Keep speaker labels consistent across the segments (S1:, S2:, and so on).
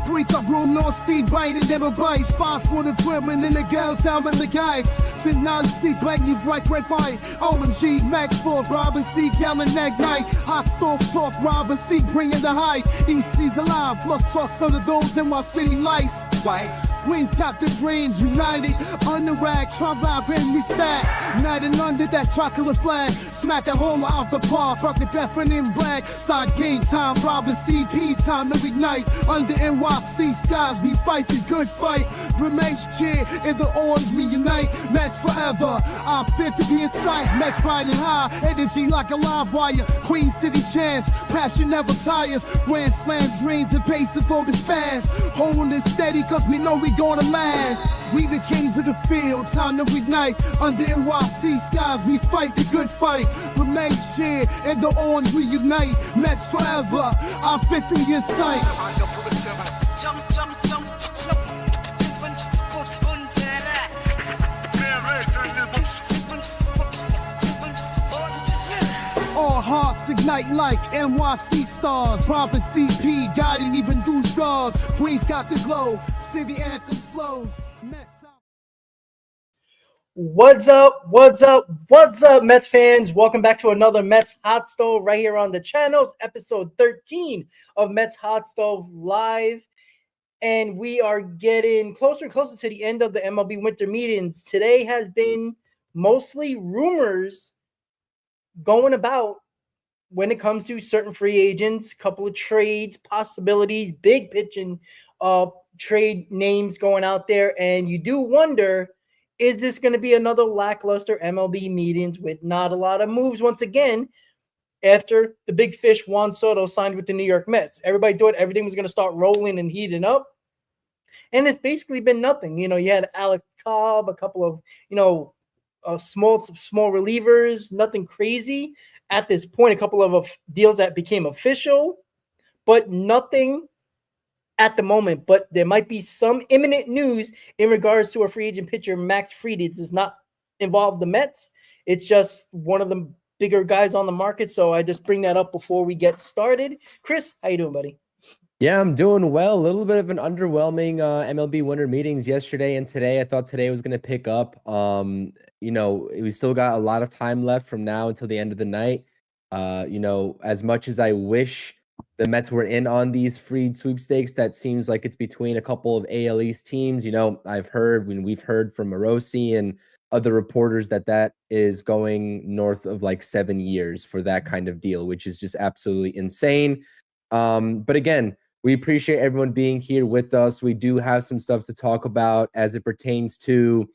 S1: Freak up room, no seat, bite it, never bites. Fast for the women in the girls, down in the guys. Fit not seat, black, you right, fight. OMG, Mac 4, Robin C, Gallon Neck Night. Hot stove talk, Robin C, bringing the hype. EC's alive, plus trust under those in my city life. Right? Queens got the dreams united. On the rag, Trump out, bring me stack. Night and under that chocolate flag. Smack that home out the park. Fuck the deafening black. Side game time, Robin CP time to ignite. Under NYC skies, we fight the good fight. Remains cheer in the orange, we unite. Mets forever. I'm 50 in sight. Mets riding high. Energy like a live wire. Queen City chance. Passion never tires. Grand slam dreams and paces focus fast. Holding it steady, cause we know we gonna last. We the kings of the field, time to ignite. Under NYC skies, we fight the good fight. Remain cheer in the orange, we unite. Mets forever, I'm 50 in sight. All hearts ignite like NYC stars. Robin CP, guiding even through scars. Queens got the glow, city anthem flows.
S2: What's up, Mets fans? Welcome back to another Mets Hot Stove right here on the channels, episode 13 of Mets Hot Stove Live. And we are getting closer and closer to the end of the MLB winter meetings. Today has been mostly rumors going about when it comes to certain free agents, couple of trades, possibilities, big pitching trade names going out there. And you do wonder, is this going to be another lackluster MLB meetings with not a lot of moves once again after the big fish Juan Soto signed with the New York Mets? Everybody thought everything was going to start rolling and heating up. And it's basically been nothing. You know, you had Alex Cobb, a couple of, small relievers, nothing crazy at this point. A couple of deals that became official, but nothing at the moment. But there might be some imminent news in regards to a free agent pitcher, Max Fried. It does not involve the Mets. It's just one of the bigger guys on the market. So I just bring that up before we get started. Chris, how you doing, buddy?
S3: Yeah, I'm doing well. A little bit of an underwhelming MLB winter meetings yesterday and today. I thought today was going to pick up. We still got a lot of time left from now until the end of the night. As much as I wish the Mets were in on these Fried sweepstakes, that seems like it's between a couple of AL East teams. We've heard from Morosi and other reporters that is going north of like 7 years for that kind of deal, which is just absolutely insane. But again, we appreciate everyone being here with us. We do have some stuff to talk about as it pertains to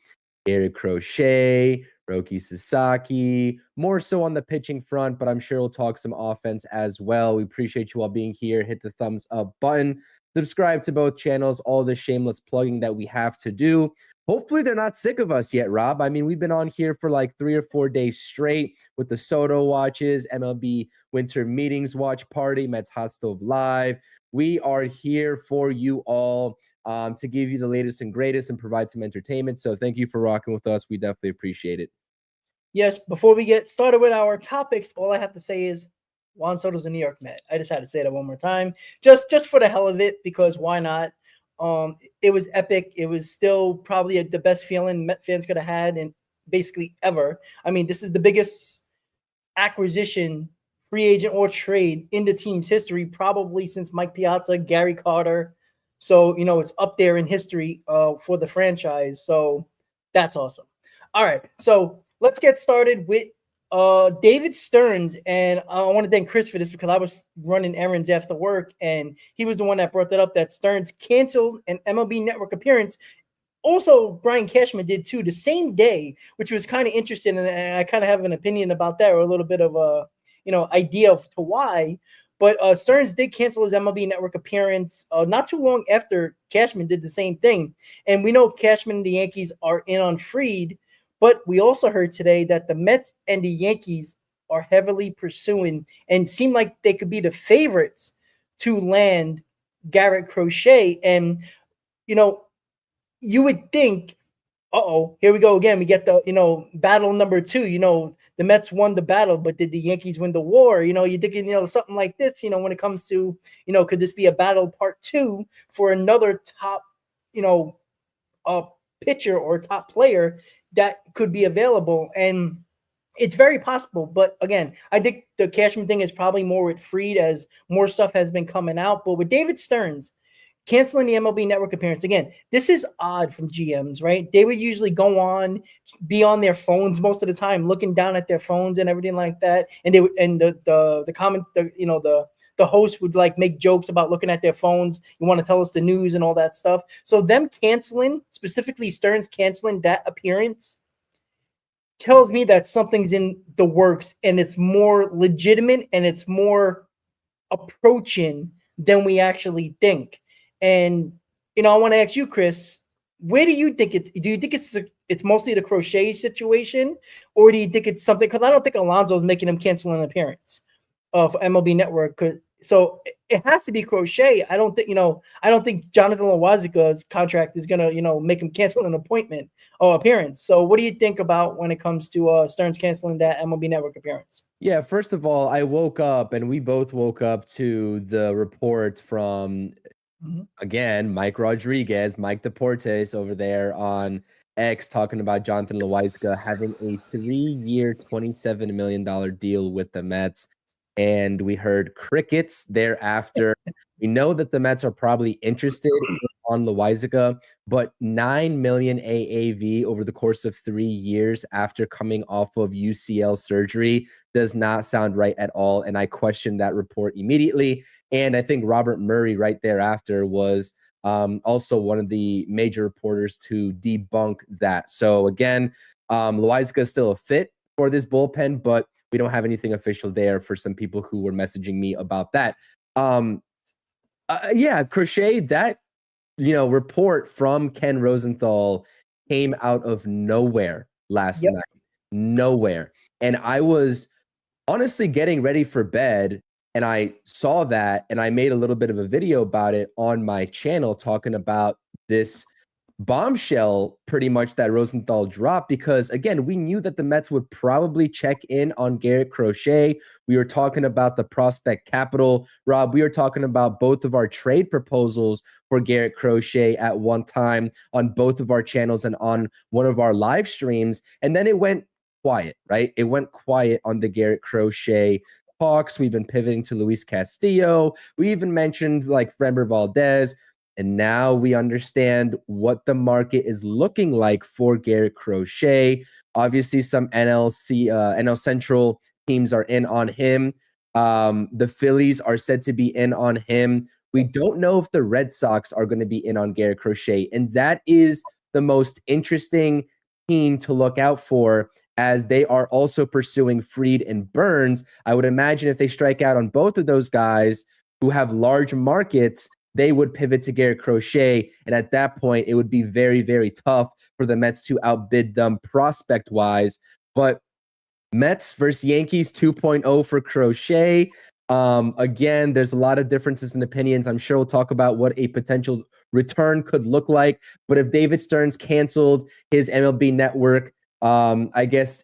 S3: Garrett Crochet, Roki Sasaki, more so on the pitching front, but I'm sure we'll talk some offense as well. We appreciate you all being here. Hit the thumbs up button. Subscribe to both channels, all the shameless plugging that we have to do. Hopefully they're not sick of us yet, Rob. I mean, we've been on here for like 3 or 4 days straight with the Soto watches, MLB Winter Meetings watch party, Mets Hot Stove Live. We are here for you all to give you the latest and greatest and provide some entertainment. So thank you for rocking with us. We definitely appreciate it.
S2: Yes, before we get started with our topics, all I have to say is Juan Soto's a New York Met. I just had to say that one more time, just for the hell of it, because why not? It was epic. It was still probably the best feeling Met fans could have had in basically ever. I mean, this is the biggest acquisition, free agent or trade in the team's history, probably since Mike Piazza, Gary Carter. So, it's up there in history for the franchise. So that's awesome. All right. So let's get started with David Stearns. And I want to thank Chris for this because I was running errands after work and he was the one that brought that up, that Stearns canceled an MLB Network appearance. Also, Brian Cashman did too, the same day, which was kind of interesting. And I kind of have an opinion about that, or a little bit of a, idea to why. But Stearns did cancel his MLB Network appearance not too long after Cashman did the same thing. And we know Cashman and the Yankees are in on Fried, but we also heard today that the Mets and the Yankees are heavily pursuing and seem like they could be the favorites to land Garrett Crochet. And, you would think here we go again. We get the, battle number 2. The Mets won the battle, but did the Yankees win the war? You're thinking, something like this, when it comes to, could this be a battle part 2 for another top, pitcher or top player that could be available? And it's very possible. But again, I think the Cashman thing is probably more with Fried as more stuff has been coming out. But with David Stearns canceling the MLB Network appearance, again, this is odd from GMs, right? They would usually go on, be on their phones most of the time, looking down at their phones and everything like that. And they would, and the host would like make jokes about looking at their phones. You want to tell us the news and all that stuff. So them canceling, specifically Stearns canceling that appearance, tells me that something's in the works and it's more legitimate and it's more approaching than we actually think. And I want to ask you, Chris, where do you think it's? Do you think it's mostly the Crochet situation, or do you think it's something? Because I don't think Alonso is making him cancel an appearance of MLB Network. So it has to be Crochet. I don't think Jonathan Loaisiga's contract is gonna make him cancel an appointment or appearance. So what do you think about when it comes to Stearns canceling that MLB Network appearance?
S3: Yeah, first of all, I woke up and we both woke up to the report from again Mike Rodriguez, Mike Deportes over there on X, talking about Jonathan Loaisiga having a 3-year, $27 million deal with the Mets. And we heard crickets thereafter. We know that the Mets are probably interested on Loaisiga, but $9 million AAV over the course of 3 years after coming off of UCL surgery does not sound right at all. And I questioned that report immediately. And I think Robert Murray right thereafter was also one of the major reporters to debunk that. So again, Loaisiga is still a fit for this bullpen, but we don't have anything official there for some people who were messaging me about that. Yeah, Crochet, that report from Ken Rosenthal came out of nowhere last night. Nowhere. And I was honestly getting ready for bed and I saw that and I made a little bit of a video about it on my channel talking about this bombshell pretty much that Rosenthal dropped, because again, we knew that the Mets would probably check in on Garrett Crochet. We were talking about the prospect capital. Rob, we were talking about both of our trade proposals for Garrett Crochet at one time on both of our channels and on one of our live streams. And then it went quiet, right? It went quiet on the Garrett Crochet talks. We've been pivoting to Luis Castillo. We even mentioned like Framber Valdez. And now we understand what the market is looking like for Garrett Crochet. Obviously, some NL Central teams are in on him. The Phillies are said to be in on him. We don't know if the Red Sox are going to be in on Garrett Crochet. And that is the most interesting team to look out for, as they are also pursuing Fried and Burnes. I would imagine if they strike out on both of those guys who have large markets, they would pivot to Garrett Crochet. And at that point, it would be very, very tough for the Mets to outbid them prospect-wise. But Mets versus Yankees 2.0 for Crochet. Again, there's a lot of differences in opinions. I'm sure we'll talk about what a potential return could look like. But if David Stearns canceled his MLB Network,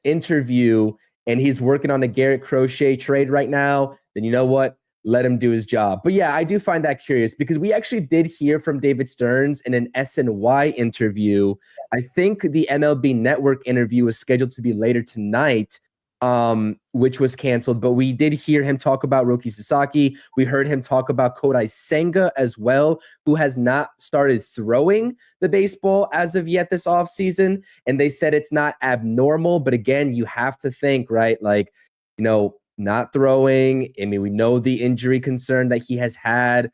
S3: interview, and he's working on a Garrett Crochet trade right now, then you know what? Let him do his job. But yeah, I do find that curious because we actually did hear from David Stearns in an SNY interview. I think the MLB Network interview was scheduled to be later tonight, which was canceled. But we did hear him talk about Roki Sasaki. We heard him talk about Kodai Senga as well, who has not started throwing the baseball as of yet this offseason. And they said it's not abnormal. But again, you have to think, right? Like, not throwing. I mean, we know the injury concern that he has had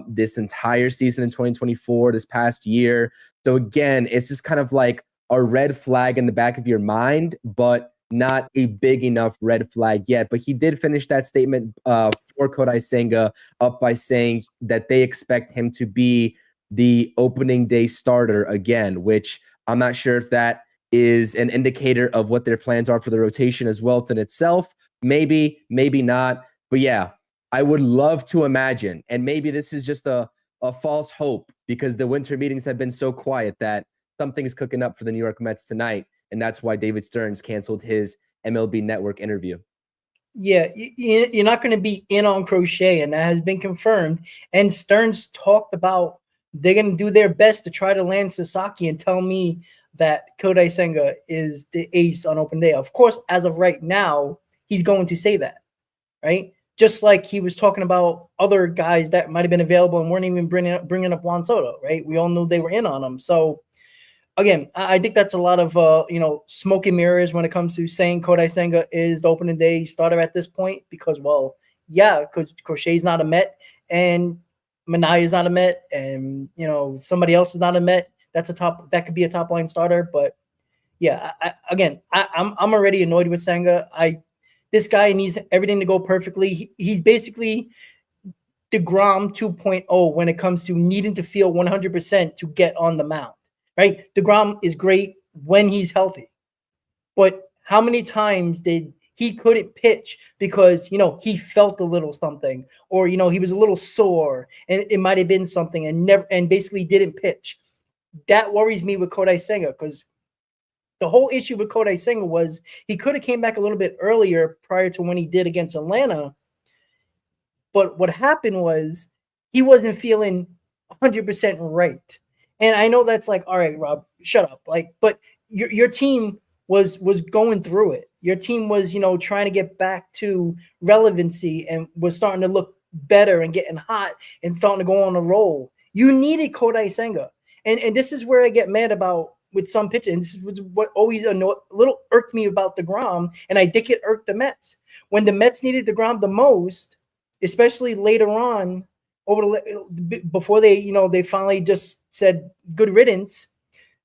S3: this entire season in 2024, this past year. So again, it's just kind of like a red flag in the back of your mind, but not a big enough red flag yet. But he did finish that statement for Kodai Senga up by saying that they expect him to be the opening day starter again, which I'm not sure if that is an indicator of what their plans are for the rotation as well in itself. Maybe, maybe not. But yeah, I would love to imagine, and maybe this is just a false hope because the winter meetings have been so quiet, that something's cooking up for the New York Mets tonight, and that's why David Stearns canceled his MLB Network interview.
S2: Yeah, you're not going to be in on Crochet, and that has been confirmed. And Stearns talked about they're going to do their best to try to land Sasaki and tell me that Kodai Senga is the ace on open day. Of course, as of right now, he's going to say that, right? Just like he was talking about other guys that might have been available and weren't even bringing up Juan Soto, right? We all knew they were in on him. So, again, I think that's a lot of smoke and mirrors when it comes to saying Kodai Senga is the opening day starter at this point because, well, yeah, because Crochet's not a Met and Manaya's not a Met, and somebody else is not a Met. That could be a top line starter, but yeah, I'm already annoyed with Senga. This guy needs everything to go perfectly. He's basically DeGrom 2.0 when it comes to needing to feel 100% to get on the mound. Right? DeGrom is great when he's healthy. But how many times did he couldn't pitch because, he felt a little something or, he was a little sore and it might have been something and basically didn't pitch. That worries me with Kodai Senga because the whole issue with Kodai Senga was he could have came back a little bit earlier prior to when he did against Atlanta. But what happened was he wasn't feeling 100% right. And I know that's like, all right, Rob, shut up. But your team was going through it. Your team was, trying to get back to relevancy and was starting to look better and getting hot and starting to go on a roll. You needed Kodai Senga. And this is where I get mad about with some pitching. And this is what always a little irked me about DeGrom. And I think it irked the Mets. When the Mets needed DeGrom the most, especially later on, before they finally just said good riddance,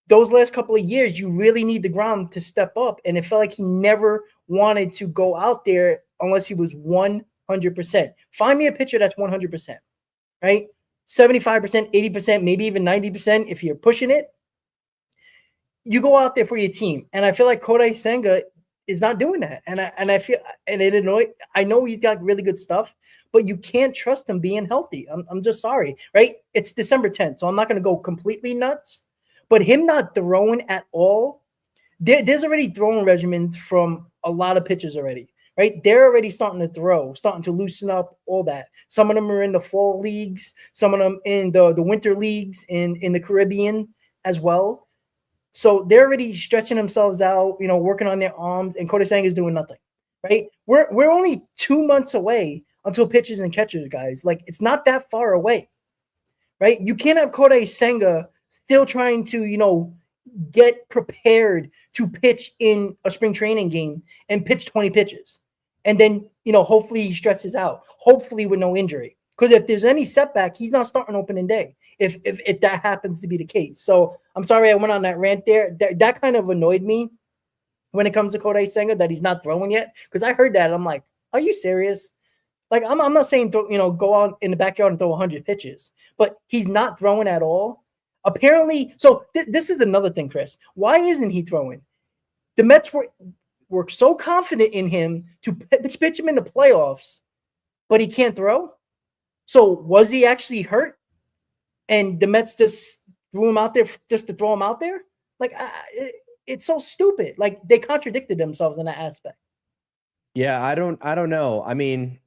S2: those last couple of years, you really need DeGrom to step up. And it felt like he never wanted to go out there unless he was 100%. Find me a pitcher that's 100%, right? 75%, 80%, maybe even 90% if you're pushing it. You go out there for your team. And I feel like Kodai Senga is not doing that. And I feel, and it annoys, I know he's got really good stuff, but you can't trust him being healthy. I'm just sorry, right? It's December 10th, so I'm not going to go completely nuts, but him not throwing at all, there's already throwing regimens from a lot of pitchers already, right? They're already starting to throw, starting to loosen up, all that. Some of them are in the fall leagues, some of them in the winter leagues in the Caribbean as well. So they're already stretching themselves out, working on their arms, and Kodai Senga is doing nothing, right? We're only 2 months away until pitchers and catchers, guys. Like, it's not that far away, right? You can't have Kodai Senga still trying to, get prepared to pitch in a spring training game and pitch 20 pitches. And then, hopefully he stretches out, hopefully with no injury. Because if there's any setback, he's not starting opening day if that happens to be the case. So I'm sorry I went on that rant there. That kind of annoyed me when it comes to Kodai Senga that he's not throwing yet. Because I heard that. I'm like, are you serious? Like, I'm not saying, go out in the backyard and throw 100 pitches. But he's not throwing at all. Apparently, so this is another thing, Chris. Why isn't he throwing? The Mets were so confident in him to pitch him in the playoffs, but he can't throw? So was he actually hurt? And the Mets just threw him out there just to throw him out there? Like, it's so stupid. Like, they contradicted themselves in that aspect.
S3: Yeah, I don't know. I mean,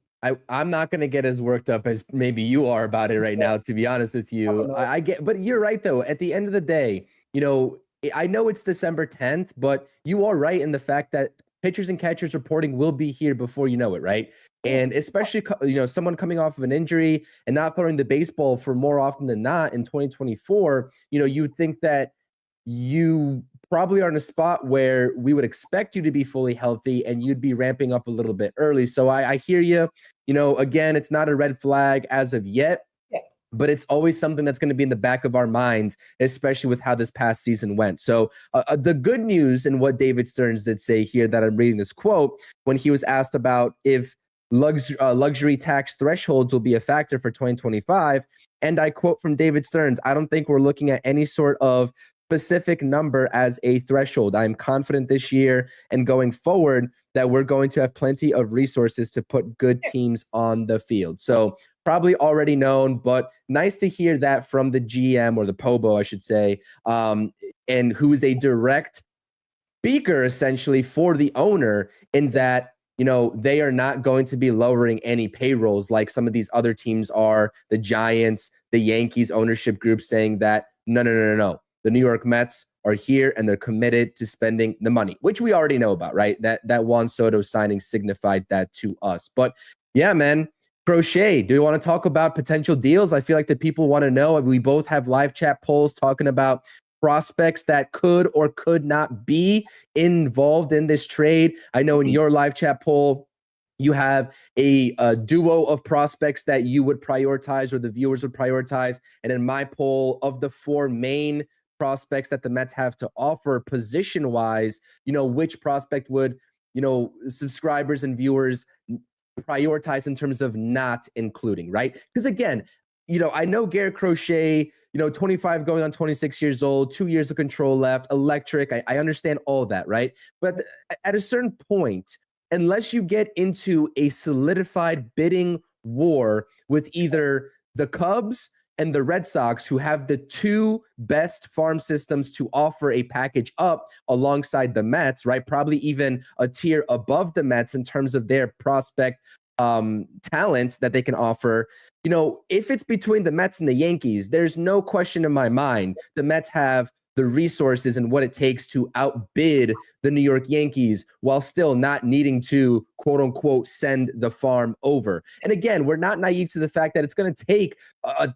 S3: I'm not going to get as worked up as maybe you are about it right now, to be honest with you. I get, but you're right though. At the end of the day, I know it's December 10th, but you are right in the fact that pitchers and catchers reporting will be here before you know it, right? And especially, someone coming off of an injury and not throwing the baseball for more often than not in 2024, you would think that you probably are in a spot where we would expect you to be fully healthy and you'd be ramping up a little bit early. So I hear you. Again, it's not a red flag as of yet, but it's always something that's going to be in the back of our minds, especially with how this past season went. So the good news and what David Stearns did say here that I'm reading this quote when he was asked about if luxury tax thresholds will be a factor for 2025. And I quote from David Stearns, I don't think we're looking at any sort of specific number as a threshold. I'm confident this year and going forward that we're going to have plenty of resources to put good teams on the field. So probably already known, but nice to hear that from the GM, or the POBO, I should say, and who's a direct speaker essentially for the owner, in that, you know, they are not going to be lowering any payrolls like some of these other teams are. The Giants, the Yankees ownership group saying that no. The New York Mets are here and they're committed to spending the money, which we already know about, right? That Juan Soto signing signified that to us. But yeah, man, Crochet, do we want to talk about potential deals? I feel like the people want to know. We both have live chat polls talking about prospects that could or could not be involved in this trade. I know in your live chat poll, you have a duo of prospects that you would prioritize, or the viewers would prioritize. And in my poll, of the 4 main prospects that the Mets have to offer position-wise, you know, which prospect would, you know, subscribers and viewers prioritize in terms of not including, right? Because again, you know, I know Garrett Crochet, you know, 25 going on 26 years old, 2 years of control left, electric. I understand all of that, right? But at a certain point, unless you get into a solidified bidding war with either the Cubs and the Red Sox, who have the 2 best farm systems to offer a package up alongside the Mets, right? Probably even a tier above the Mets in terms of their prospect talent that they can offer. You know, if it's between the Mets and the Yankees, there's no question in my mind the Mets have the resources and what it takes to outbid the New York Yankees while still not needing to, quote unquote, send the farm over. And again, we're not naive to the fact that it's going to take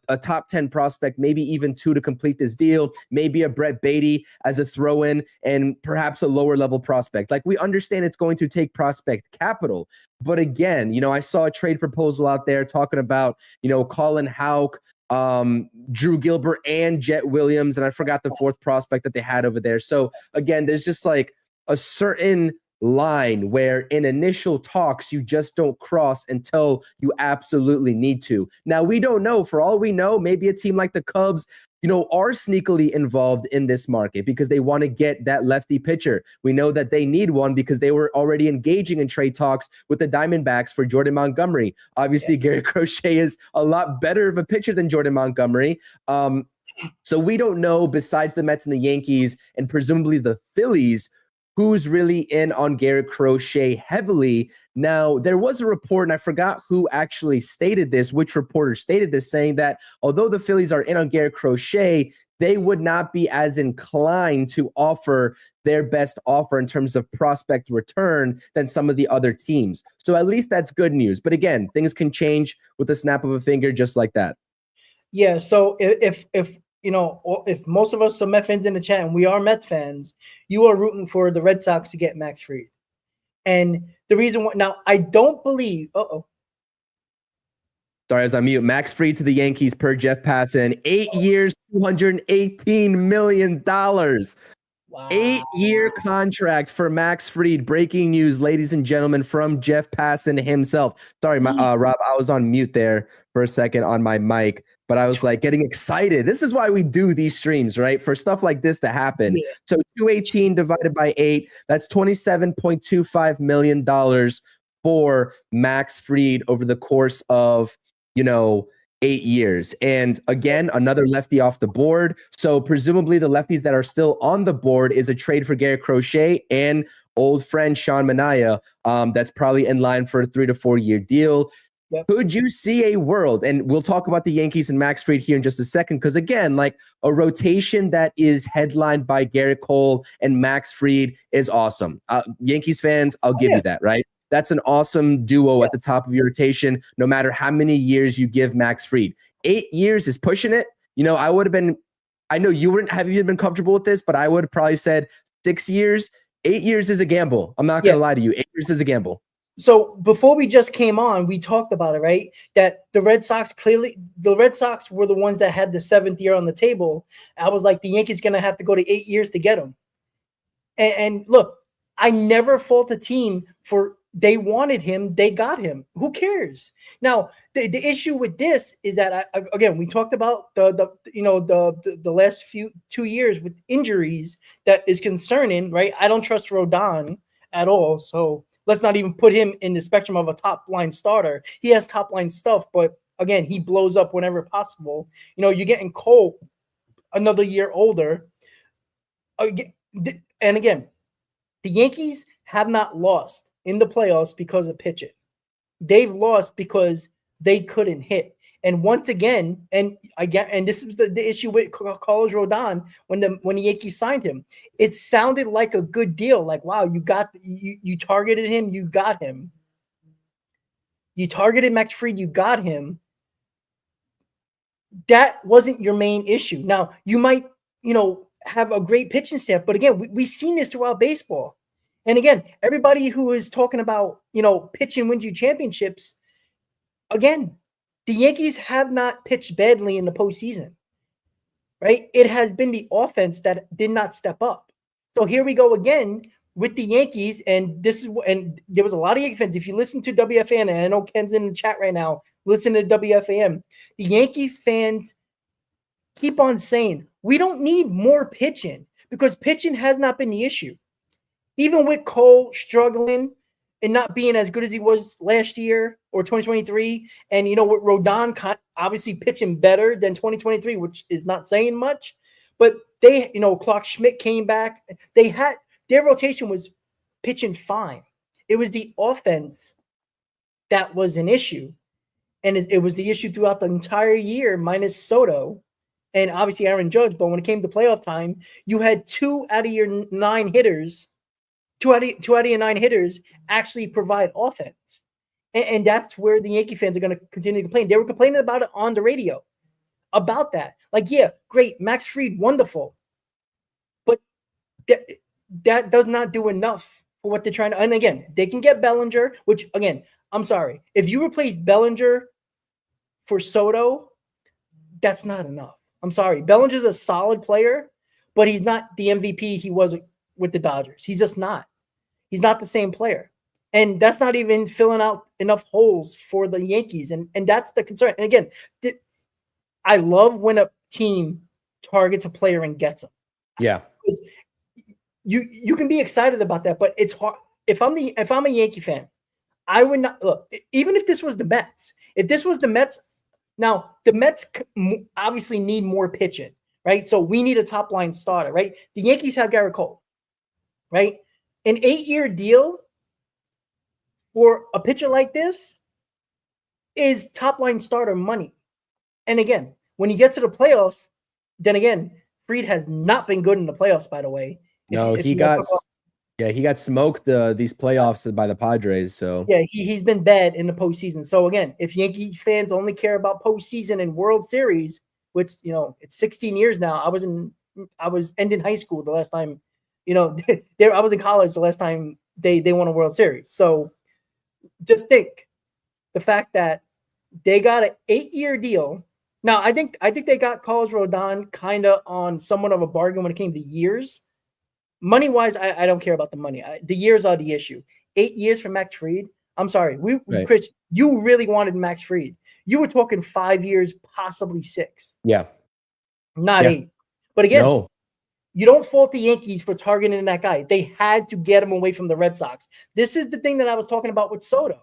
S3: a top 10 prospect, maybe even 2 to complete this deal, maybe a Brett Beatty as a throw-in, and perhaps a lower level prospect. Like, we understand it's going to take prospect capital. But again, you know, I saw a trade proposal out there talking about, you know, Colin Houck, Drew Gilbert, and Jet Williams, and I forgot the 4th prospect that they had over there. So again, there's just like a certain line where in initial talks you just don't cross until you absolutely need to. Now, we don't know. For all we know, maybe a team like the Cubs, you know, are sneakily involved in this market because they want to get that lefty pitcher. We know that they need one because they were already engaging in trade talks with the Diamondbacks for Jordan Montgomery. Obviously, Garrett Crochet is a lot better of a pitcher than Jordan Montgomery. So we don't know, besides the Mets and the Yankees and presumably the Phillies, who's really in on Garrett Crochet heavily. Now, there was a report, and I forgot who actually stated this, which reporter stated this, saying that although the Phillies are in on Garrett Crochet, they would not be as inclined to offer their best offer in terms of prospect return than some of the other teams. So at least that's good news. But again, things can change with the snap of a finger just like that.
S2: Yeah, so if you know, if most of us are Mets fans in the chat and we are Mets fans, you are rooting for the Red Sox to get Max Fried. And the reason why, now I don't believe,
S3: Sorry, as I mute. Max Fried to the Yankees per Jeff Passan. 8 years, $218 million. Wow. 8-year contract for Max Fried. Breaking news, ladies and gentlemen, from Jeff Passan himself. Sorry, Rob, I was on mute there for a second on my mic, but I was like getting excited. This is why we do these streams, right? For stuff like this to happen. Yeah. So 218 divided by 8, that's $27.25 million for Max Fried over the course of, 8 years. And again, another lefty off the board. So presumably the lefties that are still on the board is a trade for Garrett Crochet and old friend Sean Manaea. That's probably in line for a 3 to 4 year deal. Yep. Could you see a world, and we'll talk about the Yankees and Max Fried here in just a second, because again, like a rotation that is headlined by Garrett Cole and Max Fried is awesome. Yankees fans, I'll give you that, right? That's an awesome duo at the top of your rotation, no matter how many years you give Max Fried. 8 years is pushing it. I would have been, I know you wouldn't have even been comfortable with this, but I would have probably said 6 years. 8 years is a gamble. I'm not going to lie to you. 8 years is a gamble.
S2: So before we just came on, we talked about it, right? That the Red Sox were the ones that had the 7th year on the table. I was like, the Yankees going to have to go to 8 years to get him. And look, I never fault the team for They wanted him. They got him. Who cares? Now, the issue with this is that again, we talked about the last 2 years with injuries that is concerning, right? I don't trust Rodon at all. So let's not even put him in the spectrum of a top line starter. He has top line stuff, but again, he blows up whenever possible. You're getting Cole another year older. And again, the Yankees have not lost in the playoffs because of pitching. They've lost because they couldn't hit. And once again, and this is the issue with Carlos Rodon when the Yankees signed him. It sounded like a good deal. Like, wow, you targeted him, you got him. You targeted Max Fried, you got him. That wasn't your main issue. Now, you might, have a great pitching staff, but again, we've seen this throughout baseball. And again, everybody who is talking about, pitching wins you championships, again, the Yankees have not pitched badly in the postseason, right? It has been the offense that did not step up. So here we go again with the Yankees, and there was a lot of Yankee fans. If you listen to WFAN, and I know Ken's in the chat right now, listen to WFAN. The Yankee fans keep on saying, we don't need more pitching because pitching has not been the issue. Even with Cole struggling and not being as good as he was last year or 2023, and with Rodon obviously pitching better than 2023, which is not saying much, but they, Clark Schmidt came back. Their rotation was pitching fine. It was the offense that was an issue, and it was the issue throughout the entire year, minus Soto and obviously Aaron Judge. But when it came to playoff time, you had 2 out of your 9 hitters. 2 out of your 9 hitters actually provide offense. And that's where the Yankee fans are going to continue to complain. They were complaining about it on the radio, about that. Like, yeah, great, Max Fried, wonderful. But that does not do enough for what they're trying to. And again, they can get Bellinger, which, again, I'm sorry. If you replace Bellinger for Soto, that's not enough. I'm sorry. Bellinger's a solid player, but he's not the MVP he was with the Dodgers. He's just not. He's not the same player. And that's not even filling out enough holes for the Yankees. And that's the concern. And again, I love when a team targets a player and gets him.
S3: Yeah.
S2: You can be excited about that, but it's hard. If I'm a Yankee fan, I would not look, even if this was the Mets. If this was the Mets, now the Mets obviously need more pitching, right? So we need a top line starter, right? The Yankees have Garrett Cole, right? An 8-year deal for a pitcher like this is top line starter money. And again, when you get to the playoffs, then again, Fried has not been good in the playoffs, by the way.
S3: No, he got smoked these playoffs by the Padres. So
S2: yeah, he's been bad in the postseason. So again, if Yankee fans only care about postseason and World Series, which it's 16 years now. I was ending high school the last time, I was in college the last time they won a World Series. So just think the fact that they got an 8-year deal. Now, I think they got Carlos Rodon kind of on somewhat of a bargain when it came to years. Money-wise, I don't care about the money. The years are the issue. 8 years for Max Fried. I'm sorry.
S3: Right.
S2: Chris, you really wanted Max Fried. You were talking 5 years, possibly 6.
S3: Yeah.
S2: Not 8. But again,
S3: no.
S2: You don't fault the Yankees for targeting that guy. They had to get him away from the Red Sox. This is the thing that I was talking about with Soto.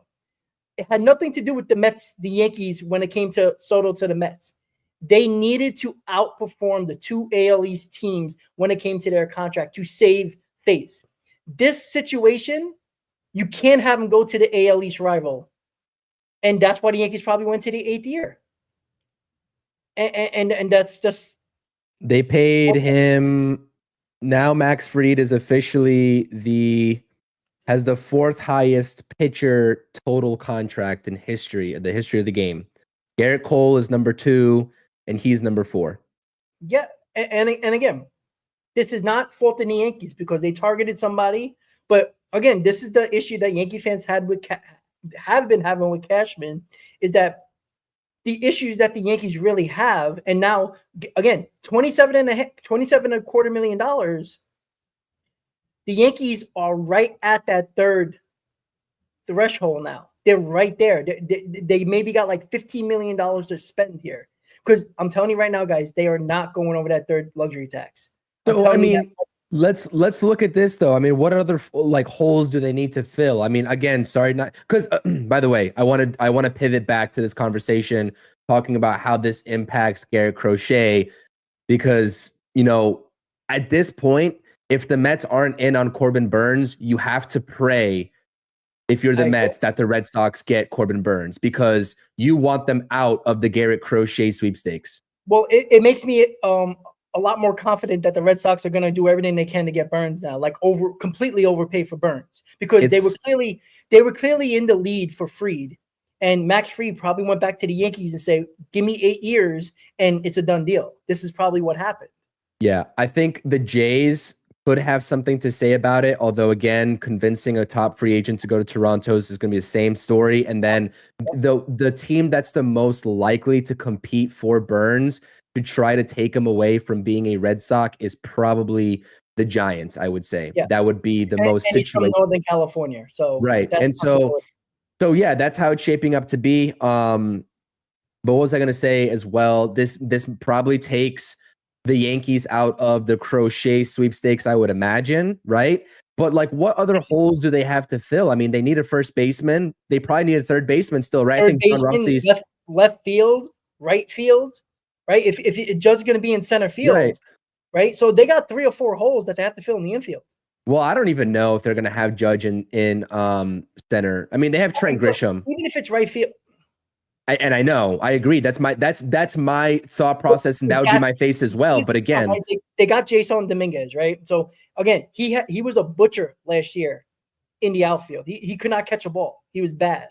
S2: It had nothing to do with the Mets, the Yankees, when it came to Soto to the Mets. They needed to outperform the 2 AL East teams when it came to their contract to save face. This situation, you can't have him go to the AL East rival. And that's why the Yankees probably went to the 8th year. And that's just...
S3: They paid him. Now Max Fried is officially has the 4th highest pitcher total contract in the history of the game. Garrett Cole is number 2, and he's number 4.
S2: Yeah, and again, this is not faulting the Yankees because they targeted somebody. But again, this is the issue that Yankee fans have been having with Cashman, is that the issues that the Yankees really have, and now again, $27.25 million. The Yankees are right at that third threshold now. They're right there. They maybe got like $15 million to spend here. Because I'm telling you right now, guys, they are not going over that third luxury tax.
S3: So I mean, let's look at this though. I mean, what other like holes do they need to fill? I mean, again, sorry, not because. By the way, I want to pivot back to this conversation talking about how this impacts Garrett Crochet, because at this point, if the Mets aren't in on Corbin Burnes, you have to pray, if you're the Mets, that the Red Sox get Corbin Burnes, because you want them out of the Garrett Crochet sweepstakes.
S2: Well, it makes me a lot more confident that the Red Sox are going to do everything they can to get Burnes now, like completely overpay for Burnes, because they were clearly in the lead for Fried, and Max Fried probably went back to the Yankees and say, "Give me 8 years, and it's a done deal." This is probably what happened.
S3: Yeah, I think the Jays could have something to say about it. Although, again, convincing a top free agent to go to Toronto's is going to be the same story. And then the team that's the most likely to compete for Burnes to try to take him away from being a Red Sox is probably the Giants, I would say. Yeah. That would be the most
S2: situated. He's from Northern California. So
S3: right. And so yeah, that's how it's shaping up to be. But what was I going to say as well? This probably takes the Yankees out of the Crochet sweepstakes, I would imagine, right? But like, what other holes do they have to fill? I mean, they need a first baseman. They probably need a third baseman still, right?
S2: I think John Rossi's left field, right field, right? If Judd's going to be in center field, right? So they got 3 or 4 holes that they have to fill in the infield.
S3: Well, I don't even know if they're going to have Judge in center. I mean, they have Trent Grisham.
S2: Even if it's right field.
S3: I know, I agree. That's my thought process, and that would be my face as well. But again,
S2: they got Jason Dominguez, right? So again, he was a butcher last year in the outfield. He could not catch a ball. He was bad,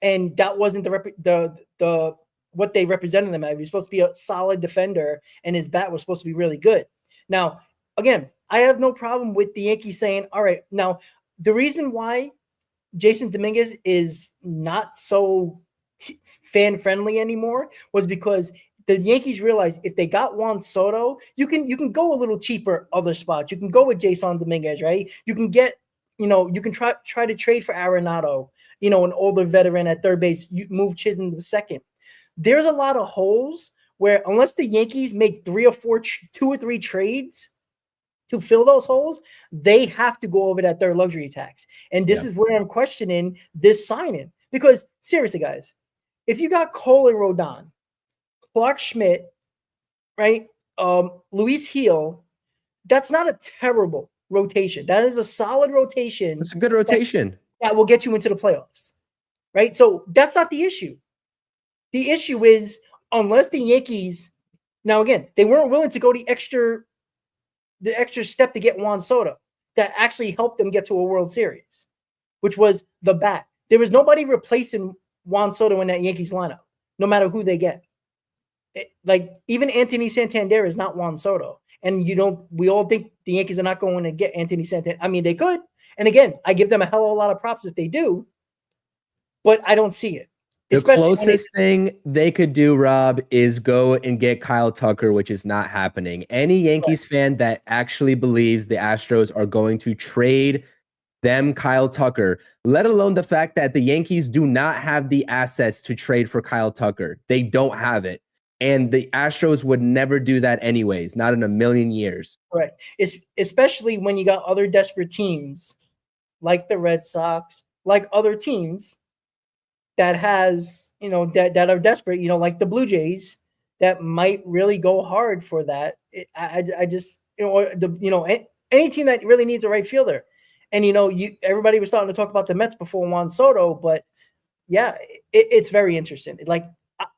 S2: and that wasn't the what they represented him as. He was supposed to be a solid defender, and his bat was supposed to be really good. Now, again, I have no problem with the Yankees saying, "All right." Now, the reason why Jason Dominguez is not so fan friendly anymore was because the Yankees realized if they got Juan Soto, you can go a little cheaper other spots. You can go with Jason Dominguez, right? You can get, you can try to trade for Arenado, an older veteran at third base. You move Chisholm to second. There's a lot of holes where unless the Yankees make 2 or 3 trades to fill those holes, they have to go over that third luxury tax. And this is where I'm questioning this signing, because seriously, guys, if you got Cole and Rodon, Clark Schmidt, right, Luis Gil, that's not a terrible rotation. That is a solid rotation.
S3: It's a good rotation.
S2: That will get you into the playoffs, right? So that's not the issue. The issue is unless the Yankees, now again, they weren't willing to go the extra step to get Juan Soto that actually helped them get to a World Series, which was the bat. There was nobody replacing Juan Soto in that Yankees lineup, no matter who they get. Like even Anthony Santander is not Juan Soto. And we all think the Yankees are not going to get Anthony Santander. I mean, they could. And again, I give them a hell of a lot of props if they do, but I don't see it.
S3: The closest thing they could do, Rob, is go and get Kyle Tucker, which is not happening. Any Yankees fan that actually believes the Astros are going to trade them Kyle Tucker, let alone the fact that the Yankees do not have the assets to trade for Kyle Tucker. They don't have it. And the Astros would never do that anyways, not in a million years.
S2: Right. It's especially when you got other desperate teams like the Red Sox, like other teams that has, that are desperate, like the Blue Jays that might really go hard for that. I just, any team that really needs a right fielder. And, everybody was starting to talk about the Mets before Juan Soto, but yeah, it's very interesting. Like,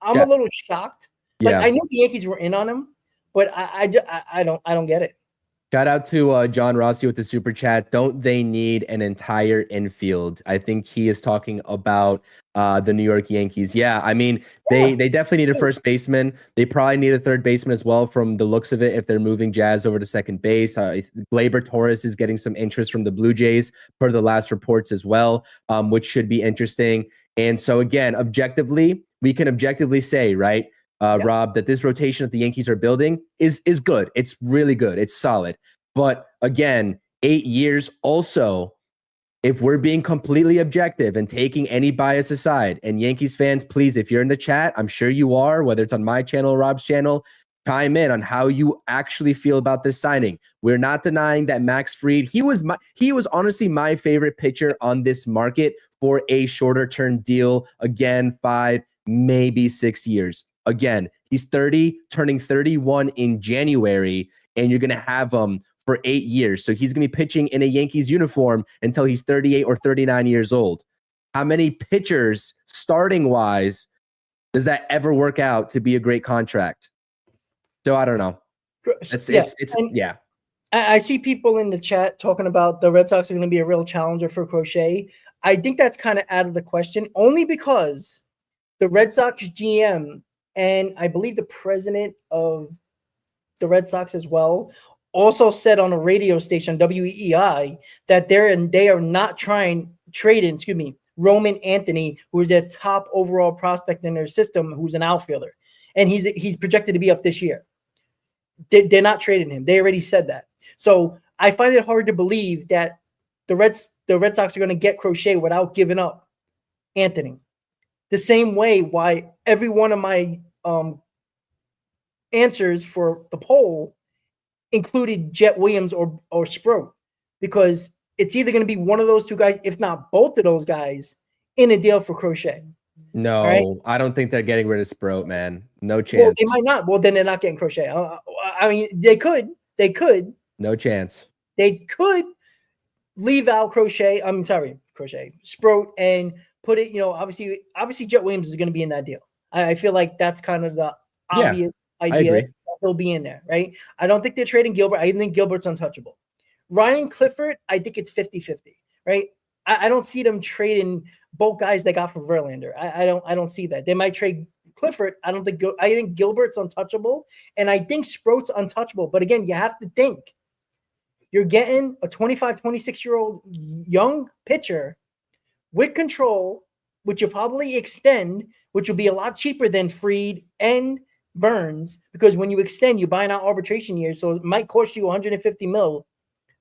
S2: I'm a little shocked. Like, I knew the Yankees were in on him, but I don't get it.
S3: Shout out to John Rossi with the super chat. Don't they need an entire infield? I think he is talking about the New York Yankees. Yeah, I mean, they definitely need a first baseman. They probably need a third baseman as well from the looks of it if they're moving Jazz over to second base. Gleyber Torres is getting some interest from the Blue Jays per the last reports as well, which should be interesting. And so again, we can objectively say, right, Rob, that this rotation that the Yankees are building is good. It's really good. It's solid. But again, 8 years also if we're being completely objective and taking any bias aside, and Yankees fans, please, if you're in the chat, I'm sure you are, whether it's on my channel or Rob's channel, chime in on how you actually feel about this signing. We're not denying that Max Fried, he was honestly my favorite pitcher on this market for a shorter term deal. Again, 5, maybe 6 years. Again, he's 30, turning 31 in January, and you're going to have him for 8 years. So he's going to be pitching in a Yankees uniform until he's 38 or 39 years old. How many pitchers, starting wise, does that ever work out to be a great contract? So I don't know. Yeah.
S2: I see people in the chat talking about the Red Sox are going to be a real challenger for Crochet. I think that's kind of out of the question, only because the Red Sox GM and I believe the president of the Red Sox as well also said on a radio station, WEEI, that they are not trading Roman Anthony, who is their top overall prospect in their system, who's an outfielder, and he's projected to be up this year. They're not trading him. They already said that. So I find it hard to believe that the Red Sox are going to get Crochet without giving up Anthony. The same way why every one of my answers for the poll included Jet Williams or Sproat, because it's either going to be one of those two guys, if not both of those guys, in a deal for Crochet.
S3: No,
S2: right?
S3: I don't think they're getting rid of Sproat, man. No chance.
S2: Well, they might not. Well, then they're not getting Crochet. I mean, they could.
S3: No chance.
S2: They could leave out Crochet. Sproat, and put it. Obviously, Jet Williams is going to be in that deal. I feel like that's kind of the obvious idea. He'll be in there, right? I don't think they're trading Gilbert. I think Gilbert's untouchable. Ryan Clifford, I think it's 50-50, right? I don't see them trading both guys they got from Verlander. I don't see that. They might trade Clifford. I think Gilbert's untouchable, and I think Sproat's untouchable. But again, you have to think you're getting a 25, 26-year-old young pitcher with control, which you'll probably extend, which will be a lot cheaper than Fried and Burnes, because when you extend, you're buying out arbitration years, so it might cost you $150 million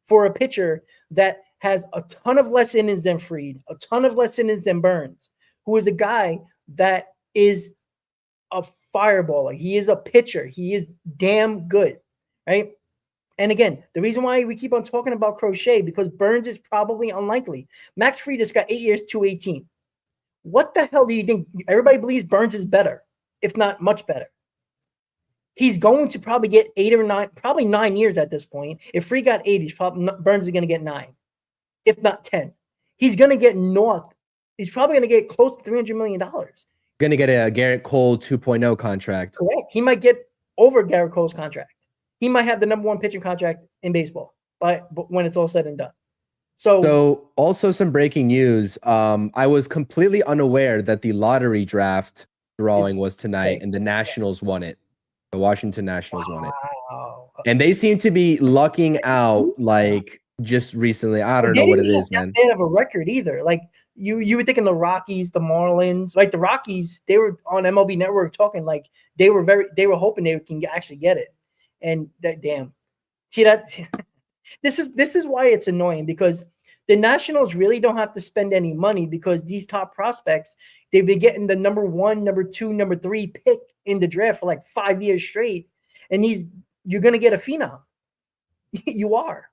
S2: for a pitcher that has a ton of less innings than Fried, a ton of less innings than Burnes, who is a guy that is a fireballer. He is a pitcher. He is damn good, right? And again, the reason why we keep on talking about Crochet, because Burnes is probably unlikely. Max Fried has got 8 years, 218. What the hell do you think? Everybody believes Burnes is better, if not much better. He's going to probably get 8 or 9, probably 9 years at this point. If Fried got 8, Burnes is going to get 9, if not 10. He's going to get north. He's probably going to get close to $300 million.
S3: Going to get a Garrett Cole 2.0 contract.
S2: Correct. He might get over Garrett Cole's contract. He might have the number 1 pitching contract in baseball, but when it's all said and done. So
S3: also some breaking news. I was completely unaware that the lottery draft drawing was tonight, and the Nationals won it. The Washington Nationals won it. And they seem to be lucking out like just recently. I don't know what it is, man.
S2: They don't have a record either. Like you were thinking the Rockies, the Marlins, like the Rockies, they were on MLB Network talking like they were hoping they can actually get it. And that see that this is why it's annoying, because the Nationals really don't have to spend any money, because these top prospects, they've been getting the number 1, number 2, number 3 pick in the draft for like 5 years straight. And you're going to get a phenom. You are.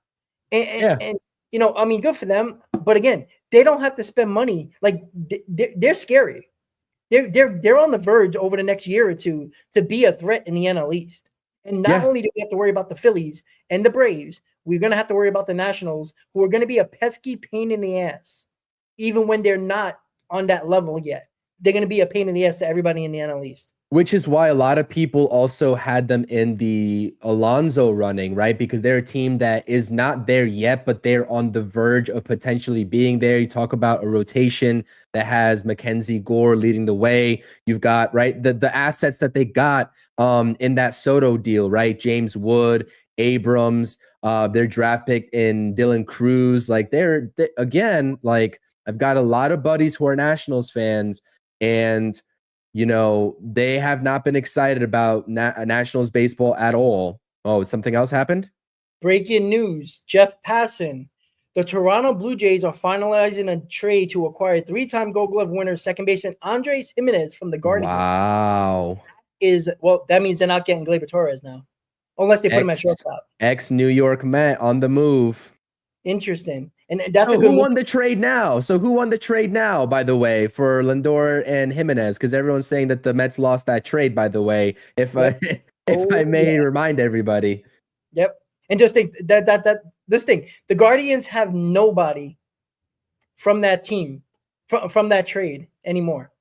S2: And good for them. But again, they don't have to spend money. Like they're scary. They're on the verge over the next year or two to be a threat in the NL East. And not only do we have to worry about the Phillies and the Braves, we're going to have to worry about the Nationals, who are going to be a pesky pain in the ass, even when they're not on that level yet. They're going to be a pain in the ass to everybody in the NL East.
S3: Which is why a lot of people also had them in the Alonso running, right? Because they're a team that is not there yet, but they're on the verge of potentially being there. You talk about a rotation that has Mackenzie Gore leading the way. You've got, right, the assets that they got in that Soto deal, right? James Wood, Abrams, their draft pick in Dylan Cruz. Like again, like I've got a lot of buddies who are Nationals fans, and they have not been excited about Nationals baseball at all. Oh, something else happened?
S2: Breaking news. Jeff Passan, The Toronto Blue Jays are finalizing a trade to acquire 3-time Gold Glove winner second baseman Andres Jimenez from the Guardians.
S3: Wow.
S2: That means they're not getting Gleyber Torres now, unless they put him at shortstop.
S3: Ex-New York Met on the move.
S2: Interesting. And that's
S3: so
S2: a good
S3: who won the trade now? So who won the trade now, by the way, for Lindor and Jimenez? Because everyone's saying that the Mets lost that trade, by the way, if I may remind everybody.
S2: Yep. And just think the Guardians have nobody from that team, from that trade anymore.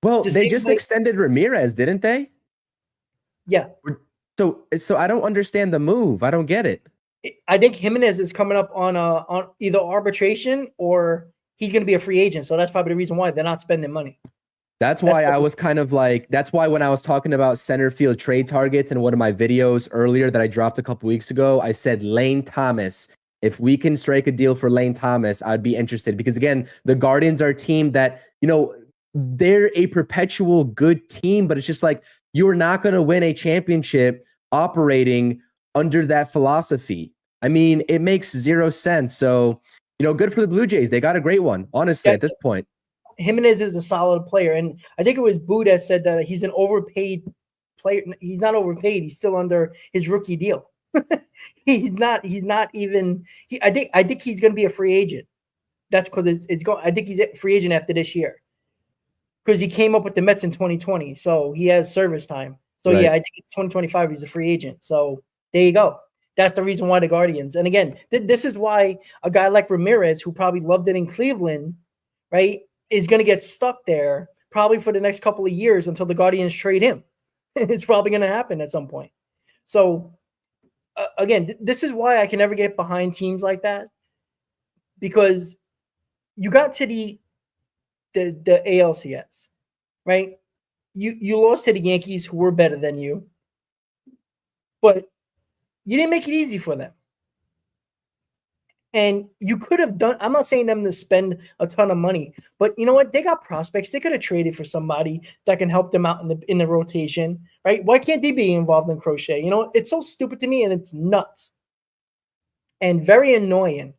S3: Well, they just extended Ramirez, didn't they?
S2: Yeah.
S3: So I don't understand the move. I don't get it.
S2: I think Jimenez is coming up on either arbitration or he's going to be a free agent. So that's probably the reason why they're not spending money.
S3: That's why I was kind of like, that's why when I was talking about center field trade targets in one of my videos earlier that I dropped a couple weeks ago, I said Lane Thomas. If we can strike a deal for Lane Thomas, I'd be interested. Because again, the Guardians are a team that, they're a perpetual good team, but it's just like, you're not going to win a championship operating under that philosophy. I mean, it makes zero sense. So, good for the Blue Jays. They got a great one, honestly, at this point.
S2: Jimenez is a solid player. And I think it was Boo that said that he's an overpaid player. He's not overpaid. He's still under his rookie deal. He's not even, I think he's going to be a free agent. That's because I think he's a free agent after this year. Because he came up with the Mets in 2020. So he has service time. So right. Yeah, I think it's 2025. He's a free agent. So there you go. That's the reason why the Guardians. And again, this is why a guy like Ramirez, who probably loved it in Cleveland, right, is going to get stuck there probably for the next couple of years until the Guardians trade him. It's probably going to happen at some point. So, again, this is why I can never get behind teams like that, because you got to the ALCS, right? You lost to the Yankees, who were better than you, but you didn't make it easy for them. And you could have done, I'm not saying them to spend a ton of money, but you know what? They got prospects. They could have traded for somebody that can help them out in the rotation, right? Why can't they be involved in Crochet? It's so stupid to me, and it's nuts and very annoying.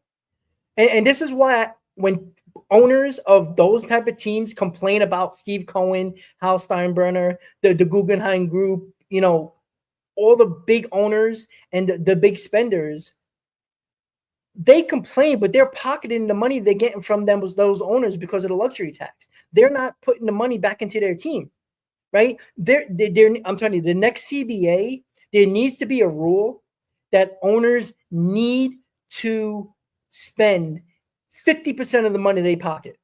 S2: And this is why when owners of those type of teams complain about Steve Cohen, Hal Steinbrenner, the Guggenheim Group, all the big owners and the big spenders, they complain, but they're pocketing the money they're getting from those owners because of the luxury tax. They're not putting the money back into their team, right? I'm telling you, the next CBA, there needs to be a rule that owners need to spend 50% of the money they pocket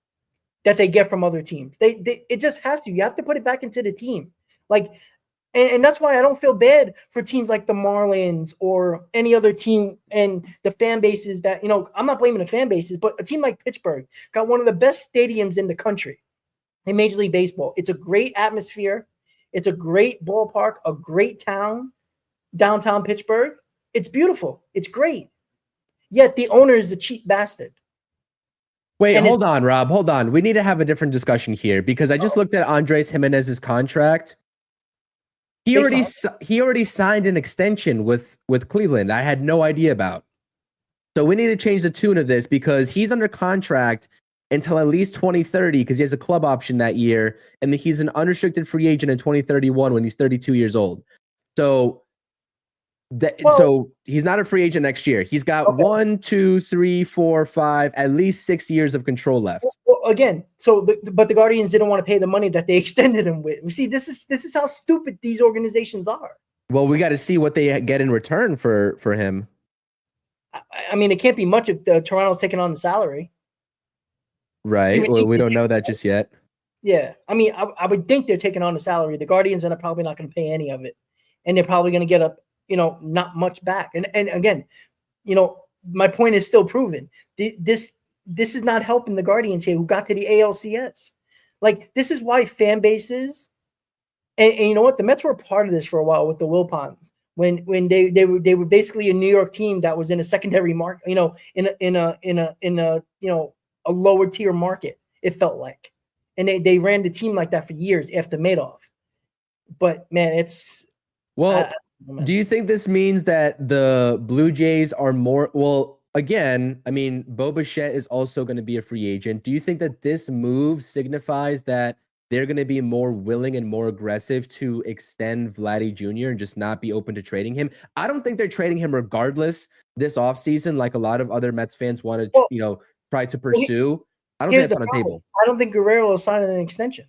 S2: that they get from other teams. It just has to. You have to put it back into the team. And that's why I don't feel bad for teams like the Marlins or any other team and the fan bases that, I'm not blaming the fan bases, but a team like Pittsburgh got one of the best stadiums in the country in Major League Baseball. It's a great atmosphere. It's a great ballpark, a great town, downtown Pittsburgh. It's beautiful. It's great. Yet the owner is a cheap bastard.
S3: Wait, hold on, Rob. Hold on. We need to have a different discussion here because I just looked at Andres Jimenez's contract. He already signed an extension with Cleveland. I had no idea about. So we need to change the tune of this because he's under contract until at least 2030 because he has a club option that year, and he's an unrestricted free agent in 2031 when he's 32 years old. So so he's not a free agent next year. He's got 1, 2, 3, 4, 5, at least 6 years of control left.
S2: Well, again, but the Guardians didn't want to pay the money that they extended him with. You see, this is how stupid these organizations are.
S3: Well, we got to see what they get in return for him.
S2: I mean, it can't be much if Toronto's taking on the salary.
S3: Right. Well, we don't know that just yet.
S2: Yeah. I mean, I would think they're taking on the salary. The Guardians are probably not going to pay any of it. And they're probably going to get not much back. And again, my point is still proven. This is not helping the Guardians here who got to the ALCS. This is why fan bases, and you know what? The Mets were part of this for a while with the Wilpons when they were basically a New York team that was in a secondary market, in a lower tier market, it felt like. And they ran the team like that for years after Madoff. But man, it's
S3: do you think this means that the Blue Jays are more again, I mean, Bo Bichette is also going to be a free agent. Do you think that this move signifies that they're going to be more willing and more aggressive to extend Vladdy Jr. and just not be open to trading him? I don't think they're trading him regardless this offseason, like a lot of other Mets fans want to, try to pursue. I don't think that's on the table.
S2: I don't think Guerrero is signing an extension.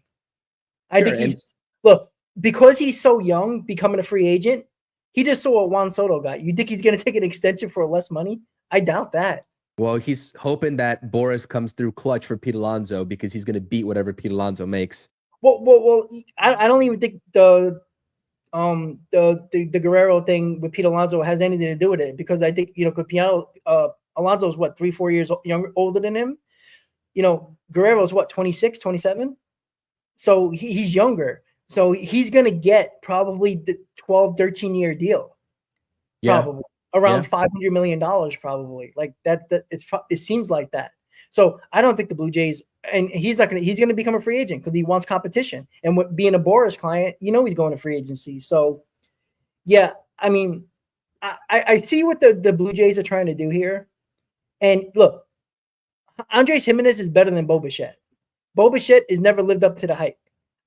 S2: I
S3: Sure,
S2: think because he's so young, becoming a free agent, he just saw what Juan Soto got. You think he's going to take an extension for less money? I doubt that.
S3: Well, he's hoping that Boris comes through clutch for Pete Alonso because he's going to beat whatever Pete Alonso makes.
S2: Well, I don't even think the Guerrero thing with Pete Alonso has anything to do with it, because I think, Alonso is what, 3-4 years older than him. Guerrero is what, 26, 27? So he's younger. So he's going to get probably the 12, 13-year deal. Probably around $500 million, probably like that. It seems like that. So I don't think the Blue Jays, and he's going to become a free agent because he wants competition. And being a Boris client, he's going to free agency. So yeah, I mean, I see what the Blue Jays are trying to do here. And look, Andres Jimenez is better than Bo Bichette. Bo Bichette has never lived up to the hype.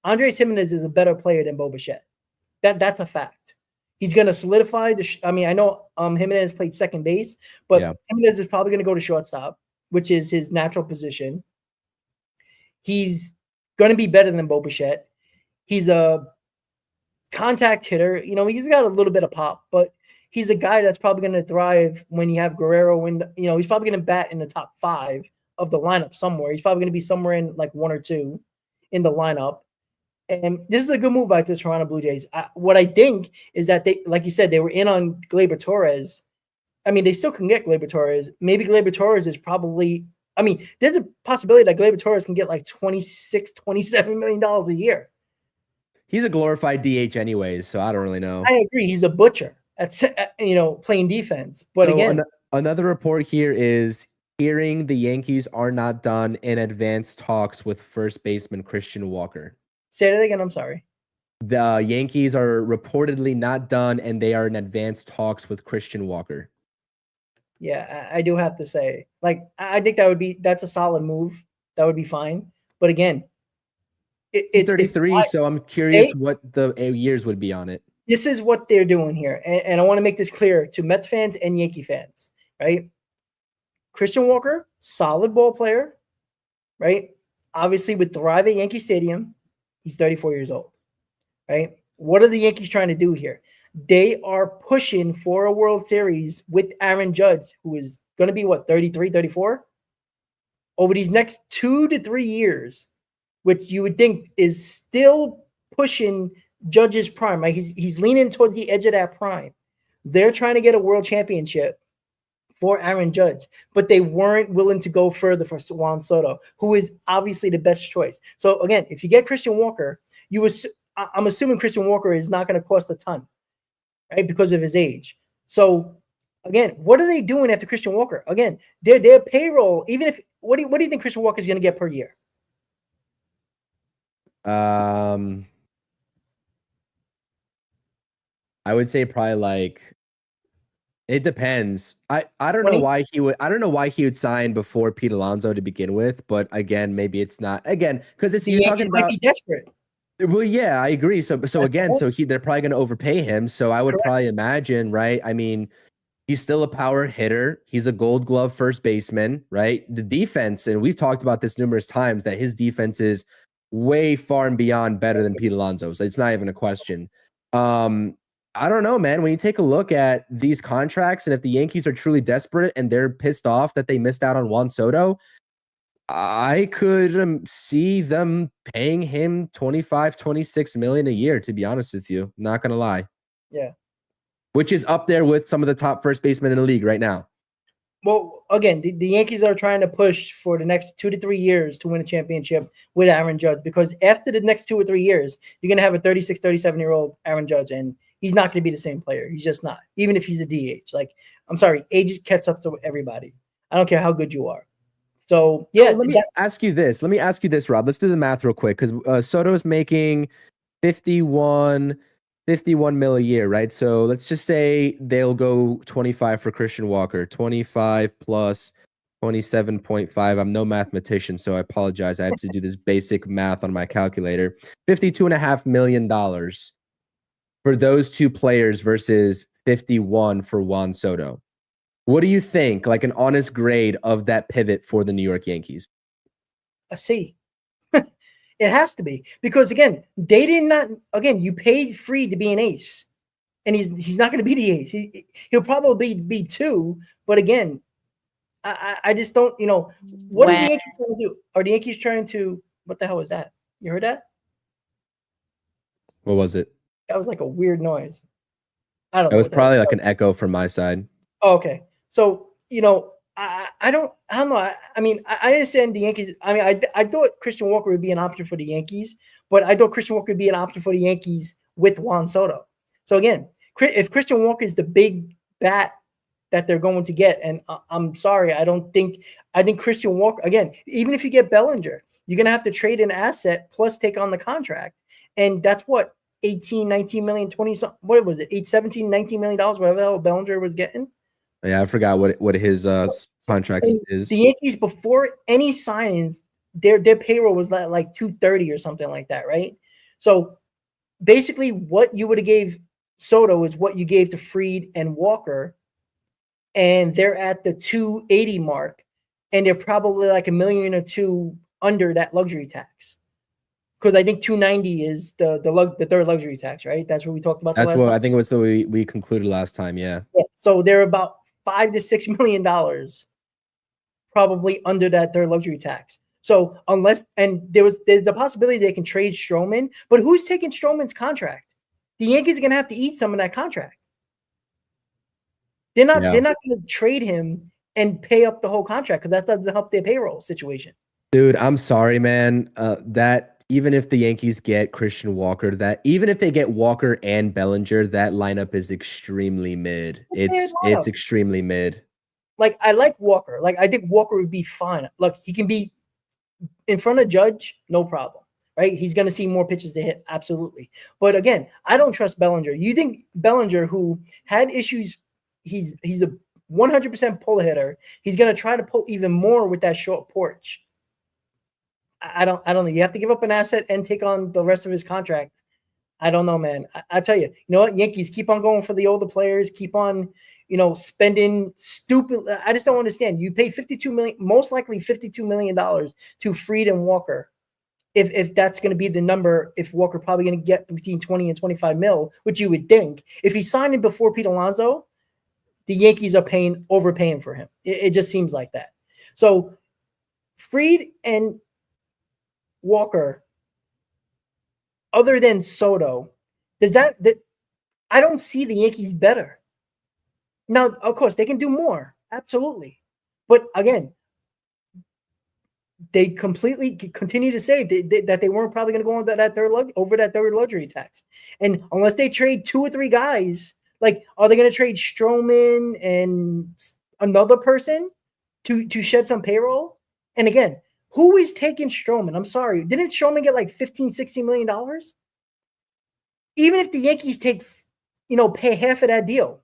S2: Andres Jimenez is a better player than Bo Bichette. That's a fact. He's going to solidify I know Jimenez played second base, but Jimenez is probably going to go to shortstop, which is his natural position. He's going to be better than Bo Bichette. He's a contact hitter. He's got a little bit of pop, but he's a guy that's probably going to thrive when you have Guerrero. He's probably going to bat in the top 5 of the lineup somewhere. He's probably going to be somewhere in like 1 or 2 in the lineup. And this is a good move by the Toronto Blue Jays. What I think is that they, like you said, they were in on Gleyber Torres. I mean, they still can get Gleyber Torres. Maybe Gleyber Torres is probably, there's a possibility that Gleyber Torres can get like $26, $27 million a year.
S3: He's a glorified DH anyways, so I don't really know.
S2: I agree. He's a butcher at playing defense. But so again,
S3: another report here is hearing the Yankees are not done in advanced talks with first baseman Christian Walker.
S2: Say that again. I'm sorry.
S3: The Yankees are reportedly not done, and they are in advanced talks with Christian Walker.
S2: Yeah, I do have to say, I think that's a solid move. That would be fine. But again,
S3: it's 33, so I'm curious what the years would be on it.
S2: This is what they're doing here, and I want to make this clear to Mets fans and Yankee fans, right? Christian Walker, solid ball player, right? Obviously, would thrive at Yankee Stadium. He's 34 years old, right? What are the Yankees trying to do here? They are pushing for a World Series with Aaron Judge, who is going to be, 33, 34? Over these next 2 to 3 years, which you would think is still pushing Judge's prime, right? He's leaning towards the edge of that prime. They're trying to get a world championship for Aaron Judge, but they weren't willing to go further for Juan Soto, who is obviously the best choice. So again, if you get Christian Walker, I'm assuming Christian Walker is not going to cost a ton, right? Because of his age. So again, what are they doing after Christian Walker? Again, their payroll, even if, what do you think Christian Walker is going to get per year?
S3: I would say probably it depends. I don't know why he would sign before Pete Alonso to begin with, but again, maybe it's not because you're talking about
S2: be desperate.
S3: Well, yeah, I agree. So they're probably going to overpay him. So I would probably imagine, right? I mean, he's still a power hitter. He's a Gold Glove first baseman, right? The defense, and we've talked about this numerous times, that his defense is way far and beyond better than Pete Alonso's. It's not even a question. I don't know, man. When you take a look at these contracts, and if the Yankees are truly desperate and they're pissed off that they missed out on Juan Soto, I could see them paying him $25-26 million a year, to be honest with you. Not going to lie.
S2: Yeah.
S3: Which is up there with some of the top first basemen in the league right now.
S2: Well, again, the Yankees are trying to push for the next 2 to 3 years to win a championship with Aaron Judge, because after the next 2 or 3 years, you're going to have a 36, 37-year-old Aaron Judge, and he's not going to be the same player. He's just not, even if he's a DH. I'm sorry, age catches up to everybody. I don't care how good you are. So, yeah.
S3: Let me ask you this, Rob. Let's do the math real quick, because Soto is making 51. 51 mil a year, right? So let's just say they'll go 25 for Christian Walker, 25 plus 27.5. I'm no mathematician, so I apologize. I have to do this basic math on my calculator. $52.5 million for those two players versus 51 for Juan Soto. What do you think, like an honest grade of that pivot for the New York Yankees?
S2: A C. It has to be, because again, they did not. Again, you paid Fried to be an ace, and he's not going to be the ace. He'll probably be two, but again, I just don't. What are the Yankees trying to do? Are the Yankees trying to? What the hell was that? You heard that?
S3: What was it?
S2: That was like a weird noise. I don't know.
S3: It was probably like an echo from my side.
S2: Oh, okay. So, I don't know. I mean, I understand the Yankees. I mean, I thought Christian Walker would be an option for the Yankees, but I thought Christian Walker would be an option for the Yankees with Juan Soto. So again, if Christian Walker is the big bat that they're going to get, and I'm sorry, I think Christian Walker, again, even if you get Bellinger, you're going to have to trade an asset plus take on the contract. And that's what, 18, 19 million, 20 something, what was it? 17, 19 million dollars, whatever the hell Bellinger was getting.
S3: Yeah, I forgot what his contract is.
S2: The Yankees, before any signings, their payroll was like 230 or something like that, right? So basically, what you would have gave Soto is what you gave to Fried and Walker, and they're at the 280 mark, and they're probably like $1 million or $2 million under that luxury tax. Because I think 290 is the third luxury tax, right? That's what we talked about.
S3: That's what I think it was. So we concluded last time, yeah.
S2: So they're about $5 to $6 million, probably under that third luxury tax. So there's the possibility they can trade Stroman, but who's taking Stroman's contract? The Yankees are gonna have to eat some of that contract. They're not gonna trade him and pay up the whole contract, because that doesn't help their payroll situation.
S3: Dude, I'm sorry, man. That even if the Yankees get Christian Walker, that even if they get Walker and Bellinger, that lineup is extremely mid. It's extremely mid.
S2: Like, I like Walker. Like, I think Walker would be fine. Look, he can be in front of Judge, no problem, right? He's going to see more pitches to hit, absolutely. But again, I don't trust Bellinger. You think Bellinger, who had issues, he's a 100% pull hitter. He's going to try to pull even more with that short porch. I don't know. You have to give up an asset and take on the rest of his contract. I don't know, man. I tell you, you know what? Yankees, keep on going for the older players. Keep on, spending stupid. I just don't understand. You paid $52 million, most likely $52 million to Fried and Walker. If that's going to be the number, if Walker probably going to get between 20 and 25 mil, which you would think. If he signed it before Pete Alonso, the Yankees are overpaying for him. It just seems like that. So Fried and Walker, other than Soto, I don't see the Yankees better. Now, of course, they can do more, absolutely, but again, they completely continue to say that they weren't probably going to go on over that third luxury tax, and unless they trade 2 or 3 guys, like, are they going to trade Stroman and another person to shed some payroll? And again, who is taking Stroman? I'm sorry. Didn't Stroman get like $15-16 million? Even if the Yankees pay half of that deal,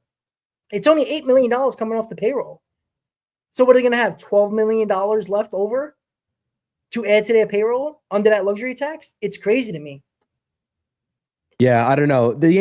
S2: it's only $8 million coming off the payroll. So what are they going to have? $12 million left over to add to their payroll under that luxury tax? It's crazy to me.
S3: Yeah, I don't know. The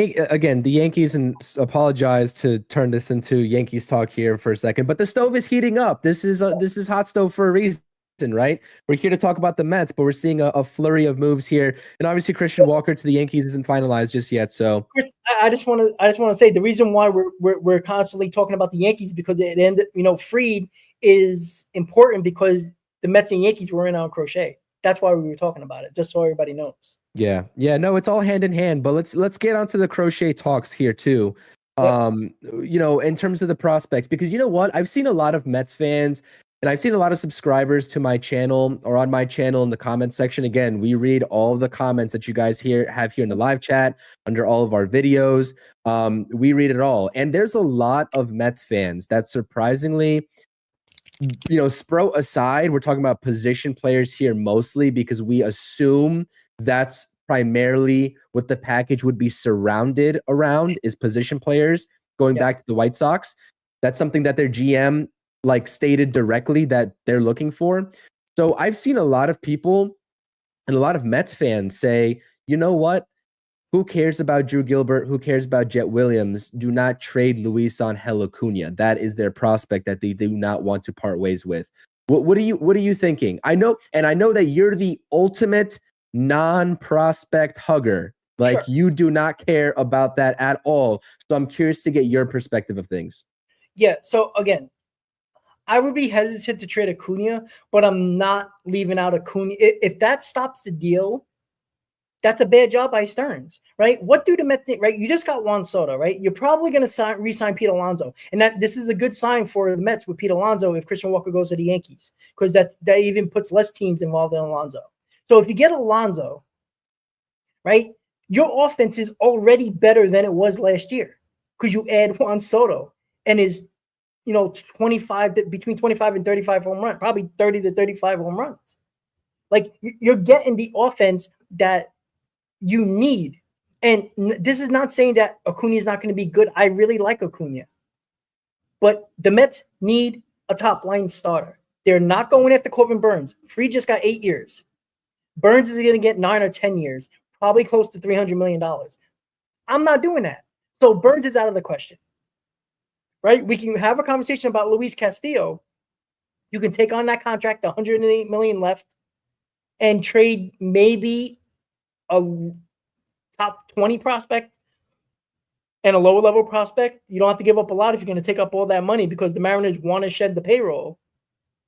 S3: Yankees, and apologize to turn this into Yankees talk here for a second, but the stove is heating up. This is hot stove for a reason. Right, we're here to talk about the Mets, but we're seeing a flurry of moves here, and obviously Christian Walker to the Yankees isn't finalized just yet. So
S2: Chris, I just want to say the reason why we're constantly talking about the Yankees, because it ended. Fried is important because the Mets and Yankees were in on Crochet. That's why we were talking about it, just so everybody knows.
S3: Yeah, no, it's all hand in hand. But let's get onto the Crochet talks here too. In terms of the prospects, because you know what, I've seen a lot of Mets fans. And I've seen a lot of subscribers to my channel or on my channel in the comments section. Again, we read all of the comments that you guys have here in the live chat under all of our videos. We read it all. And there's a lot of Mets fans that surprisingly, Spro aside, we're talking about position players here mostly because we assume that's primarily what the package would be surrounded around is position players, going back to the White Sox. That's something that their GM like stated directly that they're looking for. So I've seen a lot of people and a lot of Mets fans say, you know what? Who cares about Drew Gilbert? Who cares about Jet Williams? Do not trade Luis Angel Acuna. That is their prospect that they do not want to part ways with. What are you thinking? I know that you're the ultimate non-prospect hugger. Like you do not care about that at all. So I'm curious to get your perspective of things.
S2: Yeah. So again, I would be hesitant to trade Acuna, but I'm not leaving out Acuna. If that stops the deal, that's a bad job by Stearns, right? What do the Mets think, right? You just got Juan Soto, right? You're probably going to re-sign Pete Alonso. And this is a good sign for the Mets with Pete Alonso if Christian Walker goes to the Yankees, because that even puts less teams involved in Alonso. So if you get Alonso, right, your offense is already better than it was last year because you add Juan Soto and his, 25 between 25 and 35 home runs, probably 30 to 35 home runs. Like you're getting the offense that you need. And this is not saying that Acuna is not going to be good. I really like Acuna. But the Mets need a top line starter. They're not going after Corbin Burnes. Fried just got 8 years. Burnes is going to get 9 or 10 years, probably close to $300 million. I'm not doing that. So Burnes is out of the question. Right? We can have a conversation about Luis Castillo. You can take on that contract, $108 million left, and trade maybe a top 20 prospect and a lower level prospect. You don't have to give up a lot if you're going to take up all that money because the Mariners want to shed the payroll.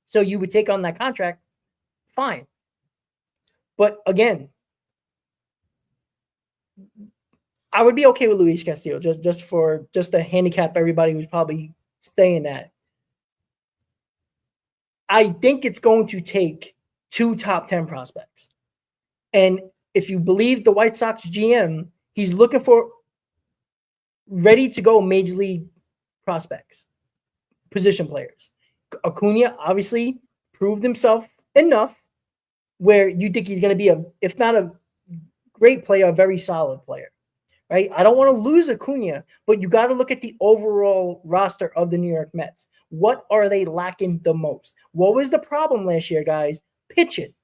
S2: So you would take on that contract. Fine. But again, I would be okay with Luis Castillo just to handicap everybody who's probably staying that. I think it's going to take 2 top 10 prospects. And if you believe the White Sox GM, he's looking for ready-to-go major league prospects, position players. Acuna obviously proved himself enough where you think he's going to be if not a great player, a very solid player, right? I don't want to lose Acuna, but you got to look at the overall roster of the New York Mets. What are they lacking the most? What was the problem last year, guys? Pitching.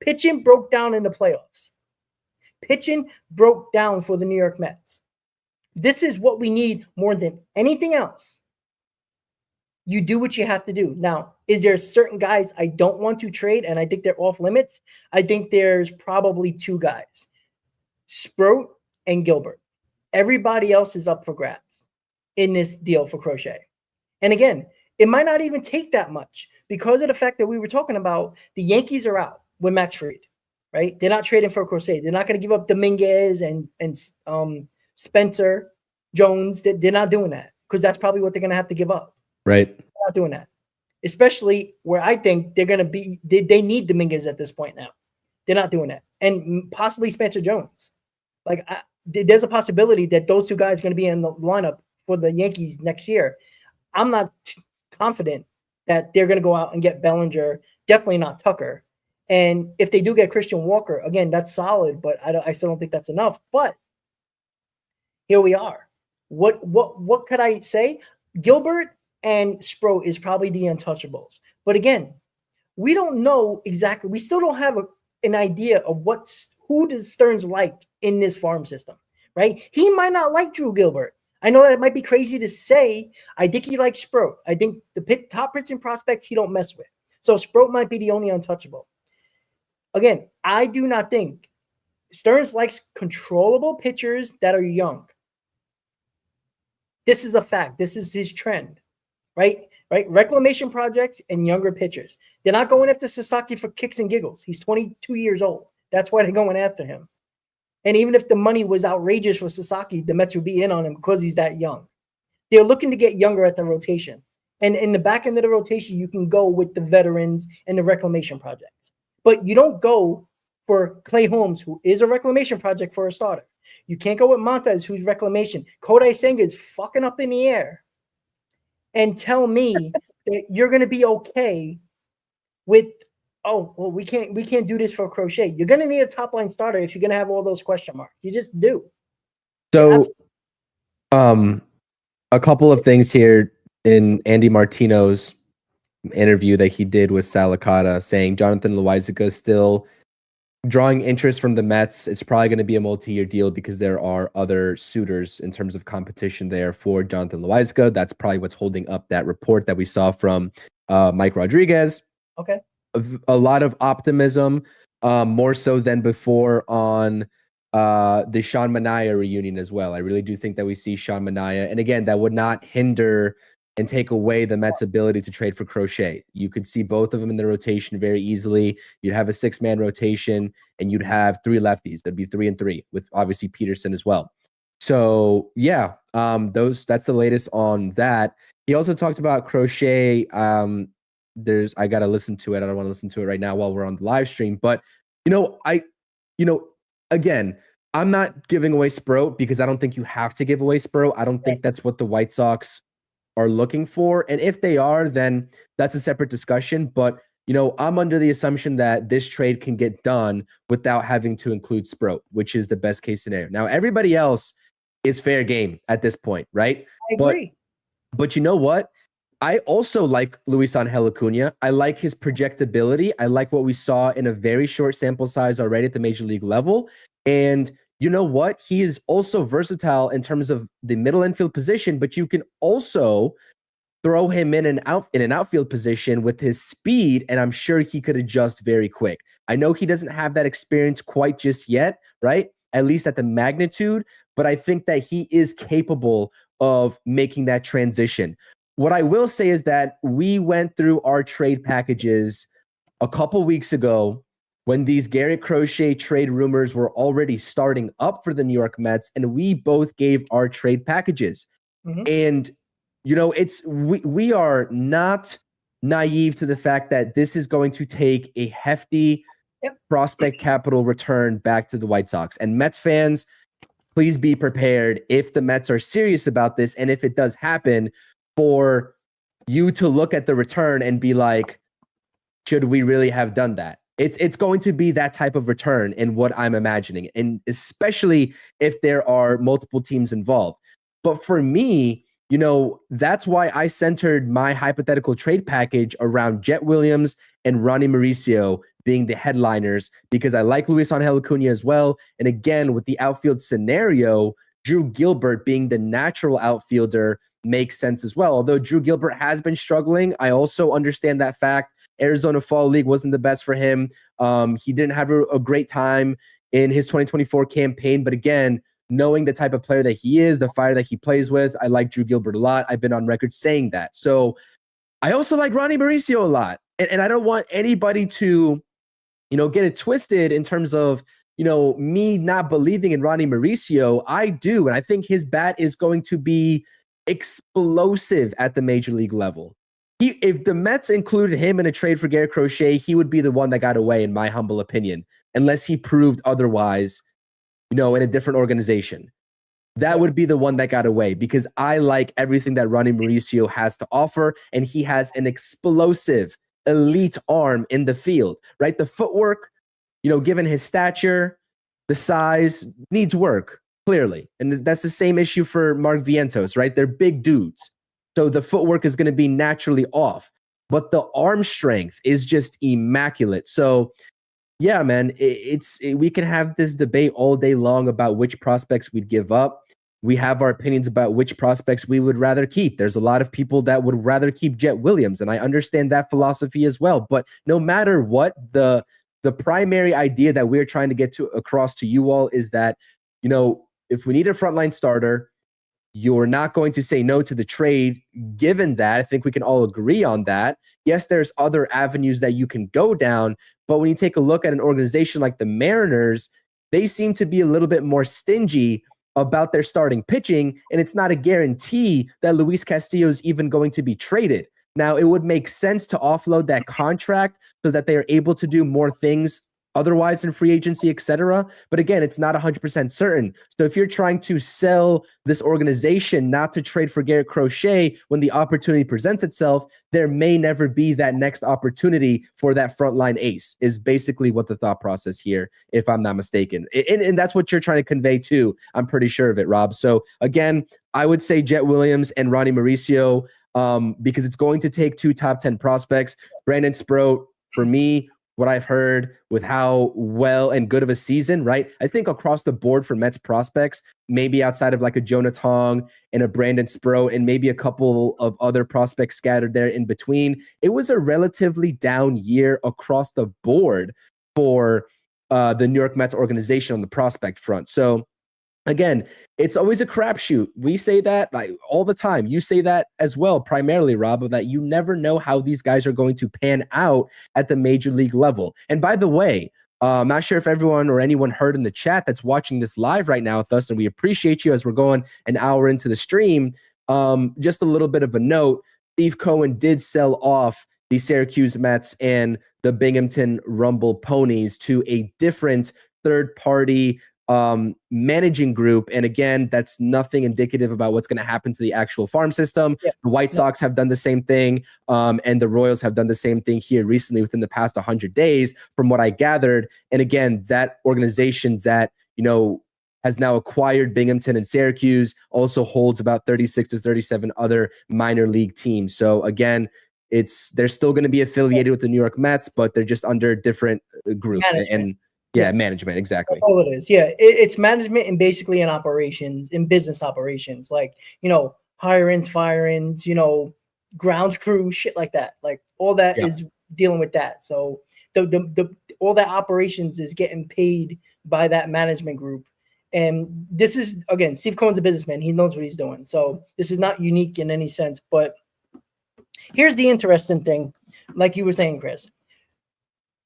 S2: Pitching broke down in the playoffs. Pitching broke down for the New York Mets. This is what we need more than anything else. You do what you have to do. Now, is there certain guys I don't want to trade and I think they're off limits? I think there's probably 2 guys, Sproat and Gilbert. Everybody else is up for grabs in this deal for Crochet. And again, it might not even take that much because of the fact that we were talking about the Yankees are out with Max Fried. Right? They're not trading for Crochet. They're not going to give up Dominguez and Spencer Jones. They're not doing that because that's probably what they're going to have to give up.
S3: Right.
S2: They're not doing that. Especially where I think they're going to be. They need Dominguez at this point now. They're not doing that. And possibly Spencer Jones. Like there's a possibility that those 2 guys are going to be in the lineup for the Yankees next year. I'm not confident that they're going to go out and get Bellinger. Definitely not Tucker. And if they do get Christian Walker, again, that's solid, but I still don't think that's enough. But here we are. What could I say? Gilbert and Sproat is probably the untouchables. But again, we don't know exactly. We still don't have an idea of who does Stearns like in this farm system, right? He might not like Drew Gilbert. I know that it might be crazy to say. I think he likes Sproat. I think the top pitching prospects he don't mess with. So Sproat might be the only untouchable. Again, I do not think Stearns likes controllable pitchers that are young. This is a fact. This is his trend, right? Reclamation projects and younger pitchers. They're not going after Sasaki for kicks and giggles. He's 22 years old. That's why they're going after him. And even if the money was outrageous for Sasaki, the Mets would be in on him because he's that young. They're looking to get younger at the rotation. And in the back end of the rotation, you can go with the veterans and the reclamation projects. But you don't go for Clay Holmes, who is a reclamation project for a starter. You can't go with Montez, who's reclamation. Kodai Senga is fucking up in the air. And tell me that you're going to be okay with oh, well, we can't do this for Crochet. You're gonna need a top line starter if you're gonna have all those question marks. You just do.
S3: So, a couple of things here in Andy Martino's interview that he did with Salicata, saying Jonathan Loaisiga is still drawing interest from the Mets. It's probably going to be a multi-year deal because there are other suitors in terms of competition there for Jonathan Loaisiga. That's probably what's holding up that report that we saw from Mike Rodriguez.
S2: Okay.
S3: A lot of optimism, more so than before on the Sean Manaea reunion as well. I really do think that we see Sean Manaea. And again, that would not hinder and take away the Mets' ability to trade for Crochet. You could see both of them in the rotation very easily. You'd have a 6-man rotation, and you'd have 3 lefties. That'd be 3 and 3 with obviously Peterson as well. So yeah, that's the latest on that. He also talked about Crochet. I got to listen to it. I don't want to listen to it right now while we're on the live stream, but again, I'm not giving away Sproat because I don't think you have to give away Sproat. I don't think that's what the White Sox are looking for. And if they are, then that's a separate discussion. But, I'm under the assumption that this trade can get done without having to include Sproat, which is the best case scenario. Now, everybody else is fair game at this point, right?
S2: I agree.
S3: But you know what? I also like Luis Angel Acuna. I like his projectability. I like what we saw in a very short sample size already at the major league level. And you know what? He is also versatile in terms of the middle infield position, but you can also throw him in an outfield position with his speed, and I'm sure he could adjust very quick. I know he doesn't have that experience quite just yet, right? At least at the magnitude, but I think that he is capable of making that transition. What I will say is that we went through our trade packages a couple weeks ago when these Garrett Crochet trade rumors were already starting up for the New York Mets, and we both gave our trade packages. Mm-hmm. And, we are not naive to the fact that this is going to take a hefty prospect capital return back to the White Sox. And Mets fans, please be prepared if the Mets are serious about this, and if it does happen, for you to look at the return and be like, should we really have done that? It's going to be that type of return in what I'm imagining, and especially if there are multiple teams involved. But for me, that's why I centered my hypothetical trade package around Jet Williams and Ronnie Mauricio being the headliners, because I like Luis Angel Acuna as well. And again, with the outfield scenario, Drew Gilbert being the natural outfielder makes sense as well. Although Drew Gilbert has been struggling, I also understand that fact. Arizona Fall League wasn't the best for him. He didn't have a great time in his 2024 campaign. But again, knowing the type of player that he is, the fire that he plays with, I like Drew Gilbert a lot. I've been on record saying that. So I also like Ronnie Mauricio a lot. And I don't want anybody to, get it twisted in terms of, me not believing in Ronnie Mauricio. I do. And I think his bat is going to be explosive at the major league level. If the Mets included him in a trade for Garrett Crochet, he would be the one that got away, in my humble opinion, unless he proved otherwise, in a different organization. That would be the one that got away, because I like everything that Ronnie Mauricio has to offer, and he has an explosive, elite arm in the field, right? The footwork, given his stature, the size, needs work, clearly. And that's the same issue for Mark Vientos, right? They're big dudes. So the footwork is going to be naturally off, but the arm strength is just immaculate. So yeah, man, we can have this debate all day long about which prospects we'd give up. We have our opinions about which prospects we would rather keep. There's a lot of people that would rather keep Jet Williams, and I understand that philosophy as well. But no matter what, the primary idea that we're trying to get across to you all is that, if we need a frontline starter, you're not going to say no to the trade. Given that, I think we can all agree on that. Yes, there's other avenues that you can go down, but when you take a look at an organization like the Mariners, they seem to be a little bit more stingy about their starting pitching, and it's not a guarantee that Luis Castillo is even going to be traded. Now, it would make sense to offload that contract so that they are able to do more things otherwise in free agency, etc. But again, it's not 100% certain. So if you're trying to sell this organization not to trade for Garrett Crochet when the opportunity presents itself, there may never be that next opportunity for that frontline ace, is basically what the thought process here, if I'm not mistaken. And that's what you're trying to convey too. I'm pretty sure of it, Rob. So again, I would say Jet Williams and Ronnie Mauricio, because it's going to take 2 top 10 prospects. Brandon Sproat, for me, what I've heard with how well and good of a season, right? I think across the board for Mets prospects, maybe outside of like a Jonah Tong and a Brandon Sproat and maybe a couple of other prospects scattered there in between, it was a relatively down year across the board for the New York Mets organization on the prospect front. So again, it's always a crapshoot. We say that like all the time. You say that as well, primarily, Rob, that you never know how these guys are going to pan out at the major league level. And by the way, I'm not sure if everyone or anyone heard in the chat that's watching this live right now with us, and we appreciate you as we're going an hour into the stream. Just a little bit of a note, Steve Cohen did sell off the Syracuse Mets and the Binghamton Rumble Ponies to a different third-party managing group. And again, that's nothing indicative about what's going to happen to the actual farm system. Yeah. The White Sox have done the same thing. And the Royals have done the same thing here recently within the past 100 days, from what I gathered. And again, that organization that, has now acquired Binghamton and Syracuse also holds about 36 to 37 other minor league teams. So again, they're still going to be affiliated with the New York Mets, but they're just under a different group. Yeah, yes. Management, exactly.
S2: That's all it is. Yeah, it's management and basically in business operations, like, hire-ins, fire-ins, grounds crew, shit like that. Like all that is dealing with that. So the all that operations is getting paid by that management group. And this is, again, Steve Cohen's a businessman. He knows what he's doing. So this is not unique in any sense. But here's the interesting thing, like you were saying, Chris.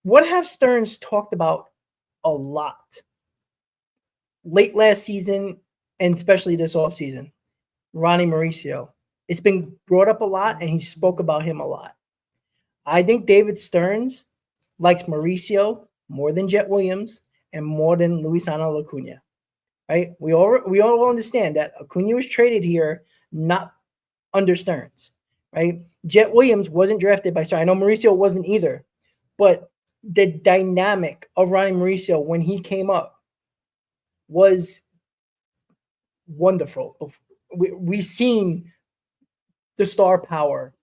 S2: What have Stearns talked about a lot late last season and especially this offseason? Ronnie Mauricio. It's been brought up a lot, and he spoke about him a lot. I think David Stearns likes Mauricio more than Jet Williams and more than Luisano Acuna. Right? We all understand that Acuna was traded here not under Stearns. Right? Jet Williams wasn't drafted by Stearns. I know Mauricio wasn't either, but the dynamic of Ronnie Mauricio when he came up was wonderful. We've seen the star power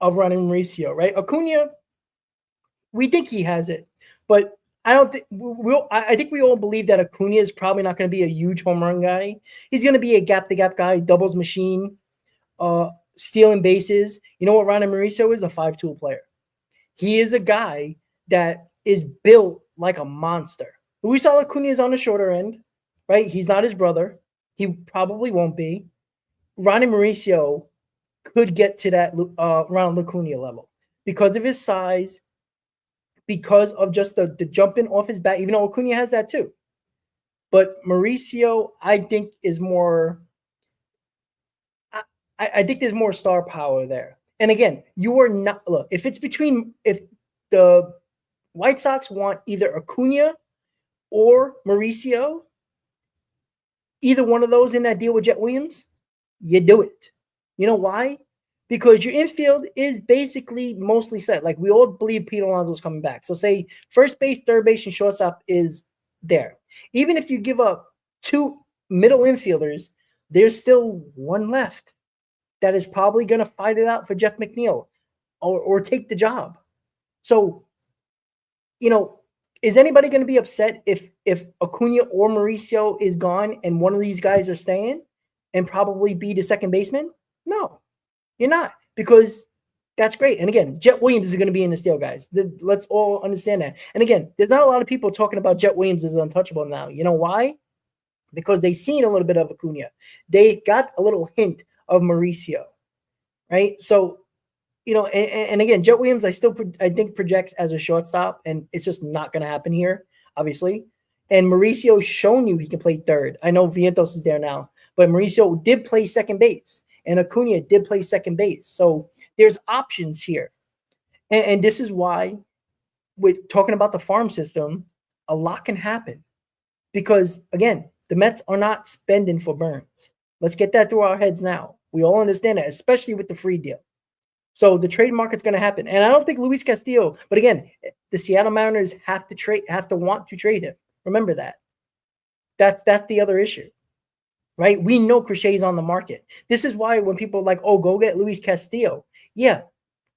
S2: of Ronnie Mauricio, right? Acuna, we think he has it, but I don't think I think we all believe that Acuna is probably not going to be a huge home run guy. He's going to be a gap-to-gap guy, doubles machine, stealing bases. You know what Ronnie Mauricio is? A 5-tool player. He is a guy that is built like a monster. Luis Acuna is on the shorter end, right? He's not his brother. He probably won't be. Ronnie Mauricio could get to that Ronald Acuna level because of his size, because of just the jumping off his back, even though Acuna has that too. But Mauricio, I think, is more – I think there's more star power there. And again, you are not – look, if the White Sox want either Acuna or Mauricio, either one of those in that deal with Jet Williams, you do it. You know why? Because your infield is basically mostly set. Like, we all believe Pete Alonso's coming back. So say first base, third base, and shortstop is there. Even if you give up 2 middle infielders, there's still one left that is probably going to fight it out for Jeff McNeil or take the job. So, is anybody going to be upset if Acuna or Mauricio is gone and one of these guys are staying and probably be the second baseman? No, you're not, because that's great. And again, Jet Williams is going to be in the steal, guys. Let's all understand that. And again, there's not a lot of people talking about Jet Williams as untouchable now. You know why? Because they've seen a little bit of Acuna. They got a little hint of Mauricio, right? So, and again, Jet Williams, I think projects as a shortstop, and it's just not going to happen here, obviously. And Mauricio's shown you he can play third. I know Vientos is there now, but Mauricio did play second base, and Acuna did play second base. So there's options here. And this is why, with talking about the farm system, a lot can happen because, again, the Mets are not spending for Burnes. Let's get that through our heads now. We all understand that, especially with the free deal. So the trade market's going to happen. And I don't think Luis Castillo, but again, the Seattle Mariners have to want to trade him. Remember that. That's the other issue, right? We know Crochet's on the market. This is why when people are like, oh, go get Luis Castillo. Yeah,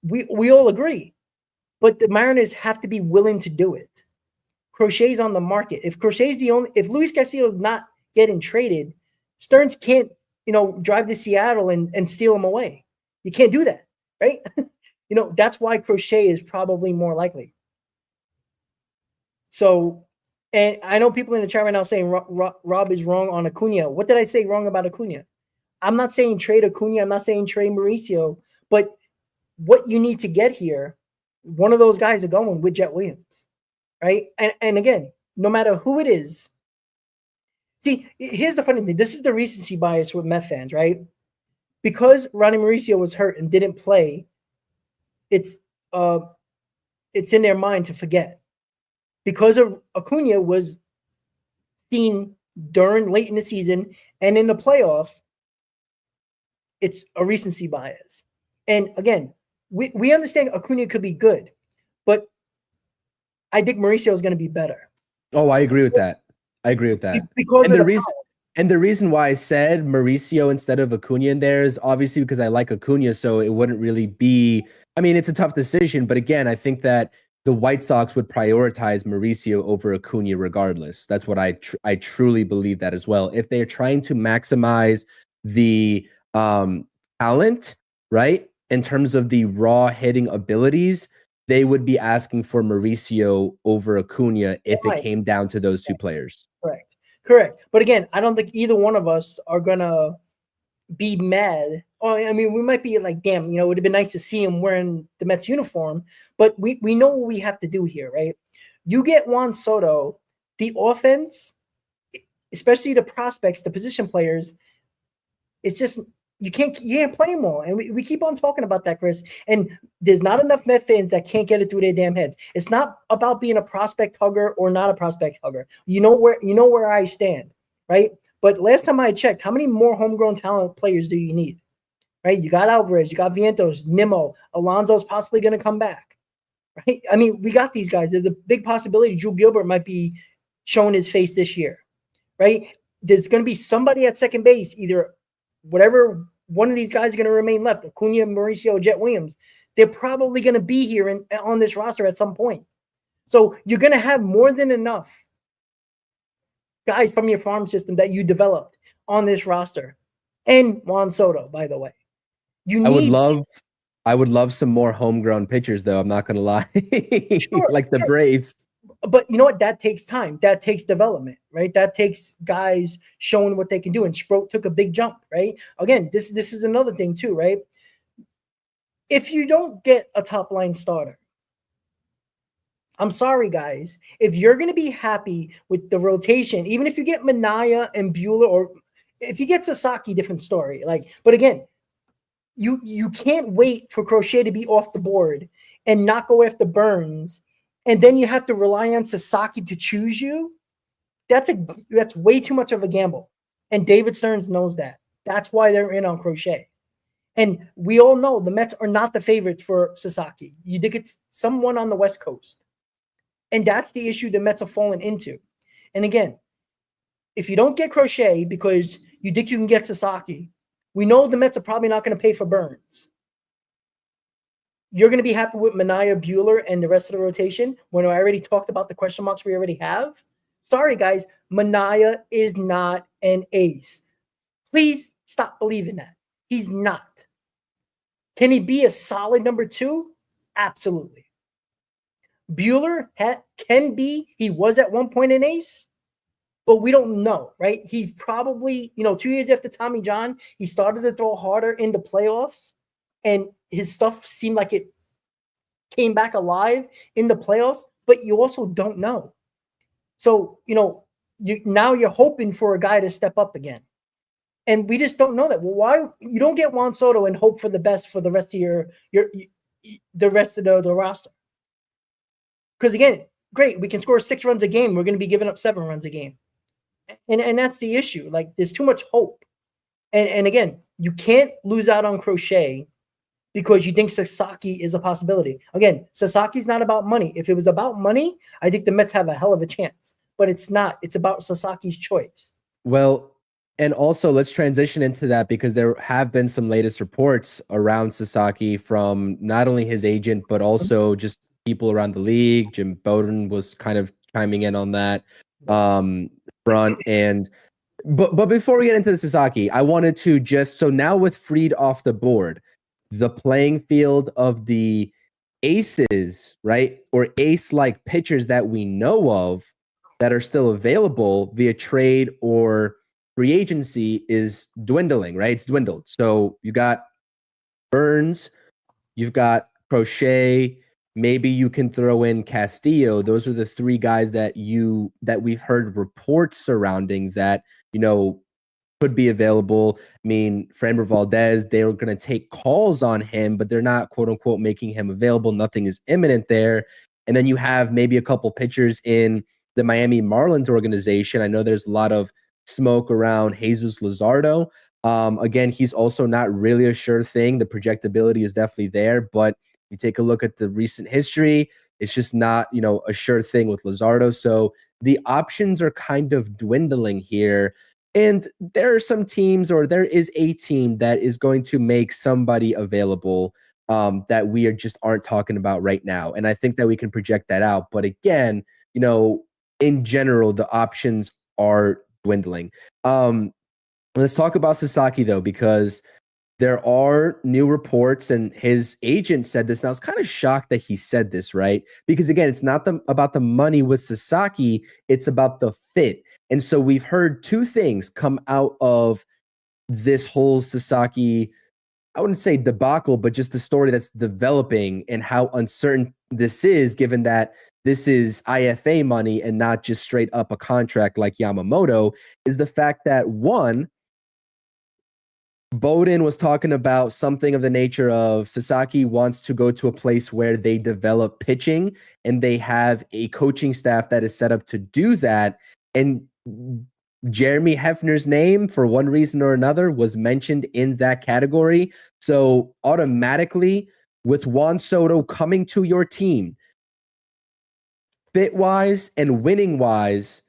S2: we all agree. But the Mariners have to be willing to do it. Crochet's on the market. If Luis Castillo is not getting traded, Stearns can't, drive to Seattle and steal him away. You can't do that, right? That's why Crochet is probably more likely. So, and I know people in the chat right now saying Rob is wrong on Acuna. What did I say wrong about Acuna? I'm not saying trade Acuna. I'm not saying trade Mauricio. But what you need to get here, one of those guys are going with Jet Williams, right? And again, no matter who it is, see, here's the funny thing. This is the recency bias with Met fans, right? Because Ronnie Mauricio was hurt and didn't play, it's in their mind to forget. Because of Acuna was seen late in the season and in the playoffs, it's a recency bias. And again, we understand Acuna could be good, but I think Mauricio is going to be better.
S3: Oh, I agree with that.
S2: Because
S3: and the reason why I said Mauricio instead of Acuna in there is obviously because I like Acuna, so it wouldn't really be. I mean, it's a tough decision, but again, I think that the White Sox would prioritize Mauricio over Acuna regardless. That's what I truly believe that as well. If they're trying to maximize the talent, right, in terms of the raw hitting abilities, they would be asking for Mauricio over Acuna if it came down to those two players.
S2: Correct. But again, I don't think either one of us are going to be mad. Oh, I mean, we might be like, damn, it would have been nice to see him wearing the Mets uniform, but we know what we have to do here, right? You get Juan Soto, the offense, especially the prospects, the position players, it's just you can't play them all. And we keep on talking about that, Chris. And there's not enough Met fans that can't get it through their damn heads. It's not about being a prospect hugger or not a prospect hugger. You know where I stand, right? But last time I checked, how many more homegrown talent players do you need? Right? You got Alvarez, you got Vientos, Nimmo, Alonso's possibly going to come back. Right? I mean, we got these guys. There's a big possibility Drew Gilbert might be showing his face this year. Right? There's going to be somebody at second base, either whatever one of these guys is going to remain left, Acuna, Mauricio, Jet Williams. They're probably going to be here on this roster at some point. So you're going to have more than enough guys from your farm system that you developed on this roster. And Juan Soto, by the way.
S3: I would love some more homegrown pitchers, though. I'm not going to lie. Like the Braves.
S2: But you know what? That takes time. That takes development, right? That takes guys showing what they can do. And Sproat took a big jump, right? Again, this is another thing too, right? If you don't get a top-line starter, I'm sorry, guys. If you're going to be happy with the rotation, even if you get Minaya and Buehler, or if you get Sasaki, different story. But again, you can't wait for Crochet to be off the board and not go after Burnes, and then you have to rely on Sasaki to choose you. That's way too much of a gamble. And David Stearns knows that. That's why they're in on Crochet. And we all know the Mets are not the favorites for Sasaki. You think it's someone on the West Coast. And that's the issue the Mets have fallen into. And again, if you don't get Crochet because you think you can get Sasaki, we know the Mets are probably not going to pay for Burnes. You're going to be happy with Minaya, Buehler, and the rest of the rotation when I already talked about the question marks we already have. Sorry, guys. Minaya is not an ace. Please stop believing that. He's not. Can he be a solid number 2? Absolutely. Buehler can be. He was at one point an ace, but we don't know, right? He's probably, 2 years after Tommy John, he started to throw harder in the playoffs, and his stuff seemed like it came back alive in the playoffs, but you also don't know. So, now you're hoping for a guy to step up again. And we just don't know that. Well, why you don't get Juan Soto and hope for the best for the rest of the rest of the roster? Because again, great. We can score 6 runs a game. We're going to be giving up 7 runs a game. And that's the issue. Like, there's too much hope. And again, you can't lose out on Crochet because you think Sasaki is a possibility. Again, Sasaki's not about money. If it was about money, I think the Mets have a hell of a chance. But it's not. It's about Sasaki's choice.
S3: Well, and also let's transition into that because there have been some latest reports around Sasaki from not only his agent, but also just people around the league. Jim Bowden was kind of chiming in on that front. And but before we get into the Sasaki, I wanted to just, so now with Fried off the board, the playing field of the aces, right? Or ace-like pitchers that we know of that are still available via trade or free agency is dwindling, right? It's dwindled. So you got Burnes, you've got Crochet, maybe you can throw in Castillo. Those are the 3 guys that we've heard reports surrounding that, could be available. I mean, Framber Valdez, they were going to take calls on him, but they're not, quote unquote, making him available. Nothing is imminent there. And then you have maybe a couple pitchers in the Miami Marlins organization. I know there's a lot of smoke around Jesus Luzardo. Again, he's also not really a sure thing. The projectability is definitely there, but you take a look at the recent history, it's just not, a sure thing with Luzardo. So the options are kind of dwindling here. And there are some teams, or there is a team that is going to make somebody available that we aren't talking about right now. And I think that we can project that out. But again, in general, the options are dwindling. Let's talk about Sasaki, though, because there are new reports, and his agent said this. And I was kind of shocked that he said this, right? Because again, it's not about the money with Sasaki, it's about the fit. And so we've heard 2 things come out of this whole Sasaki, I wouldn't say debacle, but just the story that's developing and how uncertain this is, given that this is IFA money and not just straight up a contract like Yamamoto, is the fact that, one, Bowden was talking about something of the nature of Sasaki wants to go to a place where they develop pitching and they have a coaching staff that is set up to do that. And Jeremy Hefner's name, for one reason or another, was mentioned in that category. So automatically, with Juan Soto coming to your team, fit-wise and winning-wise,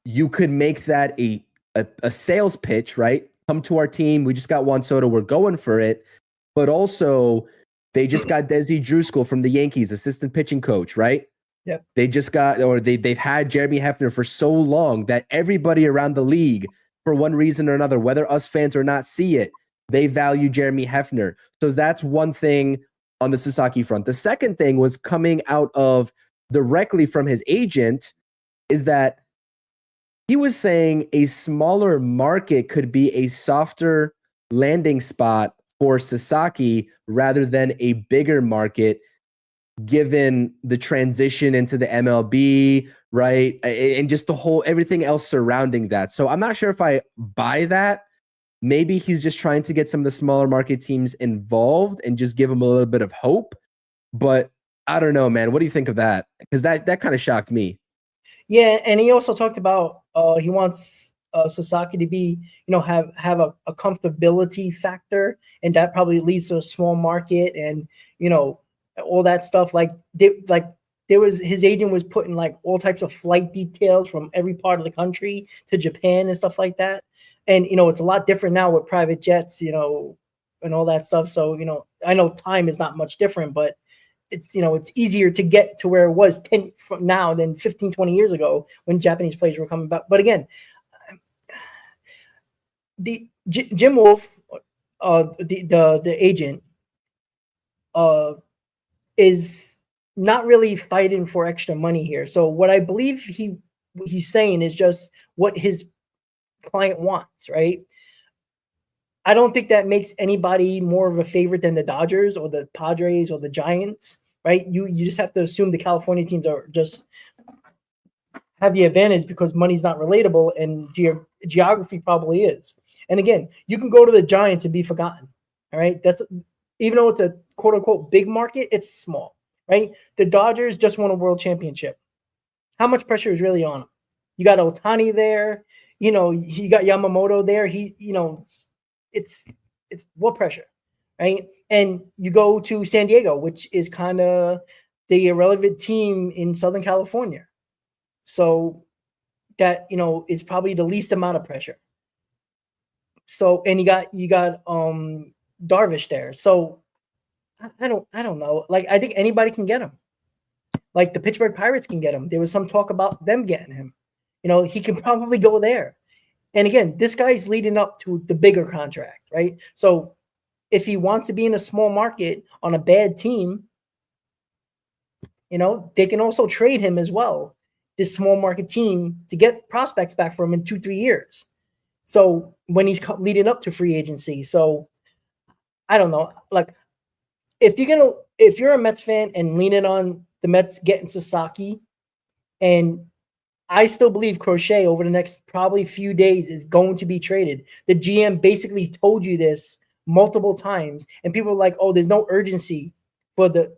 S3: you could make that a sales pitch, right? Come to our team. We just got Juan Soto. We're going for it. But also, they just got Desi Druskull from the Yankees, assistant pitching coach, right?
S2: Yep.
S3: They just got, or they've had Jeremy Hefner for so long that everybody around the league, for one reason or another, whether us fans or not see it, they value Jeremy Hefner. So that's one thing on the Sasaki front. The second thing was coming out of directly from his agent is that he was saying a smaller market could be a softer landing spot for Sasaki rather than a bigger market, given the transition into the MLB, right? And just the whole, everything else surrounding that. So I'm not sure if I buy that. Maybe he's just trying to get some of the smaller market teams involved and just give them a little bit of hope. But I don't know, man. What do you think of that? Because that kind of shocked me.
S2: Yeah, and he also talked about he wants Sasaki to be, have a comfortability factor, and that probably leads to a small market and all that stuff. There was, his agent was putting like all types of flight details from every part of the country to Japan and stuff like that. And it's a lot different now with private jets, and all that stuff. So I know time is not much different, but it's easier to get to where it was 10 from now than 15, 20 years ago when Japanese players were coming back. But again, the Jim Wolf, the agent, is not really fighting for extra money here. So what I believe he's saying is just what his client wants, right? I don't think that makes anybody more of a favorite than the Dodgers or the Padres or the Giants, right? You just have to assume the California teams are just have the advantage because money's not relatable and geography probably is. And again, you can go to the Giants and be forgotten, all right? That's, even though it's a quote unquote big market, it's small, right? The Dodgers just won a world championship. how much pressure is really on him? You got Ohtani there, you got Yamamoto there. It's what pressure, right? And you go to San Diego, which is kind of the irrelevant team in Southern California. So that, is probably the least amount of pressure. So, and you got Darvish there. So I don't know. Like, I think anybody can get him. Like the Pittsburgh Pirates can get him. There was some talk about them getting him. He can probably go there. And again, this guy's leading up to the bigger contract, right? So if he wants to be in a small market on a bad team, they can also trade him as well, this small market team, to get prospects back for him in 2-3 years. So when he's leading up to free agency. So I don't know. Like, if you're a Mets fan and leaning on the Mets getting Sasaki, and I still believe Crochet over the next probably few days is going to be traded. The GM basically told you this multiple times, and people are like, "Oh, there's no urgency for the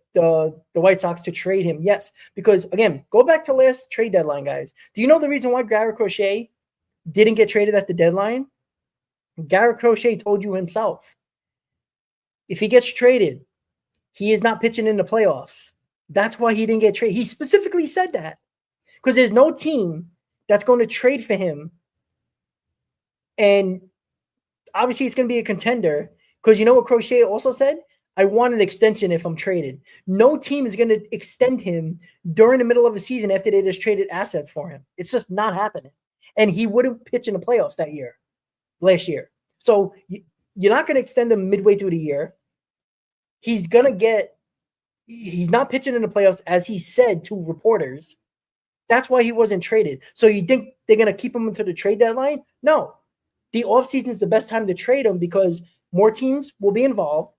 S2: White Sox to trade him." Yes, because again, go back to last trade deadline, guys. Do you know the reason why Garrett Crochet didn't get traded at the deadline? Garrett Crochet told you himself, if he gets traded, he is not pitching in the playoffs. That's why he didn't get traded. He specifically said that. Because there's no team that's going to trade for him. And obviously it's going to be a contender. Because you know what Crochet also said? I want an extension if I'm traded. No team is going to extend him during the middle of a season after they just traded assets for him. It's just not happening. And he wouldn't pitch in the playoffs last year. So you're not going to extend him midway through the year. He's not pitching in the playoffs, as he said to reporters. That's why he wasn't traded. So you think they're going to keep him until the trade deadline? No. The offseason is the best time to trade him because more teams will be involved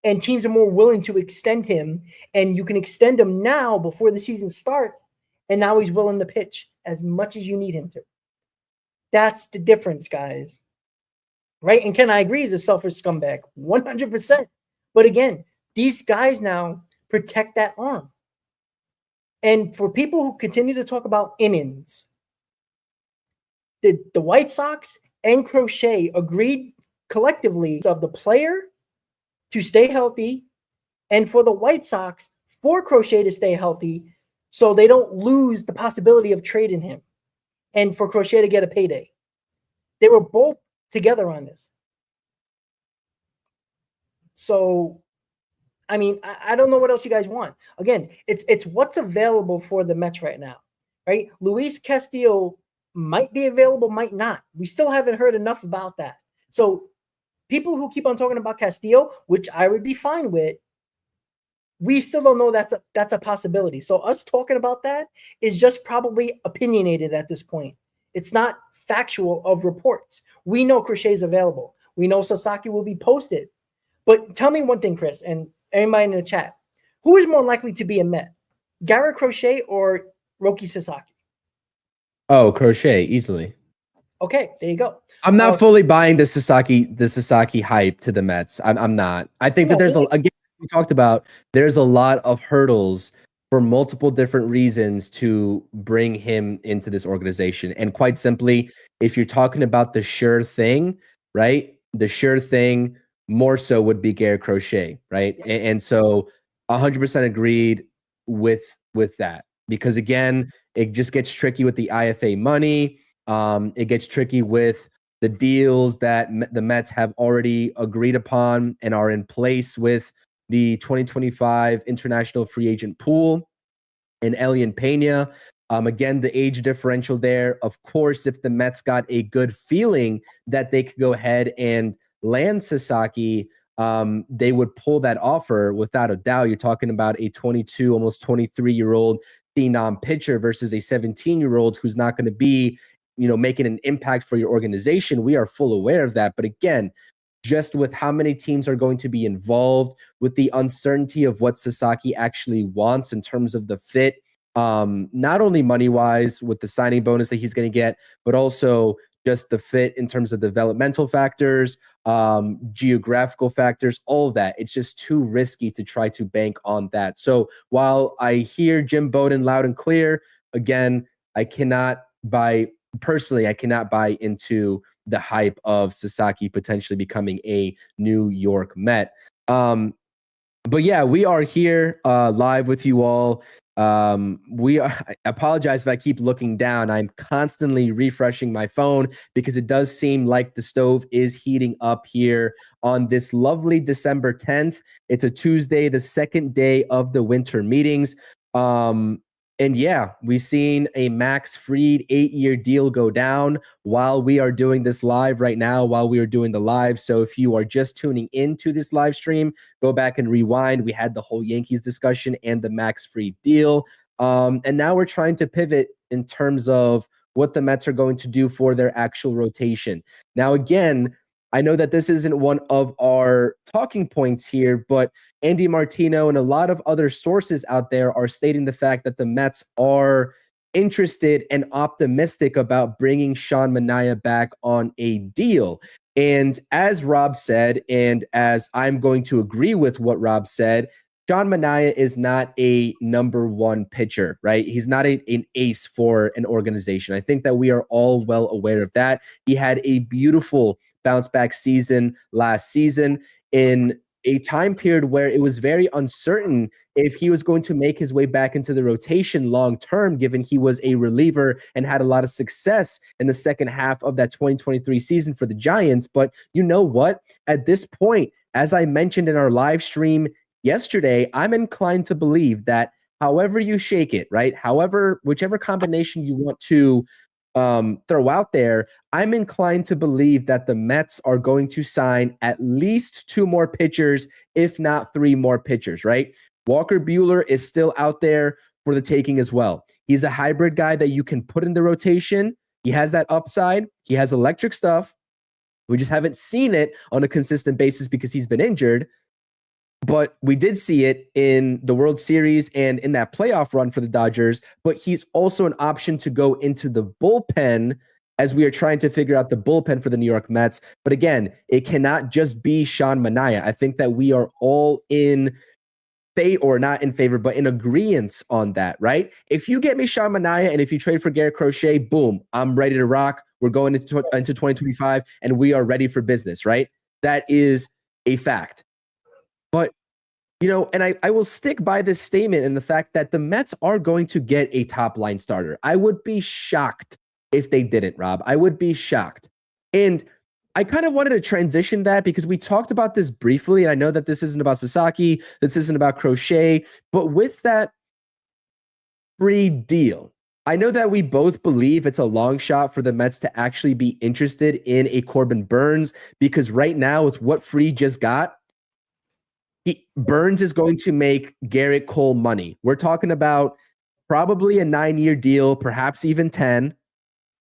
S2: and teams are more willing to extend him. And you can extend him now before the season starts. And now he's willing to pitch as much as you need him to. That's the difference, guys. Right? And Ken, I agree, he's a selfish scumbag. 100%. But again, these guys now protect that arm. And for people who continue to talk about innings, the White Sox and Crochet agreed collectively of the player to stay healthy and for the White Sox for Crochet to stay healthy so they don't lose the possibility of trading him and for Crochet to get a payday. They were both together on this. So I mean, I don't know what else you guys want. Again, it's what's available for the Mets right now, right? Luis Castillo might be available, might not. We still haven't heard enough about that. So people who keep on talking about Castillo, which I would be fine with, we still don't know that's a possibility. So us talking about that is just probably opinionated at this point. It's not factual of reports. We know Crochet is available. We know Sasaki will be posted. But tell me one thing, Chris, and everybody in the chat, who is more likely to be a Met? Garrett Crochet or Roki Sasaki?
S3: Oh, Crochet, easily.
S2: Okay, there you go.
S3: I'm not fully buying the Sasaki hype to the Mets. I'm not. I think that there's again, we talked about, there's a lot of hurdles for multiple different reasons to bring him into this organization. And quite simply, if you're talking about the sure thing, right? The sure thing more so would be Garrett Crochet, right? Yeah. And so 100% agreed with that, because again, it just gets tricky with the IFA money. It gets tricky with the deals that the Mets have already agreed upon and are in place with the 2025 international free agent pool and Elian Pena. Again, the age differential there. Of course, if the Mets got a good feeling that they could go ahead and land Sasaki, they would pull that offer without a doubt. You're talking about a 22, almost 23-year-old phenom pitcher versus a 17-year-old who's not going to be, making an impact for your organization. We are full aware of that. But again, just with how many teams are going to be involved, with the uncertainty of what Sasaki actually wants in terms of the fit, not only money-wise with the signing bonus that he's going to get, but also just the fit in terms of developmental factors, geographical factors, all of that. It's just too risky to try to bank on that. So while I hear Jim Bowden loud and clear, again, I cannot buy into the hype of Sasaki potentially becoming a New York Met. But yeah, we are here live with you all. I apologize if I keep looking down. I'm constantly refreshing my phone because it does seem like the stove is heating up here on this lovely December 10th. It's a Tuesday, the second day of the winter meetings. And yeah, we've seen a Max Fried 8-year deal go down while we are doing this live right now, while we are doing the live. So if you are just tuning into this live stream, go back and rewind. We had the whole Yankees discussion and the Max Fried deal. And now we're trying to pivot in terms of what the Mets are going to do for their actual rotation. Now, again, I know that this isn't one of our talking points here, but Andy Martino and a lot of other sources out there are stating the fact that the Mets are interested and optimistic about bringing Sean Manaea back on a deal. And as Rob said, and as I'm going to agree with what Rob said, Sean Manaea is not a number one pitcher, right? He's not an ace for an organization. I think that we are all well aware of that. He had a beautiful bounce back season last season in a time period where it was very uncertain if he was going to make his way back into the rotation long term, given he was a reliever and had a lot of success in the second half of that 2023 season for the Giants. But you know what? At this point, as I mentioned in our live stream yesterday, I'm inclined to believe that however you shake it, right? Whichever combination you want to throw out there, I'm inclined to believe that the Mets are going to sign at least 2 more pitchers, if not 3 more pitchers, right? Walker Buehler is still out there for the taking as well. He's a hybrid guy that you can put in the rotation. He has that upside. He has electric stuff. We just haven't seen it on a consistent basis because he's been injured. But we did see it in the World Series and in that playoff run for the Dodgers. But he's also an option to go into the bullpen as we are trying to figure out the bullpen for the New York Mets. But again, it cannot just be Sean Manaea. I think that we are all in or not in favor, but in agreement on that, right? If you get me Sean Manaea and if you trade for Garrett Crochet, boom, I'm ready to rock. We're going into 2025 and we are ready for business, right? That is a fact. But, and I will stick by this statement and the fact that the Mets are going to get a top line starter. I would be shocked if they didn't, Rob. I would be shocked. And I kind of wanted to transition that because we talked about this briefly. And I know that this isn't about Sasaki, this isn't about Crochet, but with that free deal, I know that we both believe it's a long shot for the Mets to actually be interested in a Corbin Burnes because right now with what Free just got, Burnes is going to make Garrett Cole money. We're talking about probably a 9-year deal, perhaps even 10.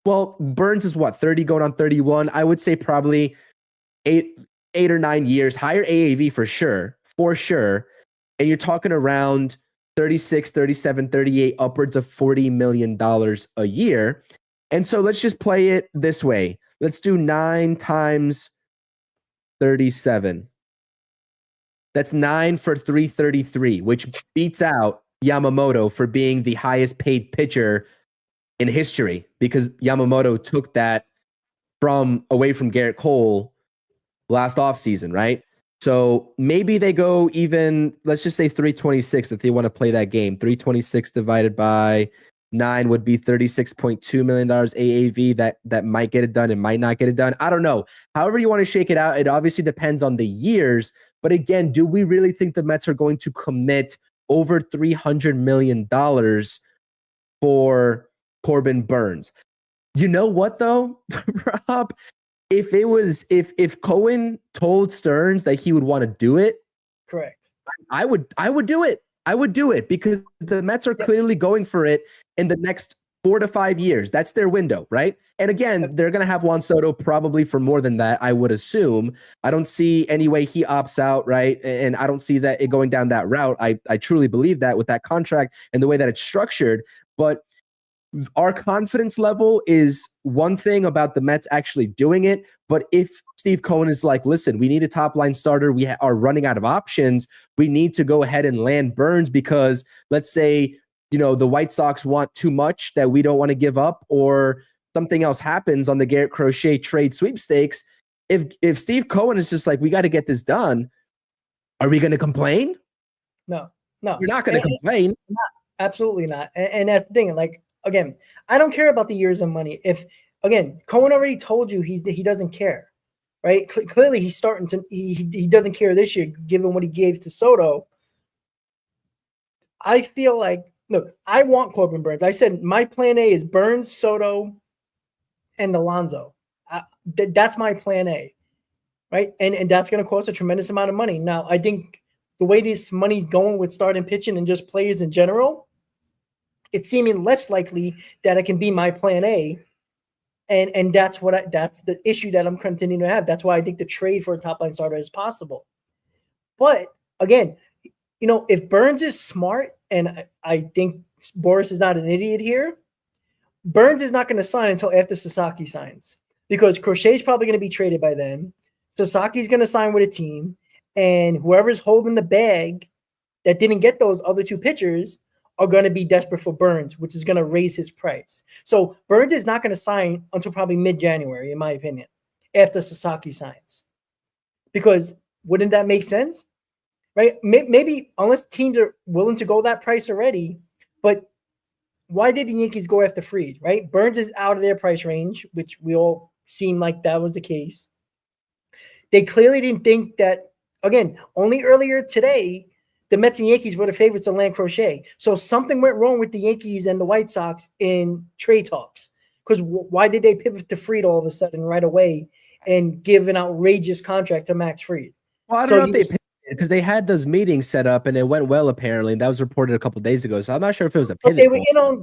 S3: Well, Burnes is what, 30 going on 31? I would say probably 8 or 9 years, higher AAV for sure. And you're talking around 36, 37, 38, upwards of $40 million a year. And so let's just play it this way. Let's do 9 times 37. That's 9 for 333, which beats out Yamamoto for being the highest paid pitcher in history because Yamamoto took that away from Garrett Cole last offseason, right? So maybe they go even, let's just say 326 if they want to play that game. 326 divided by 9 would be $36.2 million AAV. That might get it done. It might not get it done. I don't know. However you want to shake it out, it obviously depends on the years. But again, do we really think the Mets are going to commit over $300 million for Corbin Burnes? You know what though, Rob? If Cohen told Stearns that he would want to do it,
S2: correct.
S3: I would do it. I would do it because the Mets are clearly going for it in the next 4 to 5 years. That's their window, right? And again, they're going to have Juan Soto probably for more than that, I would assume. I don't see any way he opts out, right? And I don't see that it going down that route. I truly believe that with that contract and the way that it's structured. But our confidence level is one thing about the Mets actually doing it. But if Steve Cohen is like, listen, we need a top line starter. We are running out of options. We need to go ahead and land Burnes because let's say the White Sox want too much that we don't want to give up, or something else happens on the Garrett Crochet trade sweepstakes. If Steve Cohen is just like, we got to get this done, are we going to complain?
S2: No.
S3: We're not going to complain.
S2: Absolutely not. And that's the thing. Like, again, I don't care about the years and money. If, again, Cohen already told you he doesn't care, right? Clearly he's starting to, he doesn't care this year, given what he gave to Soto. I feel like, look, I want Corbin Burnes. I said my plan A is Burnes, Soto, and Alonso. That's my plan A, right? And that's going to cost a tremendous amount of money. Now, I think the way this money's going with starting pitching and just players in general, it's seeming less likely that it can be my plan A. And that's that's the issue that I'm continuing to have. That's why I think the trade for a top line starter is possible. But again, if Burnes is smart, and I think Boris is not an idiot here, Burnes is not going to sign until after Sasaki signs, because Crochet is probably going to be traded by then. Sasaki's going to sign with a team, and whoever's holding the bag that didn't get those other two pitchers are going to be desperate for Burnes, which is going to raise his price. So Burnes is not going to sign until probably mid-January, in my opinion, after Sasaki signs. Because wouldn't that make sense? Right? Maybe unless teams are willing to go that price already, but why did the Yankees go after Fried, right? Burnes is out of their price range, which we all seemed like that was the case. They clearly didn't think that, again, only earlier today, the Mets and Yankees were the favorites to land Crochet. So something went wrong with the Yankees and the White Sox in trade talks. Because why did they pivot to Fried all of a sudden right away and give an outrageous contract to Max Fried?
S3: Well, I don't know if they pivoted, because they had those meetings set up and it went well, apparently. And that was reported a couple of days ago. So I'm not sure if it was a pivot.
S2: But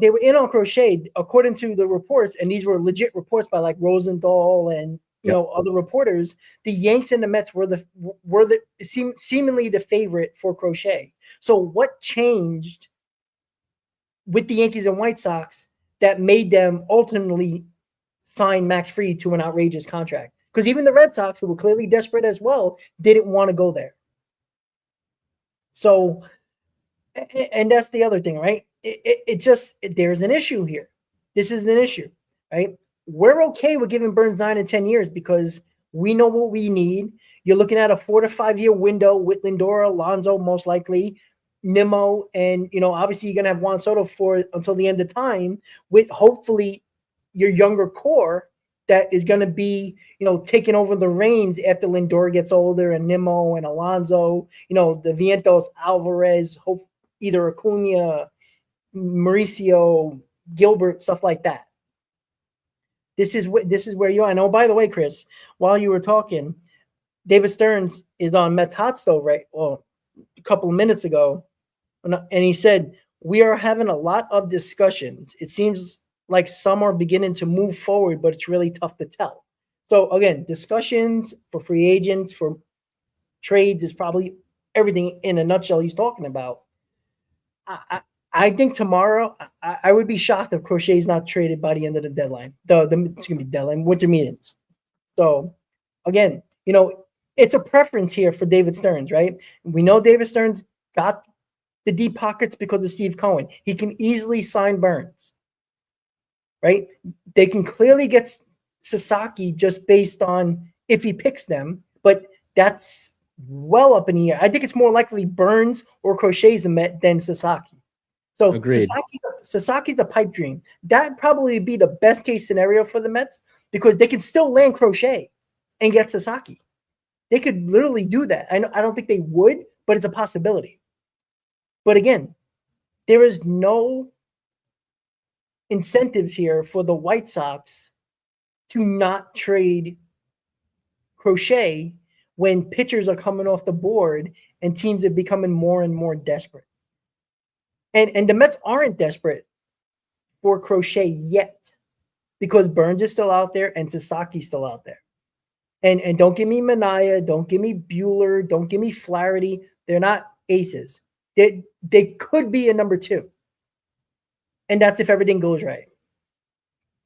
S2: they were in on Crochet, according to the reports, and these were legit reports by like Rosenthal and other reporters. The Yanks and the Mets were seemingly the favorite for Crochet. So what changed with the Yankees and White Sox that made them ultimately sign Max Fried to an outrageous contract? Because even the Red Sox, who were clearly desperate as well, didn't want to go there. So, and that's the other thing, right? There's an issue here. This is an issue, right? We're okay with giving Burnes 9 and 10 years because we know what we need. You're looking at a 4 to 5 year window with Lindor, Alonso, most likely, Nimmo, and obviously you're gonna have Juan Soto until the end of time, with hopefully your younger core that is gonna be taking over the reins after Lindor gets older, and Nimmo and Alonso, the Vientos, Alvarez, either Acuna, Mauricio, Gilbert, stuff like that. This is where you are. And by the way, Chris, while you were talking, David Stearns is on Mets Hot Stove a couple of minutes ago, and he said, we are having a lot of discussions. It seems like some are beginning to move forward, but it's really tough to tell. So again, discussions for free agents, for trades, is probably everything in a nutshell he's talking about. I think tomorrow, I would be shocked if Crochet is not traded by the end of the deadline. It's going to be deadline, winter meetings. So, again, it's a preference here for David Stearns, right? We know David Stearns got the deep pockets because of Steve Cohen. He can easily sign Burnes, right? They can clearly get Sasaki just based on if he picks them, but that's well up in the air. I think it's more likely Burnes or Crochet's a Met than Sasaki. So Sasaki's a pipe dream. That'd probably be the best case scenario for the Mets, because they can still land Crochet and get Sasaki. They could literally do that. I don't think they would, but it's a possibility. But again, there is no incentives here for the White Sox to not trade Crochet when pitchers are coming off the board and teams are becoming more and more desperate. And the Mets aren't desperate for Crochet yet, because Burnes is still out there and Sasaki's still out there. And don't give me Minaya, don't give me Bueller, don't give me Flaherty. They're not aces. They could be a number 2. And that's if everything goes right.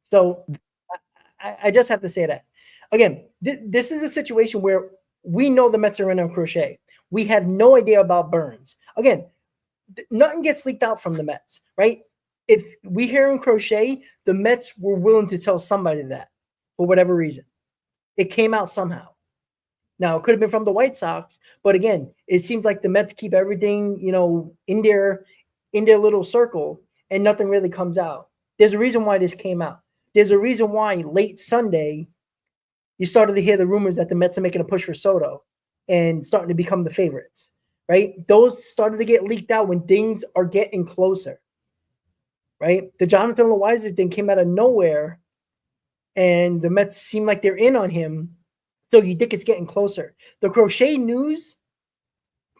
S2: So I just have to say that. Again, this is a situation where we know the Mets are in on Crochet. We have no idea about Burnes. Again, nothing gets leaked out from the Mets, right? If we hear in Crochet, the Mets were willing to tell somebody that for whatever reason. It came out somehow. Now, it could have been from the White Sox, but again, it seems like the Mets keep everything, in their little circle, and nothing really comes out. There's a reason why this came out. There's a reason why late Sunday, you started to hear the rumors that the Mets are making a push for Soto and starting to become the favorites, right? Those started to get leaked out when things are getting closer, right? The Jonathan Loaiza thing came out of nowhere, and the Mets seem like they're in on him. So you think it's getting closer. The Crochet news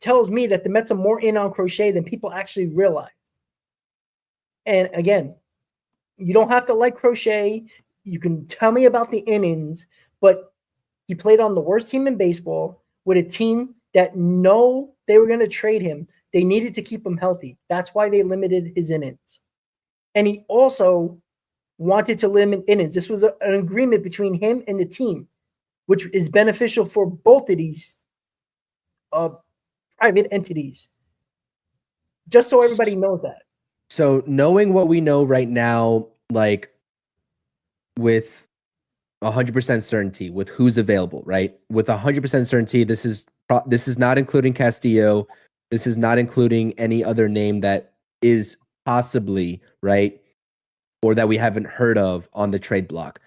S2: tells me that the Mets are more in on Crochet than people actually realize. And again, you don't have to like Crochet. You can tell me about the innings, but he played on the worst team in baseball with a team that know they were going to trade him. They needed to keep him healthy. That's why they limited his innings. And he also wanted to limit innings. This was an agreement between him and the team, which is beneficial for both of these private entities. Just so everybody knows that.
S3: So knowing what we know right now, like with 100% certainty, with who's available, right? With 100% certainty, this is not including Castillo. This is not including any other name that is possibly, right, or that we haven't heard of on the trade block.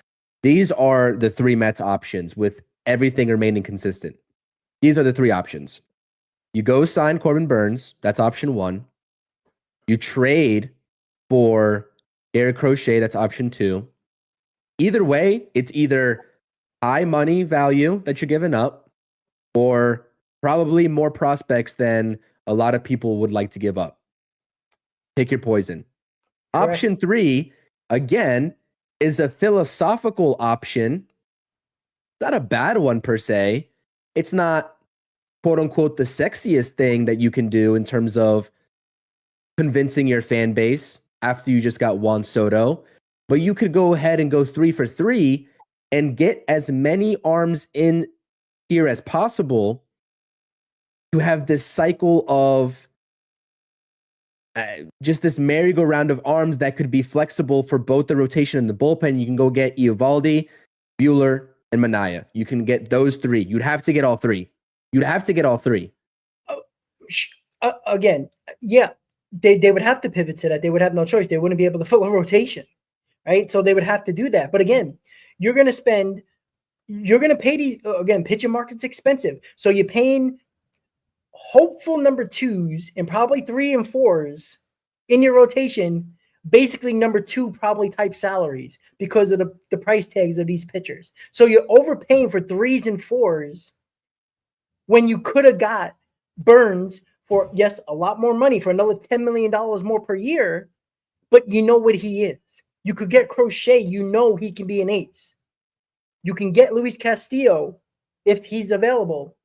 S3: These are the three Mets options with everything remaining consistent. These are the three options. You go sign Corbin Burnes. That's option one. You trade for Garrett Crochet. That's option two. Either way, it's either high money value that you're giving up or probably more prospects than a lot of people would like to give up. Pick your poison. Correct. Option three, again, is a philosophical option. Not a bad one per se. It's not, quote unquote, the sexiest thing that you can do in terms of convincing your fan base after you just got Juan Soto. But you could go ahead and go 3 for 3 and get as many arms in here as possible to have this cycle of just this merry-go-round of arms that could be flexible for both the rotation and the bullpen. You can go get Eovaldi, Buehler, and Manaea. You can get those three. You'd have to get all three.
S2: Again, yeah, they would have to pivot to that. They would have no choice. They wouldn't be able to fill a rotation, right? So they would have to do that. But again, you're going to pay these, again, pitching market's expensive. So you're paying hopeful number twos and probably 3 and 4s in your rotation, basically number 2 probably type salaries because of the price tags of these pitchers. So you're overpaying for 3s and 4s when you could have got Burnes for, yes, a lot more money, for another $10 million more per year, but you know what he is. You could get Crochet, you know he can be an ace. You can get Luis Castillo if he's available,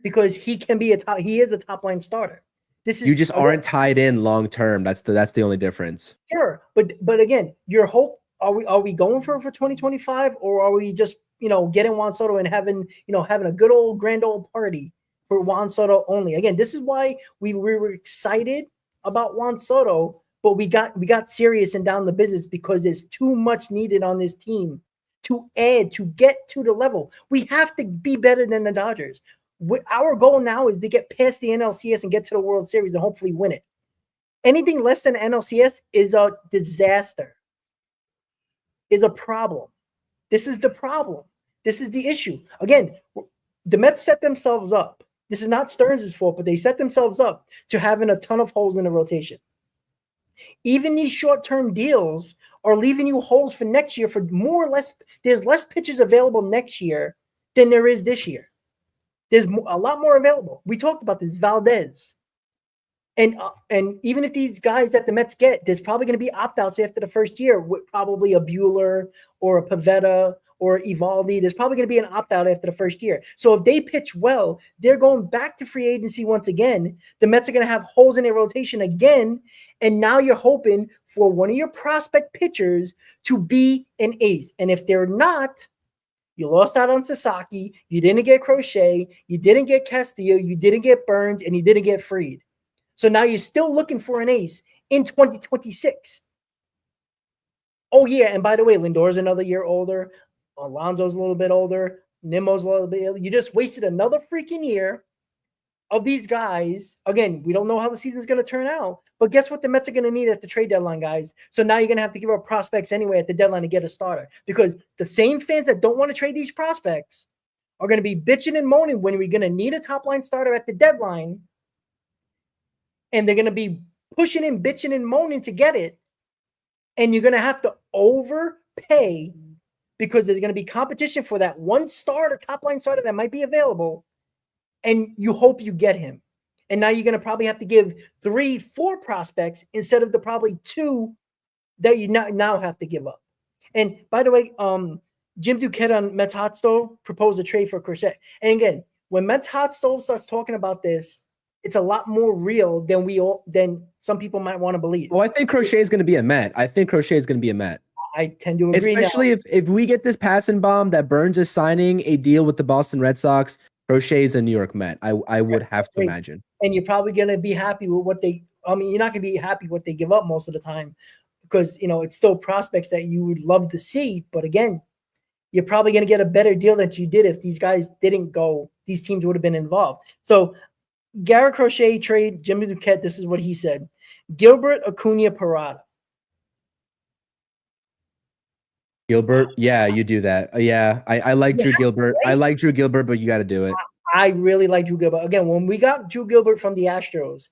S2: because he is a top line starter.
S3: You just aren't tied in long term. That's the only difference.
S2: Sure, but again, your hope, are we going for 2025, or are we just getting Juan Soto and having a good old grand old party for Juan Soto only? Again, this is why we were excited about Juan Soto, but we got serious and down the business because there's too much needed on this team to add to get to the level. We have to be better than the Dodgers. Our goal now is to get past the NLCS and get to the World Series and hopefully win it. Anything less than NLCS is a disaster, is a problem. This is the problem. This is the issue. Again, the Mets set themselves up. This is not Stearns' fault, but they set themselves up to having a ton of holes in the rotation. Even these short-term deals are leaving you holes for next year for more or less. There's less pitchers available next year than there is this year. There's a lot more available. We talked about this, Valdez. And even if these guys that the Mets get, there's probably going to be opt-outs after the first year with probably a Buehler or a Pivetta or Eovaldi. There's probably going to be an opt-out after the first year. So if they pitch well, they're going back to free agency once again. The Mets are going to have holes in their rotation again. And now you're hoping for one of your prospect pitchers to be an ace. And if they're not, you lost out on Sasaki, you didn't get Crochet, you didn't get Castillo, you didn't get Burnes, and you didn't get Fried. So now you're still looking for an ace in 2026. Oh, yeah. And by the way, Lindor's another year older. Alonso's a little bit older. Nimmo's a little bit older. You just wasted another freaking year of these guys. Again, we don't know how the season's going to turn out. But guess what the Mets are going to need at the trade deadline, guys? So now you're going to have to give up prospects anyway at the deadline to get a starter. Because the same fans that don't want to trade these prospects are going to be bitching and moaning when we're going to need a top-line starter at the deadline. And they're going to be pushing and bitching and moaning to get it. And you're going to have to overpay because there's going to be competition for that one starter, top-line starter that might be available. And you hope you get him. And now you're going to probably have to give 3-4 prospects instead of the probably 2 that you now have to give up. And by the way, Jim Duquette on Mets Hot Stove proposed a trade for Crochet. And again, when Mets Hot Stove starts talking about this, it's a lot more real than some people might want to believe.
S3: Well, I think Crochet is going to be a Met. I tend to agree. Especially if we get this passing bomb that Burnes is signing a deal with the Boston Red Sox, Crochet is a New York Met. I would have to imagine.
S2: And you're probably going to be happy with what you're not going to be happy what they give up most of the time because, it's still prospects that you would love to see. But again, you're probably going to get a better deal than you did if these guys didn't go. These teams would have been involved. So Garrett Crochet trade, Jimmy Duquette, this is what he said. Gilbert, Acuna, Parada.
S3: Gilbert, yeah, you do that. Yeah, I like Drew Gilbert. Right? I like Drew Gilbert, but you got to do it.
S2: I really like Drew Gilbert. Again, when we got Drew Gilbert from the Astros,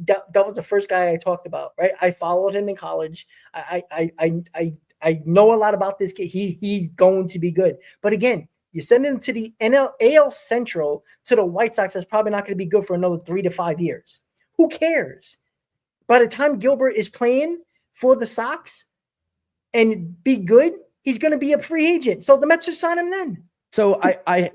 S2: that was the first guy I talked about, right? I followed him in college. I know a lot about this kid. He's going to be good. But again, you send him to the AL Central to the White Sox. That's probably not going to be good for another 3 to 5 years. Who cares? By the time Gilbert is playing for the Sox and be good, he's going to be a free agent. So the Mets should sign him then.
S3: So I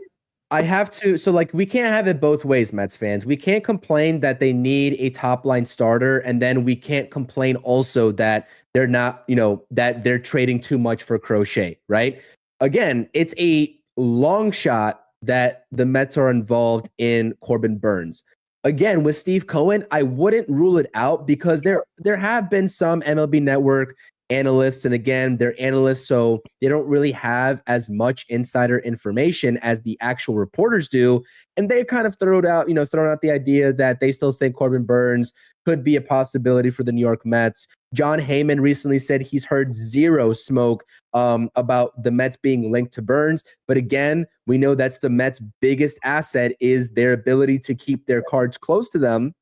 S3: have to. So we can't have it both ways, Mets fans. We can't complain that they need a top line starter, and then we can't complain also that they're not, that they're trading too much for Crochet, right? Again, it's a long shot that the Mets are involved in Corbin Burnes. Again, with Steve Cohen, I wouldn't rule it out because there have been some MLB Network analysts, and again, they're analysts, so they don't really have as much insider information as the actual reporters do, and they kind of thrown out the idea that they still think Corbin Burnes could be a possibility for the New York Mets. John Heyman recently said he's heard zero smoke about the Mets being linked to Burnes, but again, we know that's the Mets' biggest asset is their ability to keep their cards close to them.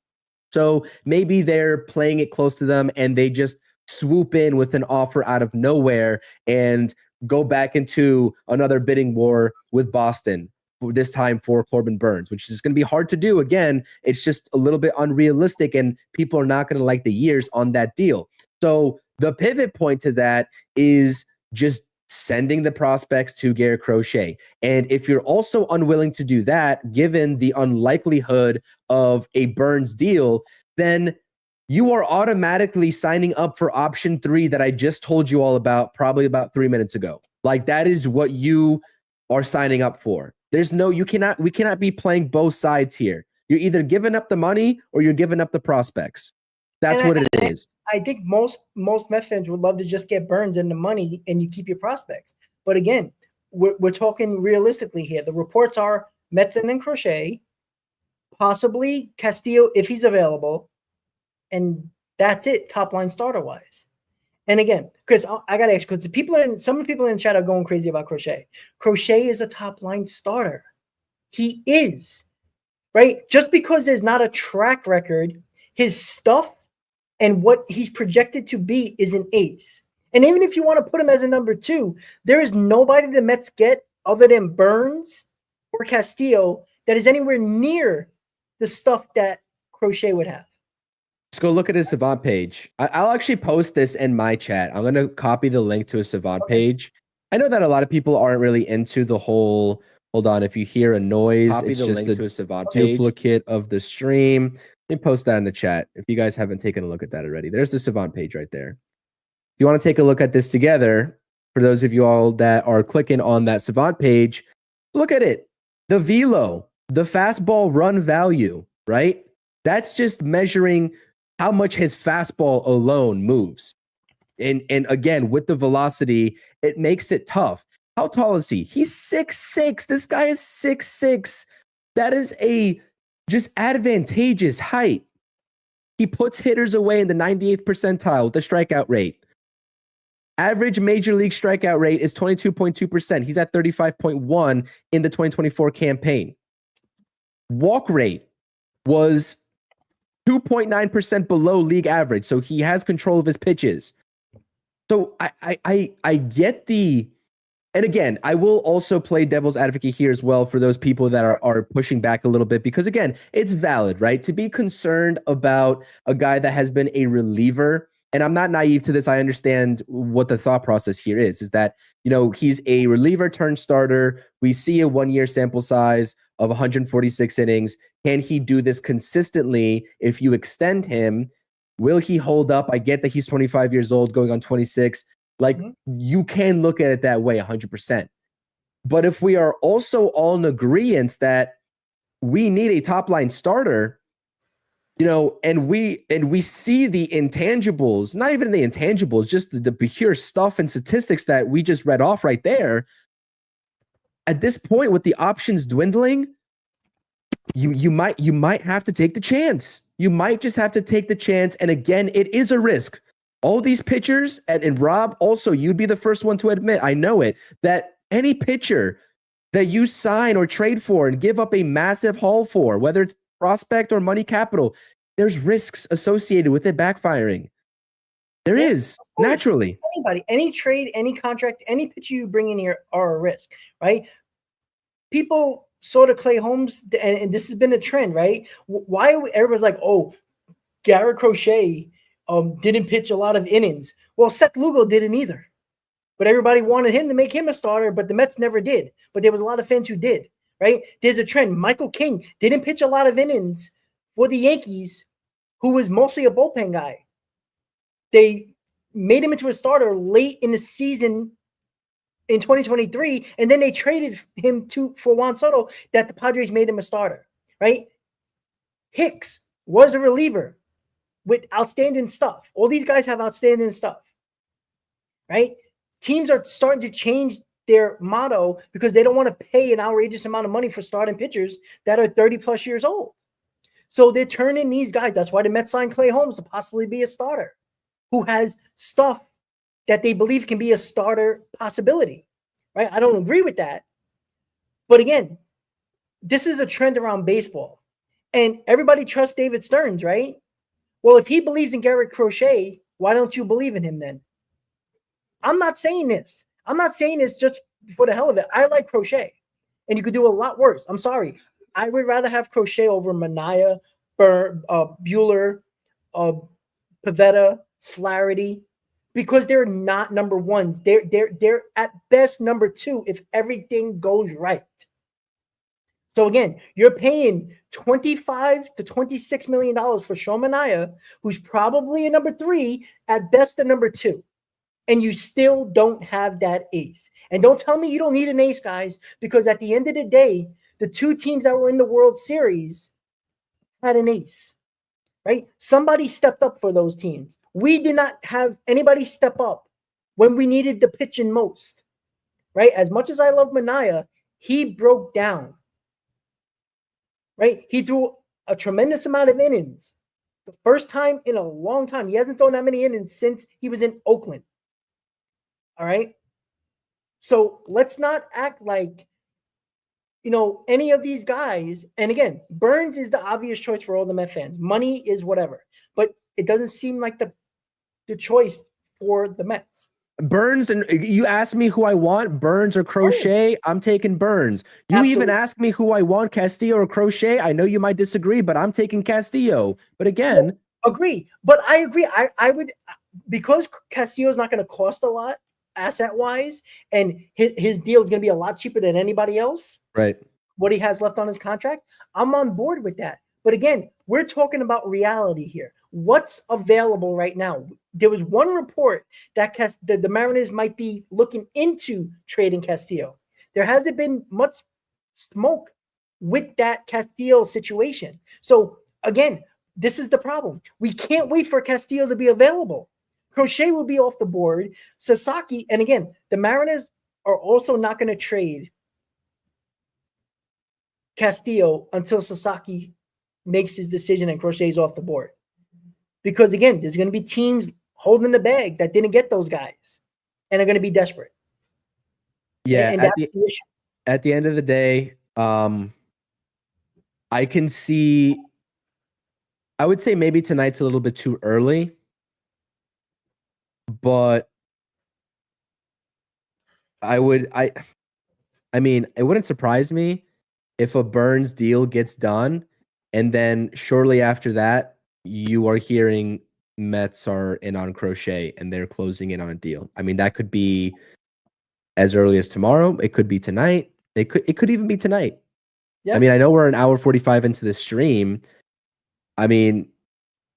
S3: So maybe they're playing it close to them and they just swoop in with an offer out of nowhere and go back into another bidding war with Boston, this time for Corbin Burnes, which is going to be hard to do. Again, it's just a little bit unrealistic and people are not going to like the years on that deal. So the pivot point to that is just sending the prospects to Garrett Crochet. And if you're also unwilling to do that, given the unlikelihood of a Burnes deal, then you are automatically signing up for option 3 that I just told you all about probably about 3 minutes ago. That is what you are signing up for. We cannot be playing both sides here. You're either giving up the money or you're giving up the prospects. That's what it is.
S2: I think most Met fans would love to just get Burnes and the money and you keep your prospects. But again, we're talking realistically here. The reports are Mets and Crochet, possibly Castillo if he's available. And that's it, top line starter wise. And again, Chris, I gotta ask you, because some people in the chat are going crazy about Crochet. Crochet is a top line starter. He is, right? Just because there's not a track record, his stuff and what he's projected to be is an ace. And even if you want to put him as a number 2, there is nobody the Mets get other than Burnes or Castillo that is anywhere near the stuff that Crochet would have.
S3: Just go look at his Savant page. I'll actually post this in my chat. I'm going to copy the link to his Savant page. I know that a lot of people aren't really into the whole, hold on, if you hear a noise, it's just the duplicate of the stream. Let me post that in the chat if you guys haven't taken a look at that already. There's the Savant page right there. If you want to take a look at this together, for those of you all that are clicking on that Savant page, look at it. The velo, the fastball run value, right? That's just measuring how much his fastball alone moves. And again, with the velocity, it makes it tough. How tall is he? He's 6'6". This guy is 6'6". That is a just advantageous height. He puts hitters away in the 98th percentile with the strikeout rate. Average major league strikeout rate is 22.2%. He's at 35.1 in the 2024 campaign. Walk rate was 2.9% below league average. So he has control of his pitches. So I get the, and again, I will also play devil's advocate here as well for those people that are pushing back a little bit, because again, it's valid, right? To be concerned about a guy that has been a reliever, and I'm not naive to this. I understand what the thought process here is that, you know, he's a reliever turned starter. We see a 1-year sample size of 146 innings. Can he do this consistently if you extend him? Will he hold up? I get that he's 25 years old, going on 26. Like, you can look at it that way 100%. But if we are also all in agreement that we need a top line starter, you know, and we see the intangibles, not even the intangibles, just the pure stuff and statistics that we just read off right there. At this point, with the options dwindling, you might have to take the chance. You might just have to take the chance. And again, it is a risk. All these pitchers, and Rob, also, you'd be the first one to admit, I know it, that any pitcher that you sign or trade for and give up a massive haul for, whether it's prospect or money capital, there's risks associated with it backfiring. There is, naturally.
S2: Anybody, any trade, any contract, any pitcher you bring in here are a risk, right? People sort of Clay Holmes, and this has been a trend, right? Why everybody's like, oh, Garrett Crochet didn't pitch a lot of innings. Well, Seth Lugo didn't either. But everybody wanted him to make him a starter, but the Mets never did. But there was a lot of fans who did, right? There's a trend. Michael King didn't pitch a lot of innings for the Yankees, who was mostly a bullpen guy. They made him into a starter late in the season in 2023, and then they traded him for Juan Soto, that the Padres made him a starter, right? Hicks was a reliever with outstanding stuff. All these guys have outstanding stuff, right? Teams are starting to change their motto because they don't want to pay an outrageous amount of money for starting pitchers that are 30 plus years old. So they're turning these guys. That's why the Mets signed Clay Holmes to possibly be a starter who has stuff that they believe can be a starter possibility, right? I don't agree with that. But again, this is a trend around baseball. And everybody trusts David Stearns, right? Well, if he believes in Garrett Crochet, why don't you believe in him then? I'm not saying this. I'm not saying this just for the hell of it. I like Crochet, and you could do a lot worse. I'm sorry. I would rather have Crochet over Manaea, Bueller, Pivetta, Flaherty, because they're not number ones. They're at best number two if everything goes right. So again, you're paying $25 to $26 million for Sean Manaea, who's probably a number three, at best a number two. And you still don't have that ace. And don't tell me you don't need an ace, guys, because at the end of the day, the two teams that were in the World Series had an ace, right? Somebody stepped up for those teams. We did not have anybody step up when we needed the pitching most, right? As much as I love Manaea, he broke down, right? He threw a tremendous amount of innings. The first time in a long time. He hasn't thrown that many innings since he was in Oakland. All right. So let's not act like, you know, any of these guys. And again, Burnes is the obvious choice for all the Met fans. Money is whatever, but it doesn't seem like the choice for the Mets.
S3: Burnes, and you ask me who I want, Burnes or Crochet, I'm taking Burnes. You Absolutely. Even ask me who I want, Castillo or Crochet. I know you might disagree, but I'm taking Castillo. But again,
S2: agree. But I agree. I would, because Castillo is not going to cost a lot asset-wise, and his deal is going to be a lot cheaper than anybody else.
S3: Right.
S2: What he has left on his contract, I'm on board with that. But again, we're talking about reality here. What's available right now? There was one report that the Mariners might be looking into trading Castillo. There hasn't been much smoke with that Castillo situation. So again, this is the problem. We can't wait for Castillo to be available. Crochet will be off the board. Sasaki, and again, the Mariners are also not going to trade Castillo until Sasaki makes his decision and Crochet's off the board. Because again, there's going to be teams holding the bag that didn't get those guys and are going to be desperate.
S3: Yeah,
S2: and that's the issue.
S3: At the end of the day, I can see. I would say maybe tonight's a little bit too early, but I mean, it wouldn't surprise me if a Burnes deal gets done, and then shortly after that, you are hearing Mets are in on Crochet and they're closing in on a deal. I mean, that could be as early as tomorrow. It could be tonight. It could even be tonight. Yeah. I mean, I know we're an hour 45 into the stream. I mean,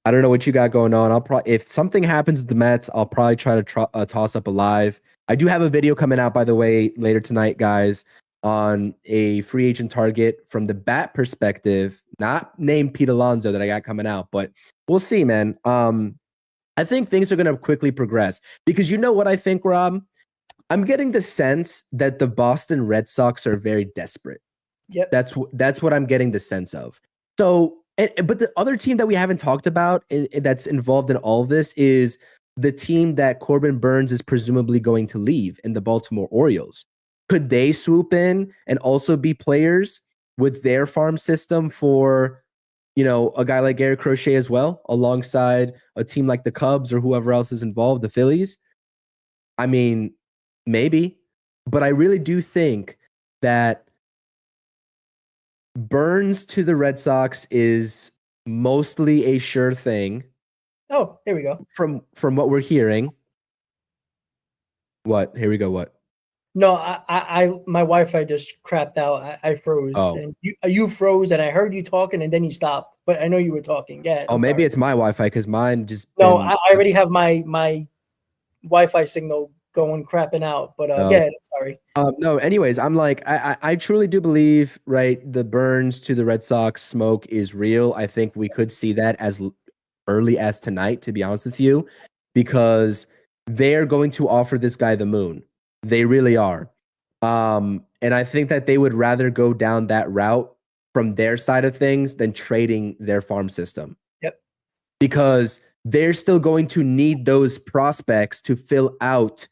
S3: I don't know what you got going on. I'll probably, if something happens with the Mets, I'll probably try to toss up a live. I do have a video coming out, by the way, later tonight, guys, on a free agent target from the bat perspective, not named Pete Alonso that I got coming out, but we'll see, man. I think things are going to quickly progress because you know what I think, Rob? I'm getting the sense that the Boston Red Sox are very desperate.
S2: Yep.
S3: That's what I'm getting the sense of. So, but the other team that we haven't talked about that's involved in all of this is the team that Corbin Burnes is presumably going to leave in the Baltimore Orioles. Could they swoop in and also be players with their farm system for, you know, a guy like Garrett Crochet as well, alongside a team like the Cubs or whoever else is involved, the Phillies? I mean, maybe, but I really do think that Burnes to the Red Sox is mostly a sure thing.
S2: Oh, here we go.
S3: From what we're hearing. What? Here we go. What?
S2: No, I my Wi-Fi just crapped out. I froze.
S3: Oh.
S2: And you froze, and I heard you talking, and then you stopped. But I know you were talking. Yeah.
S3: Oh, maybe it's my Wi-Fi because mine just.
S2: No, I already have my Wi-Fi signal going crapping out. But yeah, sorry.
S3: No, anyways, I'm like, I truly do believe, right, the Burnes to the Red Sox smoke is real. I think we could see that as early as tonight, to be honest with you, because they're going to offer this guy the moon. They really are. And I think that they would rather go down that route from their side of things than trading their farm system.
S2: Yep.
S3: Because they're still going to need those prospects to fill out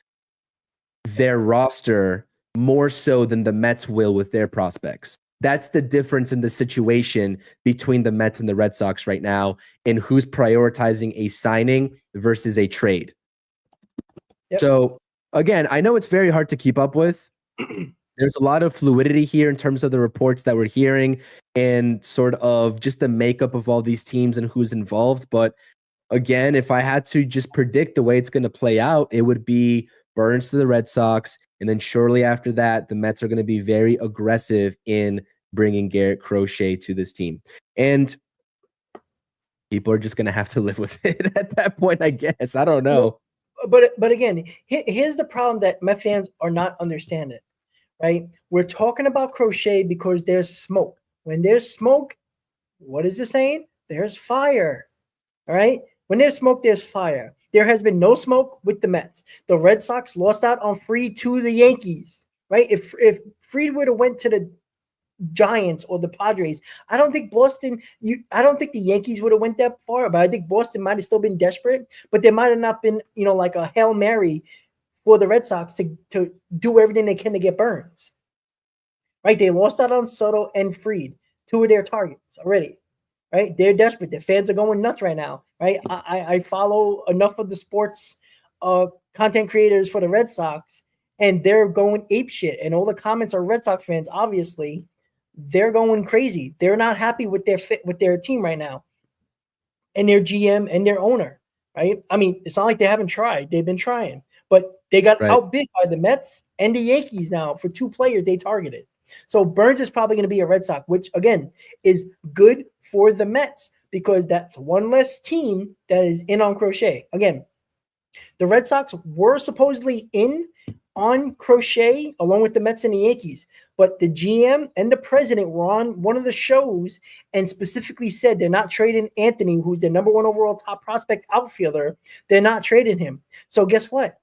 S3: their roster more so than the Mets will with their prospects. That's the difference in the situation between the Mets and the Red Sox right now in who's prioritizing a signing versus a trade. Yep. So, again, I know it's very hard to keep up with. There's a lot of fluidity here in terms of the reports that we're hearing and sort of just the makeup of all these teams and who's involved. But again, if I had to just predict the way it's going to play out, it would be Burnes to the Red Sox. And then shortly after that, the Mets are going to be very aggressive in bringing Garrett Crochet to this team. And people are just going to have to live with it at that point, I guess. I don't know.
S2: But again, here's the problem that Met fans are not understanding, right? We're talking about Crochet because there's smoke. When there's smoke, what is it saying? There's fire, all right? When there's smoke, there's fire. There has been no smoke with the Mets. The Red Sox lost out on Fried to the Yankees, right? If Fried would have went to the Giants or the Padres, I don't think I don't think the Yankees would have went that far, but I think Boston might have still been desperate, but there might have not been, you know, like a Hail Mary for the Red Sox to do everything they can to get Burnes, right? They lost out on Soto and Fried, two of their targets already, right? They're desperate. Their fans are going nuts right now, right? I follow enough of the sports content creators for the Red Sox, and they're going apeshit, and all the comments are Red Sox fans, obviously. They're going crazy. They're not happy with their fit with their team right now, and their GM and their owner, right? I mean, it's not like they haven't tried. They've been trying, but they got outbid by the Mets and the Yankees now for two players they targeted. So Burnes is probably going to be a Red Sox, which again is good for the Mets because that's one less team that is in on Crochet. Again, the Red Sox were supposedly in on Crochet along with the Mets and the Yankees, but the GM and the president were on one of the shows and specifically said they're not trading Anthony, who's the number 1 overall top prospect outfielder. They're not trading him. So guess what?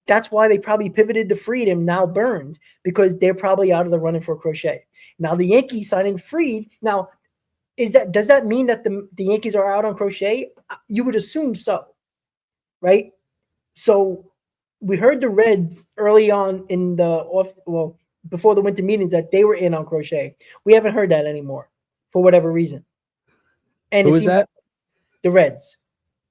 S2: That's why they probably pivoted to Fried and now Burnes, because they're probably out of the running for Crochet. Now the Yankees signing Fried. Now, does that mean that the Yankees are out on Crochet? You would assume so, right? So we heard the Reds early on in before the winter meetings that they were in on Crochet. We haven't heard that anymore for whatever reason. And
S3: Who was that?
S2: Like the Reds.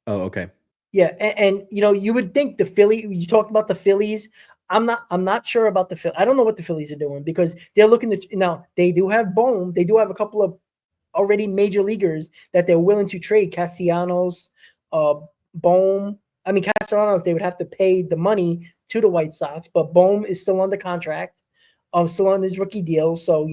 S3: Oh, okay.
S2: Yeah, and you would think the Philly. You talked about the Phillies. I'm not sure about the Phillies. I don't know what the Phillies are doing because they're looking to now. They do have Bohm. They do have a couple of already major leaguers that they're willing to trade. Castellanos, Bohm. I mean, Castellanos, they would have to pay the money to the White Sox, but Bohm is still under contract, still on his rookie deal. So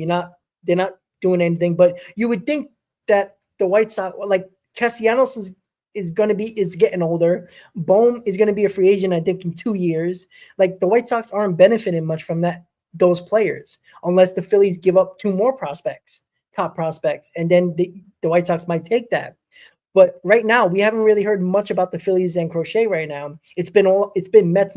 S2: they're not doing anything. But you would think that the White Sox, like Castellanos, is getting older. Bohm is going to be a free agent, I think, in 2 years. Like the White Sox aren't benefiting much from those players, unless the Phillies give up 2 more top prospects, and then the White Sox might take that. But right now, we haven't really heard much about the Phillies and Crochet right now. It's been Mets.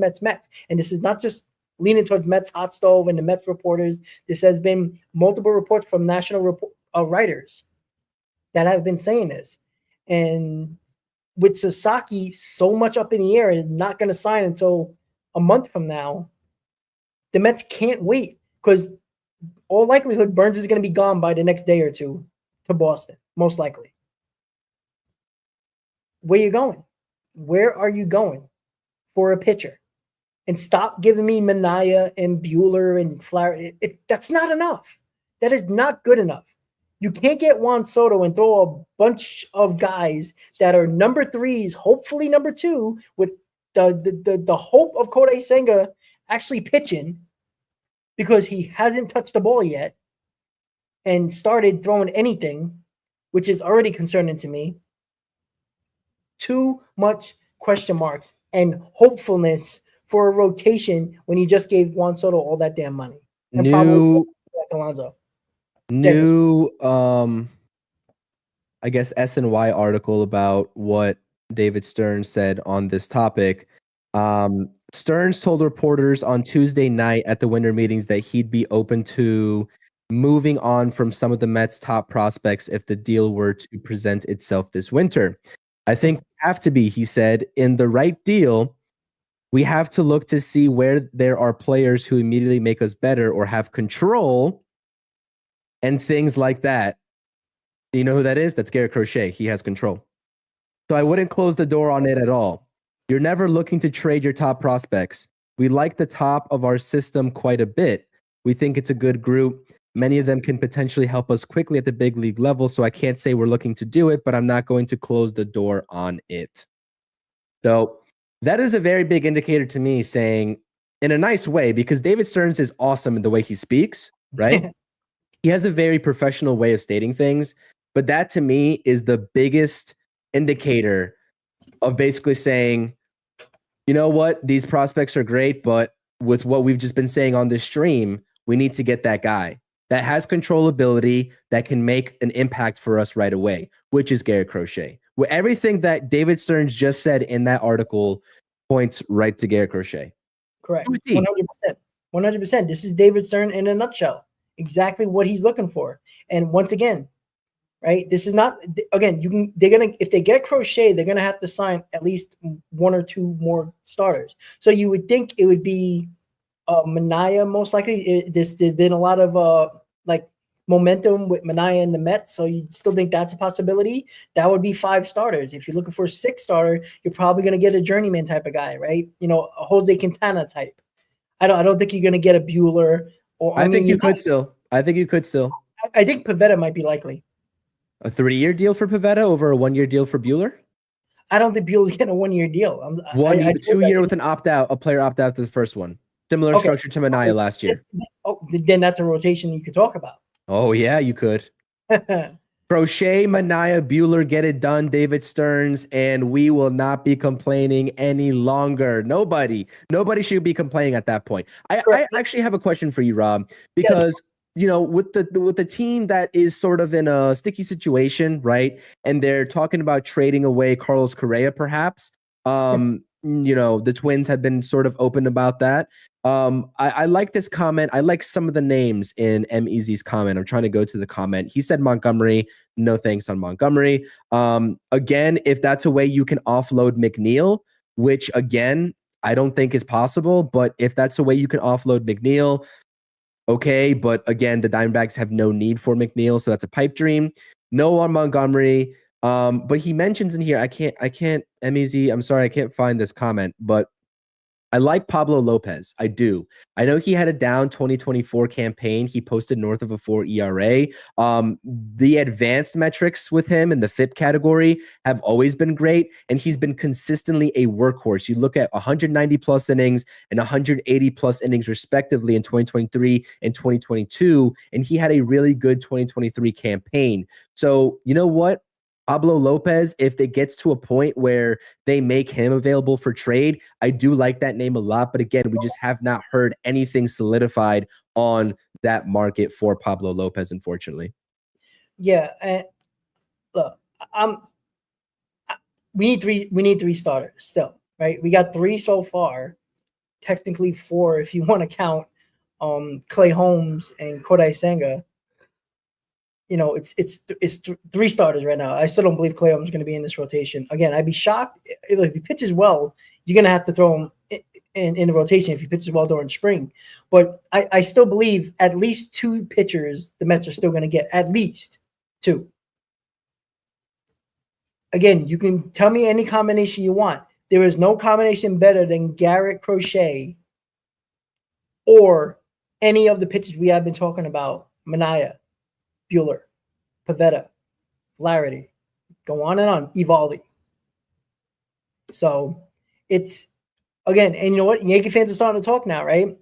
S2: And this is not just leaning towards Mets hot stove and the Mets reporters. This has been multiple reports from national writers that have been saying this. And with Sasaki so much up in the air and not going to sign until a month from now, the Mets can't wait because all likelihood Burnes is going to be gone by the next day or two to Boston, most likely. Where you going? Where are you going for a pitcher? And stop giving me Minaya and Bueller and Flower. That's not enough. That is not good enough. You can't get Juan Soto and throw a bunch of guys that are number 3s, hopefully number 2, with the hope of Kodai Senga actually pitching because he hasn't touched the ball yet and started throwing anything, which is already concerning to me. Too much question marks and hopefulness for a rotation when you just gave Juan Soto all that damn money. And Alonso.
S3: New I guess SNY article about what David Stearns said on this topic. Stearns told reporters on Tuesday night at the winter meetings that he'd be open to moving on from some of the Mets' top prospects if the deal were to present itself this winter. I think we have to be, he said, in the right deal. We have to look to see where there are players who immediately make us better or have control and things like that. Do you know who that is? That's Garrett Crochet. He has control. So I wouldn't close the door on it at all. You're never looking to trade your top prospects. We like the top of our system quite a bit. We think it's a good group. Many of them can potentially help us quickly at the big league level, so I can't say we're looking to do it, but I'm not going to close the door on it. So that is a very big indicator to me, saying in a nice way, because David Stearns is awesome in the way he speaks, right? He has a very professional way of stating things, but that to me is the biggest indicator of basically saying, you know what, these prospects are great, but with what we've just been saying on this stream, we need to get that guy that has controllability, that can make an impact for us right away, which is Garrett Crochet. With everything that David Stearns just said in that article points right to Garrett Crochet.
S2: Correct. 100%. This is David Stern in a nutshell. Exactly what he's looking for. And once again, right, this is not, again, if they get Crochet, they're gonna have to sign at least 1 or 2 more starters. So you would think it would be Minaya, most likely. There's been a lot of momentum with Minaya and the Mets, so you still think that's a possibility. That would be 5 starters. If you're looking for a 6 starter, you're probably going to get a journeyman type of guy, right? A Jose Quintana type. I don't think you're going to get a Bueller. I think you could still. I think Pivetta might be likely.
S3: A 3-year deal for Pivetta over a 1-year deal for Bueller?
S2: I don't think Bueller's getting a 1-year deal.
S3: 2-year with a player opt out to the first one. Similar structure to Minaya last year.
S2: Then that's a rotation you could talk about.
S3: Oh, yeah, you could. Crochet, Mania, Bueller, get it done, David Stearns, and we will not be complaining any longer. Nobody should be complaining at that point. I actually have a question for you, Rob, because with the team that is sort of in a sticky situation, right? And they're talking about trading away Carlos Correa, perhaps. The Twins have been sort of open about that. I like this comment. I like some of the names in MEZ's comment. I'm trying to go to the comment. He said Montgomery. No thanks on Montgomery. Again, if that's a way you can offload McNeil, which again, I don't think is possible, but if that's a way you can offload McNeil, okay. But again, the Diamondbacks have no need for McNeil, so that's a pipe dream. No on Montgomery. But he mentions in here, I can't, MEZ, I'm sorry, I can't find this comment, but I like Pablo Lopez. I do. I know he had a down 2024 campaign. He posted north of a 4 ERA. The advanced metrics with him in the FIP category have always been great, and he's been consistently a workhorse. You look at 190 plus innings and 180 plus innings respectively in 2023 and 2022, and he had a really good 2023 campaign. So you know what? Pablo Lopez, if it gets to a point where they make him available for trade, I do like that name a lot. But again, we just have not heard anything solidified on that market for Pablo Lopez, unfortunately.
S2: Yeah, and look, we need three starters. So right, we got 3 so far, technically 4 if you want to count Clay Holmes and Kodai Senga. It's 3 starters right now. I still don't believe Clay Holmes is going to be in this rotation. Again, I'd be shocked if he pitches well. You're going to have to throw him in the rotation if he pitches well during spring. But I still believe at least 2 pitchers the Mets are still going to get, at least 2. Again, you can tell me any combination you want. There is no combination better than Garrett Crochet or any of the pitchers we have been talking about, Mania, Bueller, Pivetta, Flaherty, go on and on, Evaldi. So it's, again, and you know what? Yankee fans are starting to talk now, right?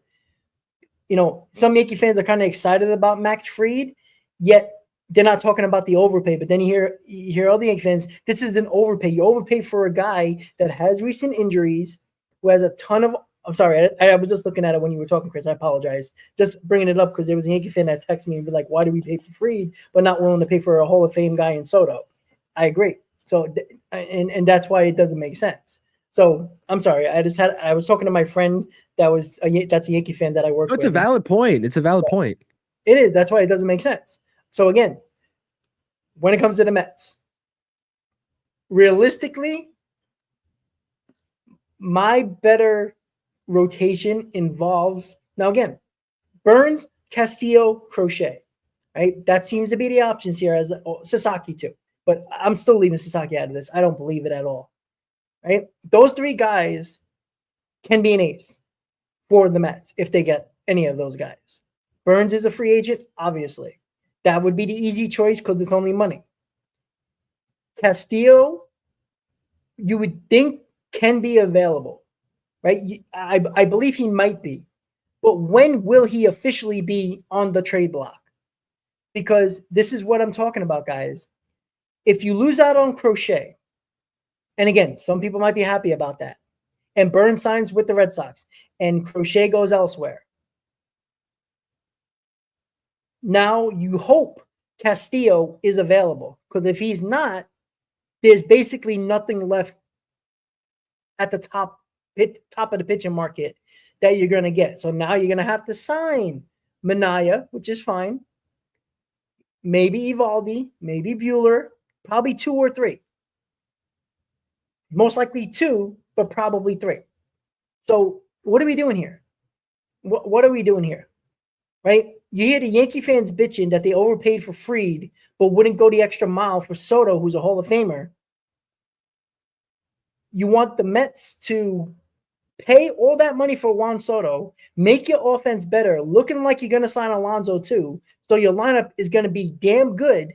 S2: Some Yankee fans are kind of excited about Max Fried, yet they're not talking about the overpay. But then you hear all the Yankee fans, this is an overpay. You overpay for a guy that has recent injuries, who has a ton of, I'm sorry, I was just looking at it when you were talking, Chris. I apologize. Just bringing it up because there was a Yankee fan that texted me and be like, why do we pay for Fried but not willing to pay for a Hall of Fame guy in Soto? I agree. So, and that's why it doesn't make sense. So I'm sorry. I was talking to my friend that's a Yankee fan that I work with.
S3: It's a valid point. It's a valid point.
S2: It is. That's why it doesn't make sense. So again, when it comes to the Mets, realistically, my better rotation involves, now again, Burnes, Castillo, Crochet, right? That seems to be the options here, as Sasaki too. But I'm still leaving Sasaki out of this. I don't believe it at all, right? Those 3 guys can be an ace for the Mets if they get any of those guys. Burnes is a free agent, obviously. That would be the easy choice because it's only money. Castillo, you would think can be available, right? I believe he might be. But when will he officially be on the trade block? Because this is what I'm talking about, guys. If you lose out on Crochet, and again, some people might be happy about that, and Burnes signs with the Red Sox, and Crochet goes elsewhere, now you hope Castillo is available. Because if he's not, there's basically nothing left at the top of the pitching market that you're going to get. So now you're going to have to sign Mania, which is fine. Maybe Evaldi, maybe Bueller, probably 2 or 3. Most likely 2, but probably 3. So what are we doing here? What are we doing here? Right? You hear the Yankee fans bitching that they overpaid for Fried, but wouldn't go the extra mile for Soto, who's a Hall of Famer. You want the Mets to pay all that money for Juan Soto, make your offense better, looking like you're going to sign Alonso too, so your lineup is going to be damn good,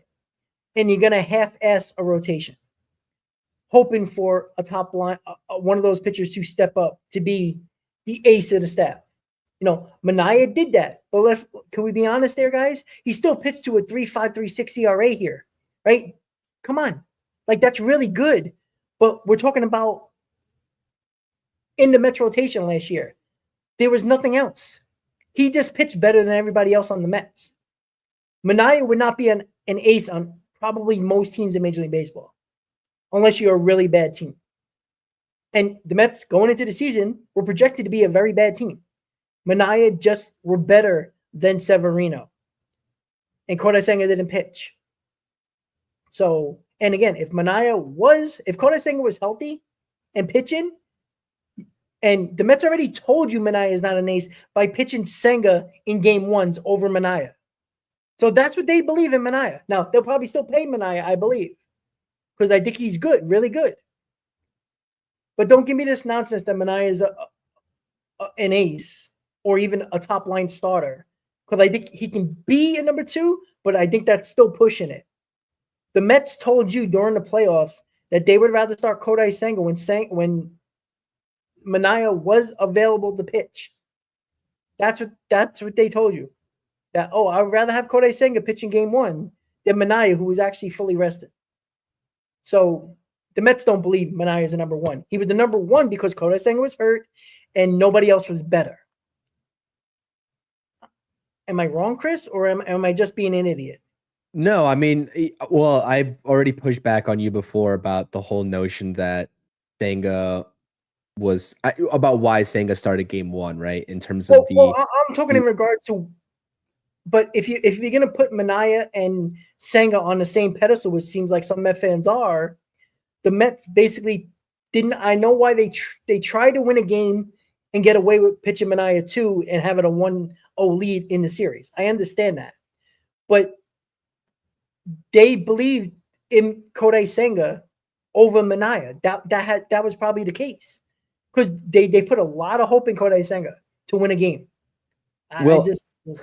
S2: and you're going to half-ass a rotation, hoping for a top line, one of those pitchers to step up to be the ace of the staff. Mania did that, but can we be honest there, guys? He still pitched to a 3.5, 3.6 ERA here. right? Come on. Like, that's really good. But we're talking about in the Mets rotation last year, there was nothing else. He just pitched better than everybody else on the Mets. Manaea would not be an ace on probably most teams in Major League Baseball, unless you're a really bad team. And the Mets going into the season were projected to be a very bad team. Manaea just were better than Severino. And Kodai Senga didn't pitch. So, and again, if Kodai Senga was healthy and pitching, and the Mets already told you Manaea is not an ace by pitching Senga in game ones over Manaea. So that's what they believe in Manaea. Now, they'll probably still pay Manaea, I believe, because I think he's good, really good. But don't give me this nonsense that Manaea is an ace or even a top-line starter, because I think he can be a number two, but I think that's still pushing it. The Mets told you during the playoffs that they would rather start Kodai Senga when Manaea was available to pitch. That's what they told you. That, I would rather have Kodai Senga pitch in game one than Manaea, who was actually fully rested. So the Mets don't believe Manaea is a number one. He was the number one because Kodai Senga was hurt and nobody else was better. Am I wrong, Chris, or am I just being an idiot?
S3: No, I mean, well, I've already pushed back on you before about the whole notion that Senga about why Senga started game one, right? In terms of
S2: I'm talking in regards to, but if you're gonna put Manaea and Senga on the same pedestal, which seems like some Met fans are, the Mets basically didn't. I know why they tried to win a game and get away with pitching Manaea 2 and have it a 1-0 lead in the series. I understand that, but they believed in Kodai Senga over Manaea. That was probably the case because they put a lot of hope in Kodai Senga to win a game.
S3: Well,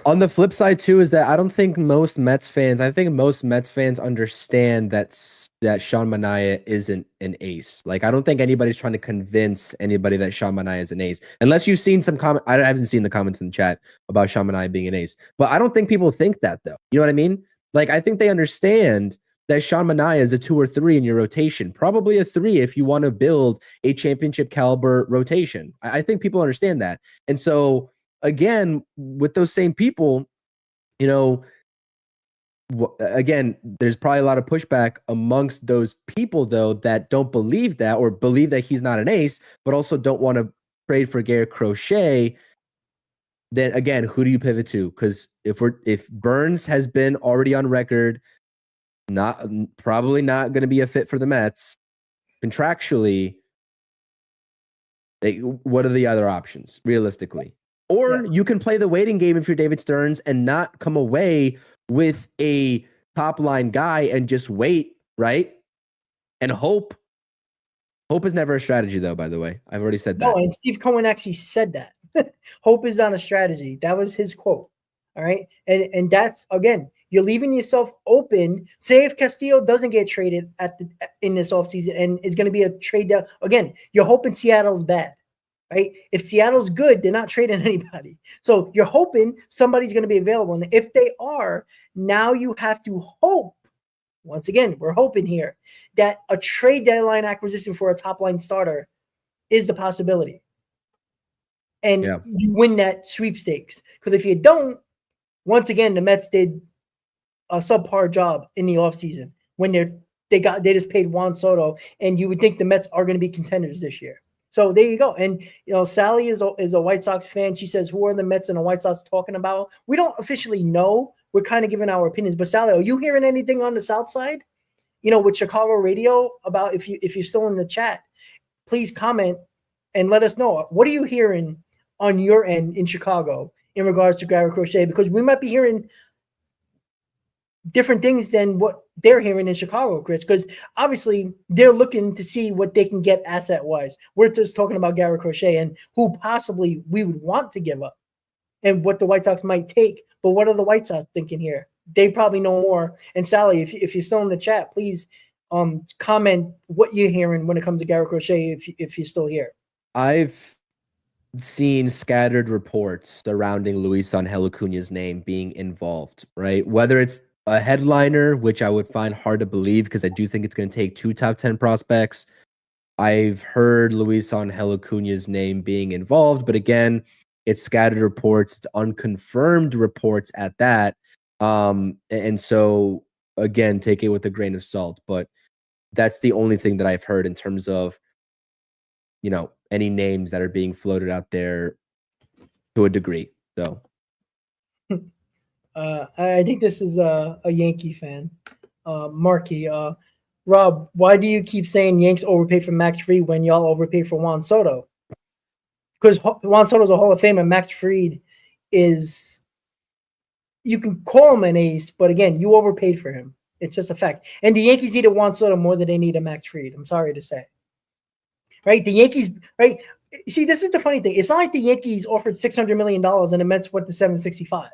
S3: on the flip side too is that I don't think most Mets fans. I think most Mets fans understand that Sean Manaea isn't an ace. Like, I don't think anybody's trying to convince anybody that Sean Manaea is an ace, unless you've seen some comment. I haven't seen the comments in the chat about Sean Manaea being an ace, but I don't think people think that though. You know what I mean? Like, I think they understand that Sean Manaea is a 2 or 3 in your rotation, probably a 3 if you want to build a championship caliber rotation. I think people understand that, and so. Again, with those same people, you know, again, there's probably a lot of pushback amongst those people, though, that don't believe that or believe that he's not an ace, but also don't want to trade for Garrett Crochet. Then again, who do you pivot to? Because if Burnes has been already on record, probably not going to be a fit for the Mets contractually, what are the other options realistically? Or you can play the waiting game if you're David Stearns and not come away with a top line guy and just wait, right? And hope. Hope is never a strategy, though, by the way. I've already said that.
S2: No, and Steve Cohen actually said that. Hope is not a strategy. That was his quote. All right. And that's, again, you're leaving yourself open. Say if Castillo doesn't get traded in this offseason and is going to be a trade down. Again, you're hoping Seattle's bad. Right? If Seattle's good, they're not trading anybody. So you're hoping somebody's going to be available. And if they are, now you have to hope, once again, we're hoping here, that a trade deadline acquisition for a top-line starter is the possibility. And you win that sweepstakes. Because if you don't, once again, the Mets did a subpar job in the offseason when they just paid Juan Soto, and you would think the Mets are going to be contenders this year. So there you go. And, you know, Sally is a White Sox fan. She says, who are the Mets and the White Sox talking about? We don't officially know. We're kind of giving our opinions. But Sally, are you hearing anything on the South side, you know, with Chicago radio about if you're still in the chat, please comment and let us know. What are you hearing on your end in Chicago in regards to Garrett Crochet? Because we might be hearing different things than what they're hearing in Chicago, Chris, because obviously they're looking to see what they can get asset-wise. We're just talking about Garrett Crochet and who possibly we would want to give up and what the White Sox might take. But what are the White Sox thinking here? They probably know more. And Sally, if you're still in the chat, please comment what you're hearing when it comes to Garrett Crochet if you're still here.
S3: I've seen scattered reports surrounding Luis Angel Acuña's name being involved, right? Whether it's a headliner, which I would find hard to believe because I do think it's going to take 2 top 10 prospects. I've heard Luis Angel Acuna's name being involved, but again, it's scattered reports, it's unconfirmed reports at that. And so again, take it with a grain of salt, but that's the only thing that I've heard in terms of, you know, any names that are being floated out there to a degree. So
S2: I think this is a Yankee fan, Marky. Rob, why do you keep saying Yanks overpaid for Max Fried when y'all overpaid for Juan Soto? Because Juan Soto's a Hall of Fame and Max Fried is, you can call him an ace, but again, you overpaid for him. It's just a fact. And the Yankees needed Juan Soto more than they needed Max Fried. I'm sorry to say. Right? The Yankees, right? See, this is the funny thing. It's not like the Yankees offered $600 million and the Mets went to $765.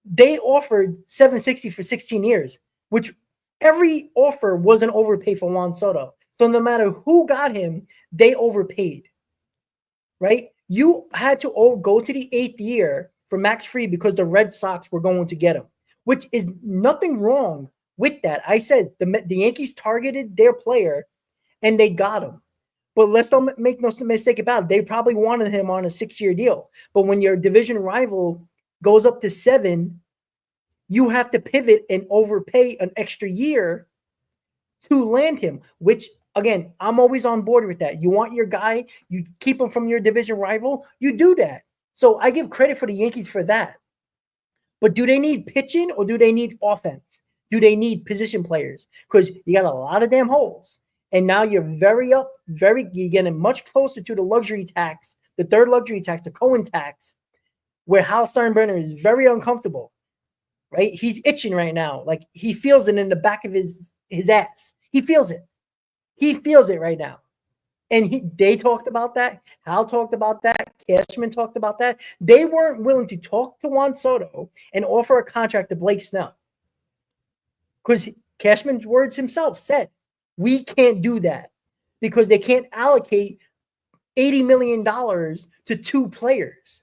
S2: They offered $760 for 16 years, which every offer was an overpay for Juan Soto. So no matter who got him, they overpaid. Right? You had to go to the 8th year for Max Fried because the Red Sox were going to get him, which is nothing wrong with that. I said the Yankees targeted their player and they got him. But let's don't make no mistake about it. They probably wanted him on a 6-year deal. But when your division rival goes up to 7, you have to pivot and overpay an extra year to land him, which, again, I'm always on board with that. You want your guy, you keep him from your division rival, you do that. So I give credit for the Yankees for that. But do they need pitching or do they need offense? Do they need position players? Because you got a lot of damn holes. And now you're you're getting much closer to the luxury tax, the third luxury tax, the Cohen tax, where Hal Steinbrenner is very uncomfortable, right? He's itching right now. Like he feels it in the back of his ass. He feels it. He feels it right now. And they talked about that. Hal talked about that. Cashman talked about that. They weren't willing to talk to Juan Soto and offer a contract to Blake Snell. Because Cashman's words himself said, we can't do that because they can't allocate $80 million to 2 players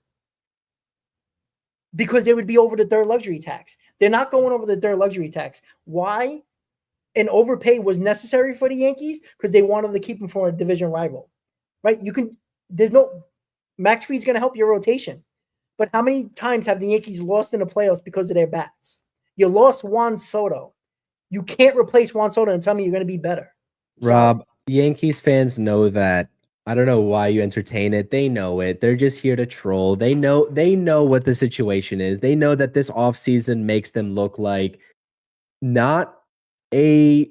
S2: because they would be over the third luxury tax. They're not going over the third luxury tax. Why? An overpay was necessary for the Yankees because they wanted to keep him for a division rival, right? Max Fried's going to help your rotation. But how many times have the Yankees lost in the playoffs because of their bats? You lost Juan Soto. You can't replace Juan Soto and tell me you're going to be better.
S3: Rob, Yankees fans know that. I don't know why you entertain it. They know it. They're just here to troll. They know what the situation is. They know that this offseason makes them look like not a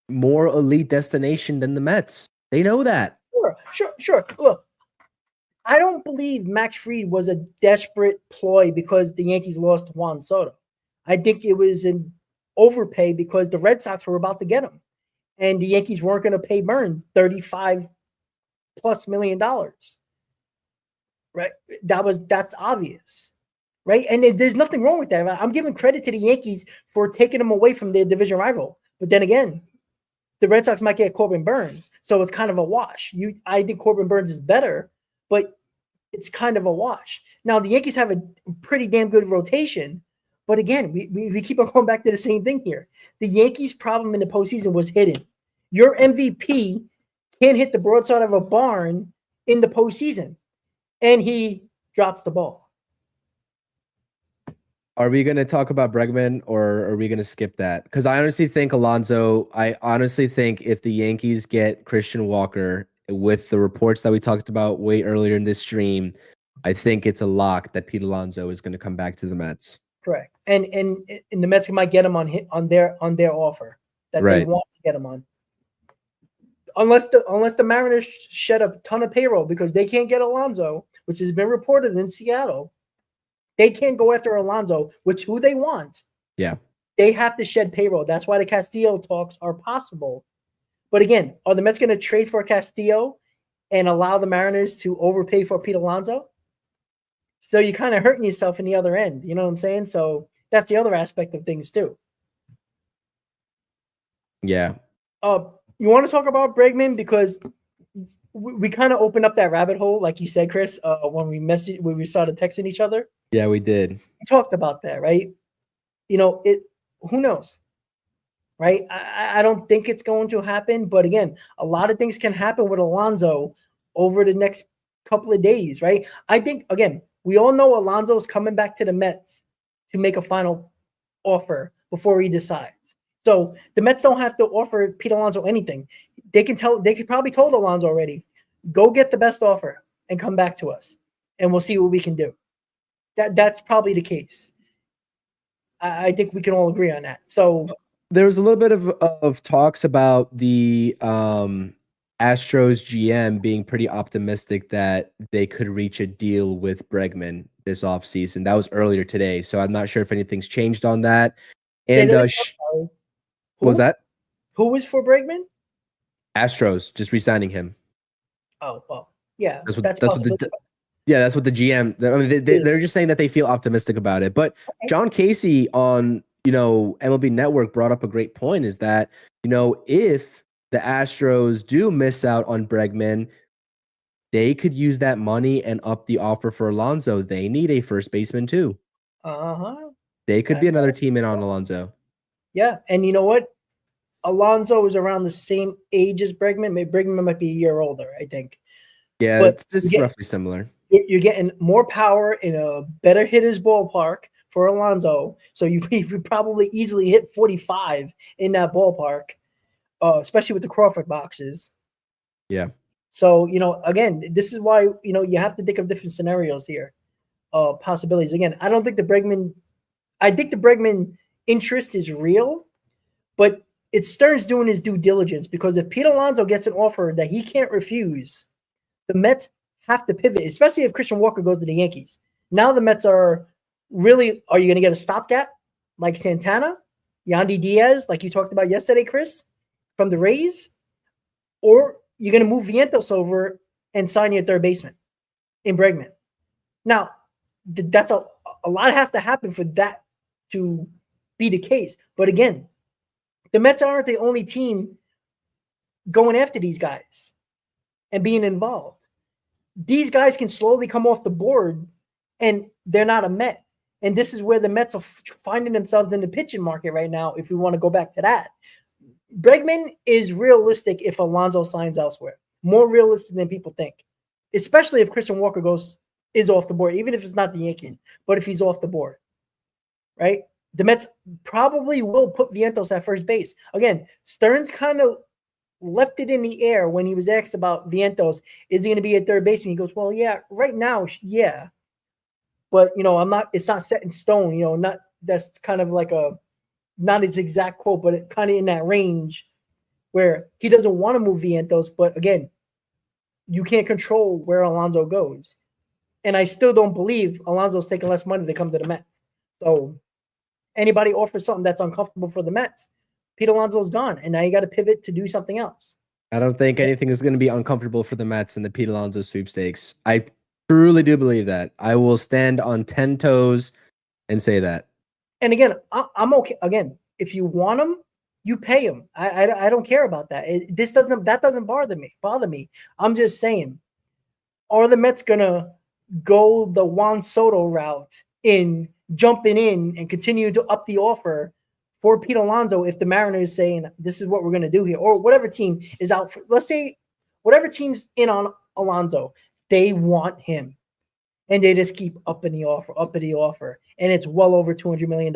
S3: more elite destination than the Mets. They know that.
S2: Sure. Look, I don't believe Max Fried was a desperate ploy because the Yankees lost Juan Soto. I think it was an overpay because the Red Sox were about to get him. And the Yankees weren't going to pay Burnes $35+ million. Right? That's obvious. Right? And there's nothing wrong with that. I'm giving credit to the Yankees for taking them away from their division rival. But then again, the Red Sox might get Corbin Burnes. So it's kind of a wash. I think Corbin Burnes is better, but it's kind of a wash. Now, the Yankees have a pretty damn good rotation. But again, we keep on going back to the same thing here. The Yankees' problem in the postseason was hidden. Your MVP can't hit the broadside of a barn in the postseason, and he drops the ball.
S3: Are we going to talk about Bregman or are we going to skip that? Because I honestly think if the Yankees get Christian Walker with the reports that we talked about way earlier in this stream, I think it's a lock that Pete Alonso is going to come back to the Mets.
S2: Correct. And the Mets might get him on their offer that they want to get him on. Unless the Mariners shed a ton of payroll because they can't get Alonso, which has been reported in Seattle. They can't go after Alonso, who they want.
S3: Yeah.
S2: They have to shed payroll. That's why the Castillo talks are possible. But again, are the Mets going to trade for Castillo and allow the Mariners to overpay for Pete Alonso? So you're kind of hurting yourself in the other end. You know what I'm saying? So that's the other aspect of things too.
S3: Yeah.
S2: You want to talk about Bregman because we kind of opened up that rabbit hole, like you said, Chris, when we started texting each other.
S3: Yeah, we did.
S2: We talked about that, right? You know, Who knows? Right? I don't think it's going to happen. But again, a lot of things can happen with Alonso over the next couple of days, right? I think, again, we all know Alonso's coming back to the Mets to make a final offer before he decides. So the Mets don't have to offer Pete Alonso anything. They could probably told Alonso already, go get the best offer and come back to us, and we'll see what we can do. That's probably the case. I think we can all agree on that. So
S3: there was a little bit of talks about the Astros GM being pretty optimistic that they could reach a deal with Bregman this offseason. That was earlier today, so I'm not sure if anything's changed on that. And what was that?
S2: Who was for Bregman?
S3: Astros just re-signing him.
S2: Oh, well, yeah,
S3: that's what the GM. I mean, they're just saying that they feel optimistic about it. But John Casey on MLB Network brought up a great point: is that if the Astros do miss out on Bregman, they could use that money and up the offer for Alonso. They need a first baseman too. They could be another team in on Alonso.
S2: Yeah, and you know what? Alonso is around the same age as Bregman. Maybe Bregman might be a year older, I think.
S3: Yeah, but it's roughly similar.
S2: You're getting more power in a better hitter's ballpark for Alonso. So you probably easily hit 45 in that ballpark, especially with the Crawford boxes.
S3: Yeah.
S2: So, again, this is why, you have to think of different scenarios here, possibilities. Again, I think the Bregman interest is real, but it's Stearns doing his due diligence, because if Pete Alonso gets an offer that he can't refuse, the Mets have to pivot, especially if Christian Walker goes to the Yankees. Now the Mets are you going to get a stopgap like Santana, Yandy Diaz, like you talked about yesterday, Chris, from the Rays? Or you're going to move Vientos over and sign your third baseman in Bregman? Now, that's a lot has to happen for that to be the case. But again, the Mets aren't the only team going after these guys and being involved. These guys can slowly come off the board, and they're not a Met. And this is where the Mets are finding themselves in the pitching market right now, if we want to go back to that. Bregman is realistic if Alonso signs elsewhere. More realistic than people think, especially if Christian Walker is off the board, even if it's not the Yankees, but if he's off the board, right? The Mets probably will put Vientos at first base. Again, Stearns kind of left it in the air when he was asked about Vientos. Is he going to be at third baseman? He goes, well, yeah, right now, yeah. But, it's not set in stone, that's kind of like not his exact quote, but it kind of in that range where he doesn't want to move Vientos. But again, you can't control where Alonso goes. And I still don't believe Alonso's taking less money to come to the Mets. So anybody offers something that's uncomfortable for the Mets, Pete Alonso's gone, and now you got to pivot to do something else.
S3: I don't think anything is going to be uncomfortable for the Mets in the Pete Alonso sweepstakes. I truly do believe that. I will stand on 10 toes and say that.
S2: And again, I'm okay. Again, if you want him, you pay him. I don't care about that. That doesn't bother me. I'm just saying, are the Mets gonna go the Juan Soto route in jumping in and continue to up the offer for Pete Alonso if the Mariners saying this is what we're gonna do here, or whatever team is out for, let's say whatever team's in on Alonso, they want him, and they just keep upping the offer, and it's well over $200 million.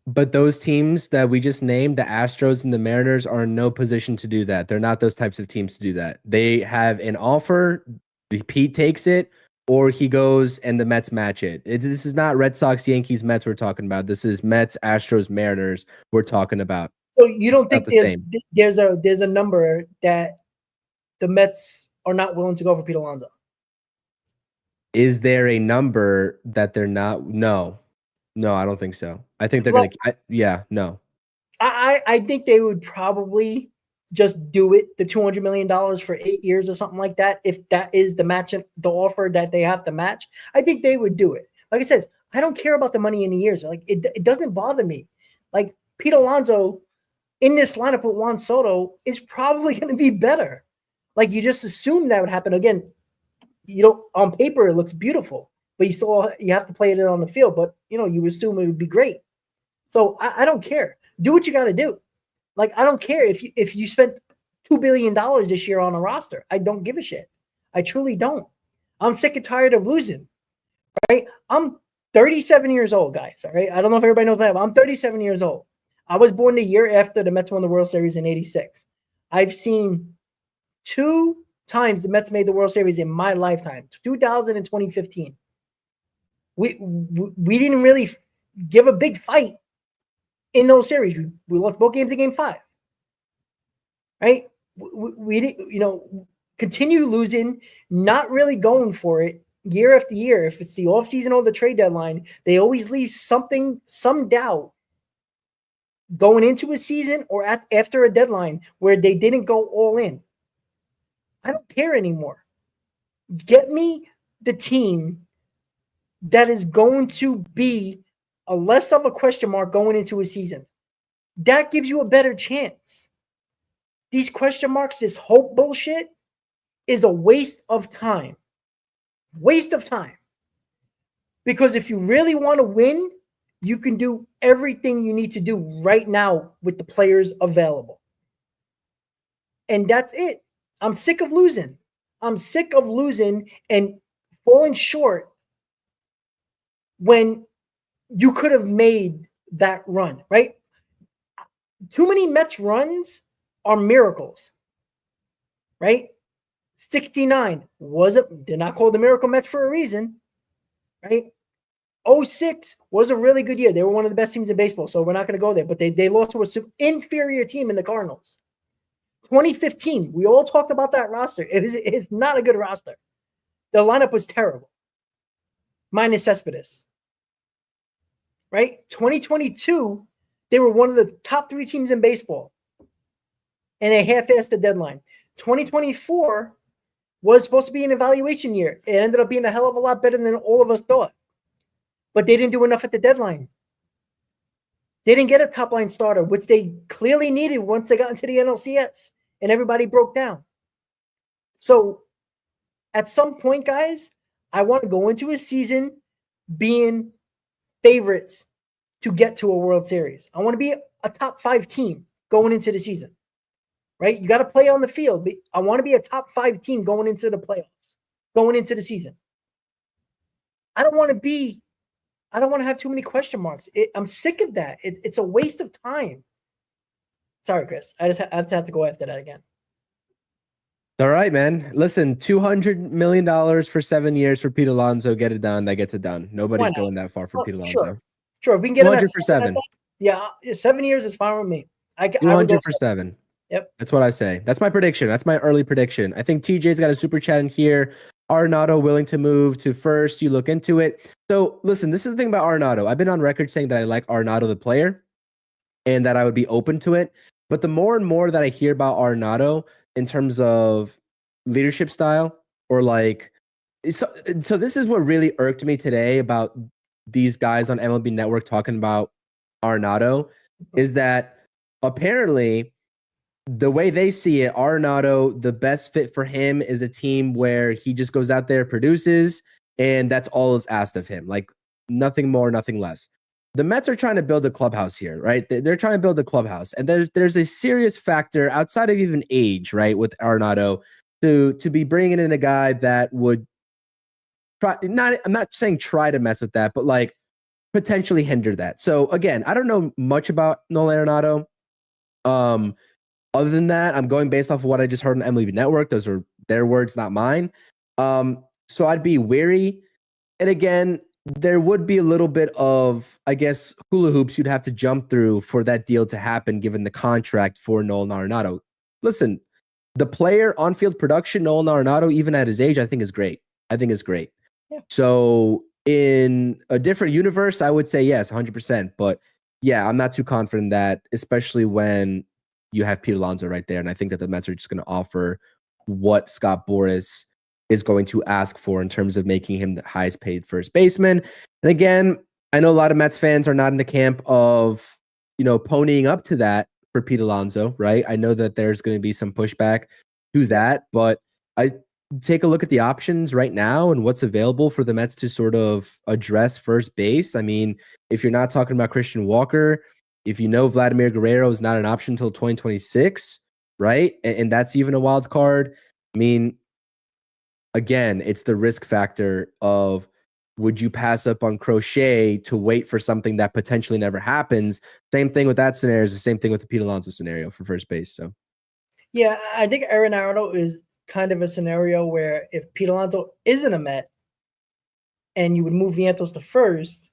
S3: But those teams that we just named, the Astros and the Mariners, are in no position to do that. They're not those types of teams to do that. They have an offer, Pete takes it, or he goes and the Mets match it. This is not Red Sox, Yankees, Mets we're talking about. This is Mets, Astros, Mariners we're talking about.
S2: So you don't think there's a number that the Mets are not willing to go for Pete Alonso?
S3: Is there a number that they're not? No, I don't think so. I think they're going to, no.
S2: I think they would probably just do it, the $200 million for 8 years or something like that. If that is the offer that they have to match, I think they would do it. Like I said, I don't care about the money in the years. Like it doesn't bother me. Like Pete Alonso in this lineup with Juan Soto is probably going to be better. Like you just assume that would happen. Again, on paper, it looks beautiful, but you have to play it on the field. But, you assume it would be great. So I don't care. do what you got to do. Like, I don't care if you spent $2 billion this year on a roster. I don't give a shit. I truly don't. I'm sick and tired of losing, right? I'm 37 years old, guys, all right? I don't know if everybody knows that, but I'm 37 years old. I was born the year after the Mets won the World Series in 86. I've seen 2 times the Mets made the World Series in my lifetime, 2000 and 2015. We didn't really give a big fight in those series. We lost both games in Game 5, right? We didn't, continue losing, not really going for it year after year. If it's the offseason or the trade deadline, they always leave some doubt going into a season or after a deadline where they didn't go all in. I don't care anymore. Get me the team that is going to be a less of a question mark going into a season. That gives you a better chance. These question marks, this hope bullshit, is a waste of time. Waste of time. Because if you really want to win, you can do everything you need to do right now with the players available. And that's it. I'm sick of losing. I'm sick of losing and falling short when you could have made that run, right? Too many Mets runs are miracles, right? 69 they're not called the Miracle Mets for a reason, right? 06 was a really good year. They were one of the best teams in baseball, so we're not going to go there. But they lost to an inferior team in the Cardinals. 2015, we all talked about that roster. It's not a good roster. The lineup was terrible, minus Cespedes. Right? 2022, they were one of the top 3 teams in baseball, and they half-assed the deadline. 2024 was supposed to be an evaluation year. It ended up being a hell of a lot better than all of us thought. But they didn't do enough at the deadline. They didn't get a top-line starter, which they clearly needed once they got into the NLCS, and everybody broke down. So at some point, guys, I want to go into a season being favorites to get to a World Series. I want to be a top 5 team going into the season, right? You got to play on the field. But I want to be a top 5 team going into the playoffs, going into the season. I don't want to have too many question marks. I'm sick of that. It's a waste of time. Sorry, Chris. I just have to go after that again.
S3: All right, man. Listen, $200 million for 7 years for Pete Alonso. Get it done. That gets it done. Nobody's going that far for Pete Alonso.
S2: Sure. We can get
S3: 200 for 7.
S2: Yeah, 7 years is fine with me.
S3: 200 for 7.
S2: Yep.
S3: That's what I say. That's my prediction. That's my early prediction. I think TJ's got a super chat in here. Arenado willing to move to first. You look into it. So listen, this is the thing about Arenado. I've been on record saying that I like Arenado the player and that I would be open to it. But the more and more that I hear about Arenado in terms of leadership style or like, so this is what really irked me today about these guys on MLB Network talking about Arenado is that apparently the way they see it, Arenado, the best fit for him is a team where he just goes out there, produces, and that's all is asked of him. Like nothing more, nothing less. The Mets are trying to build a clubhouse here, right? They're trying to build a clubhouse. And there's a serious factor outside of even age, right, with Arenado to be bringing in a guy that would try, I'm not saying try to mess with that, but like potentially hinder that. So again, I don't know much about Nolan Arenado. Other than that, I'm going based off of what I just heard on MLB Network. Those are their words, not mine. So I'd be wary. And again, there would be a little bit of, I guess, hula hoops you'd have to jump through for that deal to happen, given the contract for Nolan Arenado. Listen, the player on-field production, Nolan Arenado, even at his age, I think is great. Yeah. So in a different universe, I would say yes, 100%. But yeah, I'm not too confident in that, especially when you have Pete Alonso right there. And I think that the Mets are just going to offer what Scott Boras is going to ask for in terms of making him the highest paid first baseman. And again, I know a lot of Mets fans are not in the camp of, ponying up to that for Pete Alonso, right? I know that there's going to be some pushback to that, but I take a look at the options right now and what's available for the Mets to sort of address first base. I mean, if you're not talking about Christian Walker, if you know Vladimir Guerrero is not an option until 2026, right? And that's even a wild card. I mean, again, it's the risk factor of would you pass up on Crochet to wait for something that potentially never happens? Same thing with that scenario is the same thing with the Pete Alonso scenario for first base. So,
S2: yeah, I think Arenado is kind of a scenario where if Pete Alonso isn't a Met and you would move Vientos to first,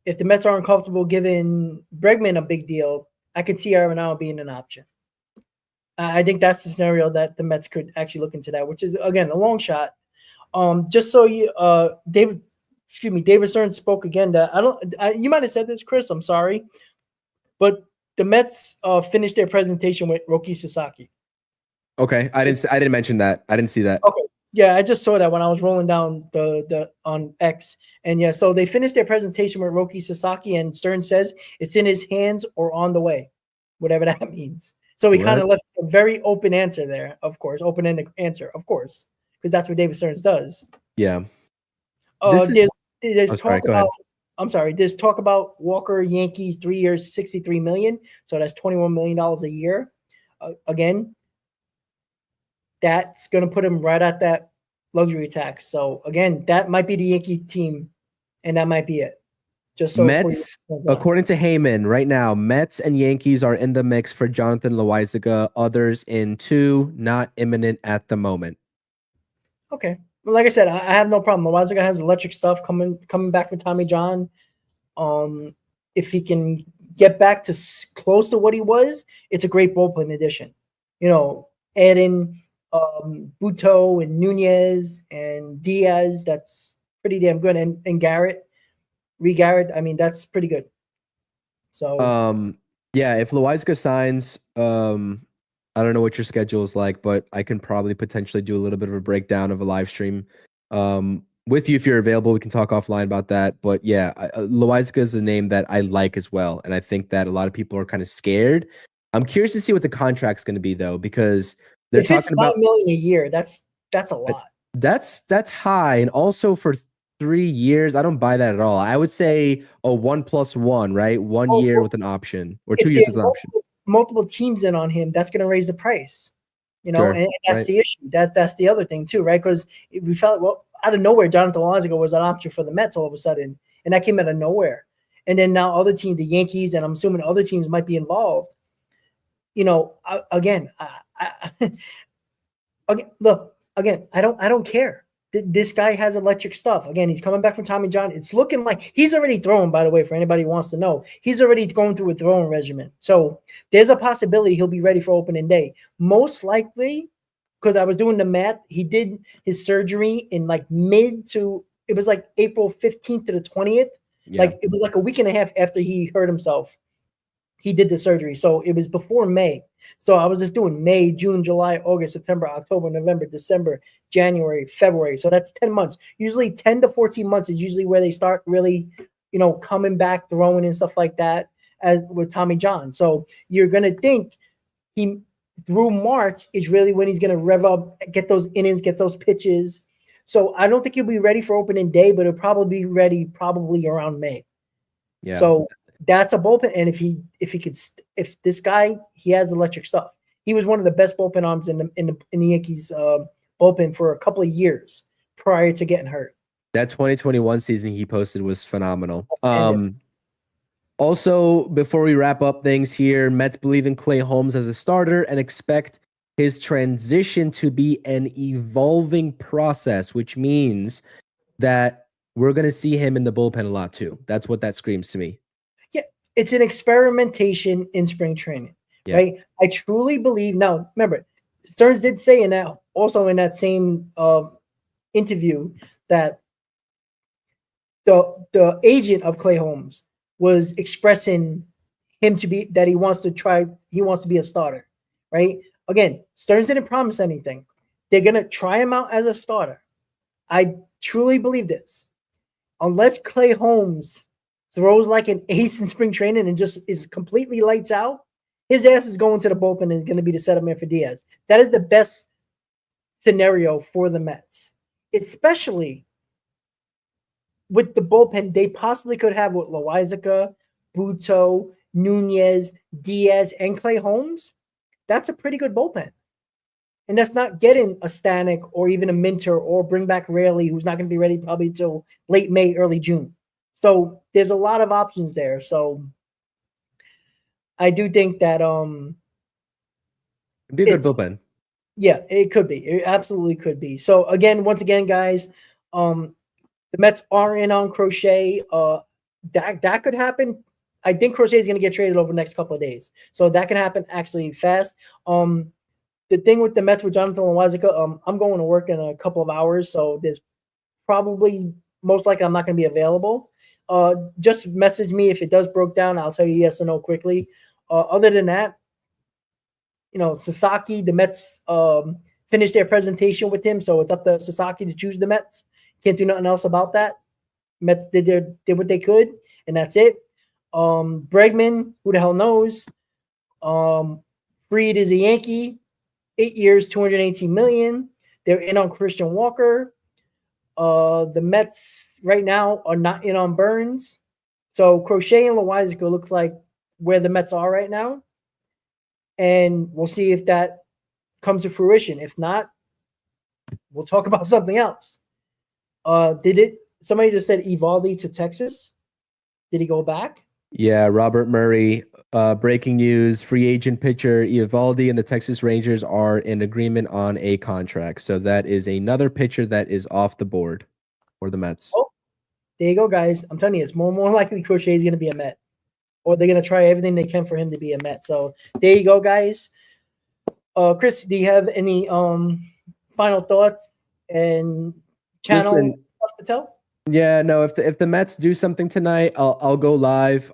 S2: if the Mets aren't comfortable giving Bregman a big deal, I could see Arenado being an option. I think that's the scenario that the Mets could actually look into that, which is, again, a long shot. Just so you, David Stern spoke again that you might have said this, Chris, I'm sorry, but the Mets finished their presentation with Roki Sasaki.
S3: Okay, I didn't mention that. I didn't see that.
S2: Okay, yeah, I just saw that when I was rolling down the on X, and yeah, so they finished their presentation with Roki Sasaki, and Stern says it's in his hands or on the way, whatever that means. So he kind of left a very open answer there, of course, open-ended answer, of course, because that's what David Stearns does.
S3: Yeah.
S2: There's talk about. I'm sorry. There's talk about Walker Yankees 3 years, $63 million. So that's $21 million a year. Again, that's going to put him right at that luxury tax. So again, that might be the Yankee team, and that might be it. Just so
S3: Mets, according to Heyman, right now, Mets and Yankees are in the mix for Jonathan Loaisiga. Others in 2, not imminent at the moment.
S2: Okay. Well, like I said, I have no problem. Loaisiga has electric stuff coming back from Tommy John. If he can get back to close to what he was, it's a great bullpen addition. You know, adding Buto and Nunez and Diaz, that's pretty damn good. And Garrett, I mean, that's pretty good. So
S3: yeah, if Loaisiga signs, I don't know what your schedule is like, but I can probably potentially do a little bit of a breakdown of a live stream with you if you're available. We can talk offline about that. But yeah, Loaisiga is a name that I like as well, and I think that a lot of people are kind of scared. I'm curious to see what the contract's going to be though, because they're talking about
S2: $5 million a year. That's a lot.
S3: That's high, and also for 3 years, I don't buy that at all. I would say a 1+1, right? 1 year with an option, or 2 years with an option.
S2: Multiple teams in on him, that's going to raise the price, you know, sure, and that's right. The issue. That's the other thing too, right? Because we felt, well, out of nowhere, Jonathan Loaisiga was an option for the Mets all of a sudden, and that came out of nowhere. And then now other teams, the Yankees, and I'm assuming other teams might be involved. You know, again, I don't care. This guy has electric stuff. Again, he's coming back from Tommy John. It's looking like he's already throwing, by the way, for anybody who wants to know. He's already going through a throwing regimen. So there's a possibility he'll be ready for opening day. Most likely, because I was doing the math, he did his surgery in like it was like April 15th to the 20th. Yeah. Like it was like a week and a half after he hurt himself. He did the surgery. So it was before May. So I was just doing May, June, July, August, September, October, November, December, January, February. So that's 10 months. Usually 10 to 14 months is usually where they start really, you know, coming back, throwing and stuff like that as with Tommy John. So you're going to think he through March is really when he's going to rev up, get those innings, get those pitches. So I don't think he'll be ready for opening day, but he'll probably be ready probably around May. Yeah. So that's a bullpen, and if this guy, he has electric stuff. He was one of the best bullpen arms in the Yankees bullpen for a couple of years prior to getting hurt.
S3: That 2021 season he posted was phenomenal. Also, before we wrap up things here, Mets believe in Clay Holmes as a starter and expect his transition to be an evolving process, which means that we're going to see him in the bullpen a lot too. That's what that screams to me.
S2: It's an experimentation in spring training, right? I truly believe. Now, remember, Stearns did say in that same interview that the agent of Clay Holmes was expressing him to be that he wants to be a starter, right? Again, Stearns didn't promise anything. They're gonna try him out as a starter. I truly believe this. Unless Clay Holmes throws like an ace in spring training and just is completely lights out, his ass is going to the bullpen and is going to be the setup man for Diaz. That is the best scenario for the Mets, especially with the bullpen they possibly could have with Loaisiga, Buto, Nunez, Diaz, and Clay Holmes, that's a pretty good bullpen. And that's not getting a Stanek or even a Minter or bring back Raley, who's not going to be ready probably until late May, early June. So there's a lot of options there. So I do think that
S3: It'd be a good bullpen.
S2: Yeah, it could be. It absolutely could be. So once again, guys, the Mets are in on Crochet. That could happen. I think Crochet is going to get traded over the next couple of days, so that can happen actually fast. The thing with the Mets with Jonathan Loaisiga, I'm going to work in a couple of hours, so there's probably most likely I'm not going to be available. Just message me if it does broke down. I'll tell you yes or no quickly. Other than that, Sasaki, the Mets finished their presentation with him, so it's up to Sasaki to choose the Mets. Can't do nothing else about that. Mets did what they could, and that's it. Bregman, who the hell knows? Fried is a Yankee, 8 years, $218 million. They're in on Christian Walker. The Mets right now are not in on Burnes. So Crochet and Loaisiga looks like where the Mets are right now. And we'll see if that comes to fruition. If not, we'll talk about something else. Somebody just said Evaldi to Texas. Did he go back?
S3: Yeah, Robert Murray. Breaking news: free agent pitcher Evaldi and the Texas Rangers are in agreement on a contract. So that is another pitcher that is off the board for the Mets.
S2: Oh, there you go, guys. I'm telling you, it's more likely Crochet is going to be a Met, or they're going to try everything they can for him to be a Met. So there you go, guys. Chris, do you have any final thoughts and channel stuff to tell?
S3: Yeah, no. If the Mets do something tonight, I'll go live.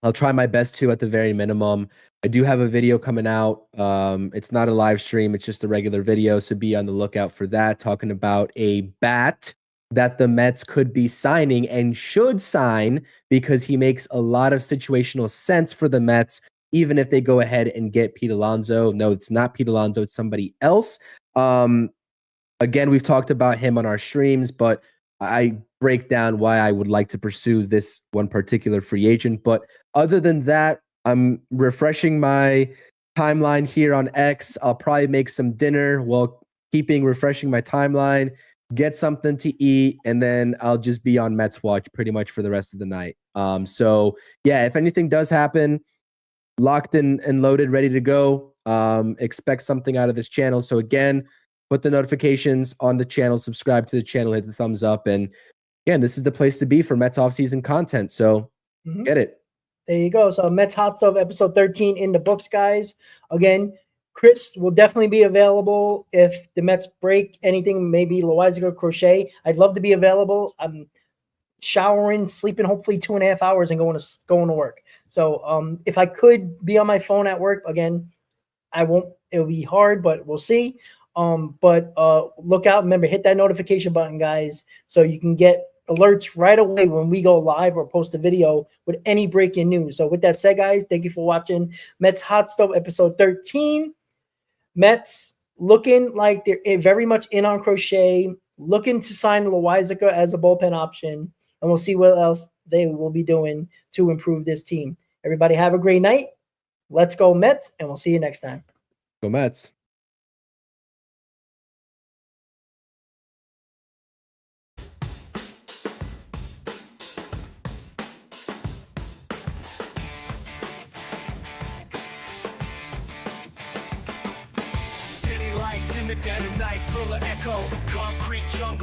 S3: I'll try my best to at the very minimum. I do have a video coming out. It's not a live stream; it's just a regular video. So be on the lookout for that. Talking about a bat that the Mets could be signing and should sign because he makes a lot of situational sense for the Mets. Even if they go ahead and get Pete Alonso. No, it's not Pete Alonso. It's somebody else. Again, we've talked about him on our streams, but I break down why I would like to pursue this one particular free agent. But other than that, I'm refreshing my timeline here on X. I'll probably make some dinner while refreshing my timeline, get something to eat, and then I'll just be on Mets watch pretty much for the rest of the night. So yeah, if anything does happen, locked in and loaded, ready to go. Expect something out of this channel. So again, put the notifications on the channel, subscribe to the channel, hit the thumbs up. And again, this is the place to be for Mets offseason content. So get it.
S2: There you go. So Mets Hot Stove episode 13 in the books, guys. Again, Chris will definitely be available if the Mets break anything, maybe Loaisiga, Crochet. I'd love to be available. I'm showering, sleeping hopefully 2.5 hours and going to work. So if I could be on my phone at work, again, I won't. It'll be hard, but we'll see. But look out. Remember, hit that notification button, guys, so you can get alerts right away when we go live or post a video with any breaking news. So with that said, guys, thank you for watching Mets Hot Stove episode 13. Mets looking like they're very much in on Crochet, looking to sign Loaisiga as a bullpen option, and we'll see what else they will be doing to improve this team. Everybody have a great night. Let's go Mets, and we'll see you next time.
S3: Go Mets.
S4: City lights in the dead of night, full of echo, concrete jungle.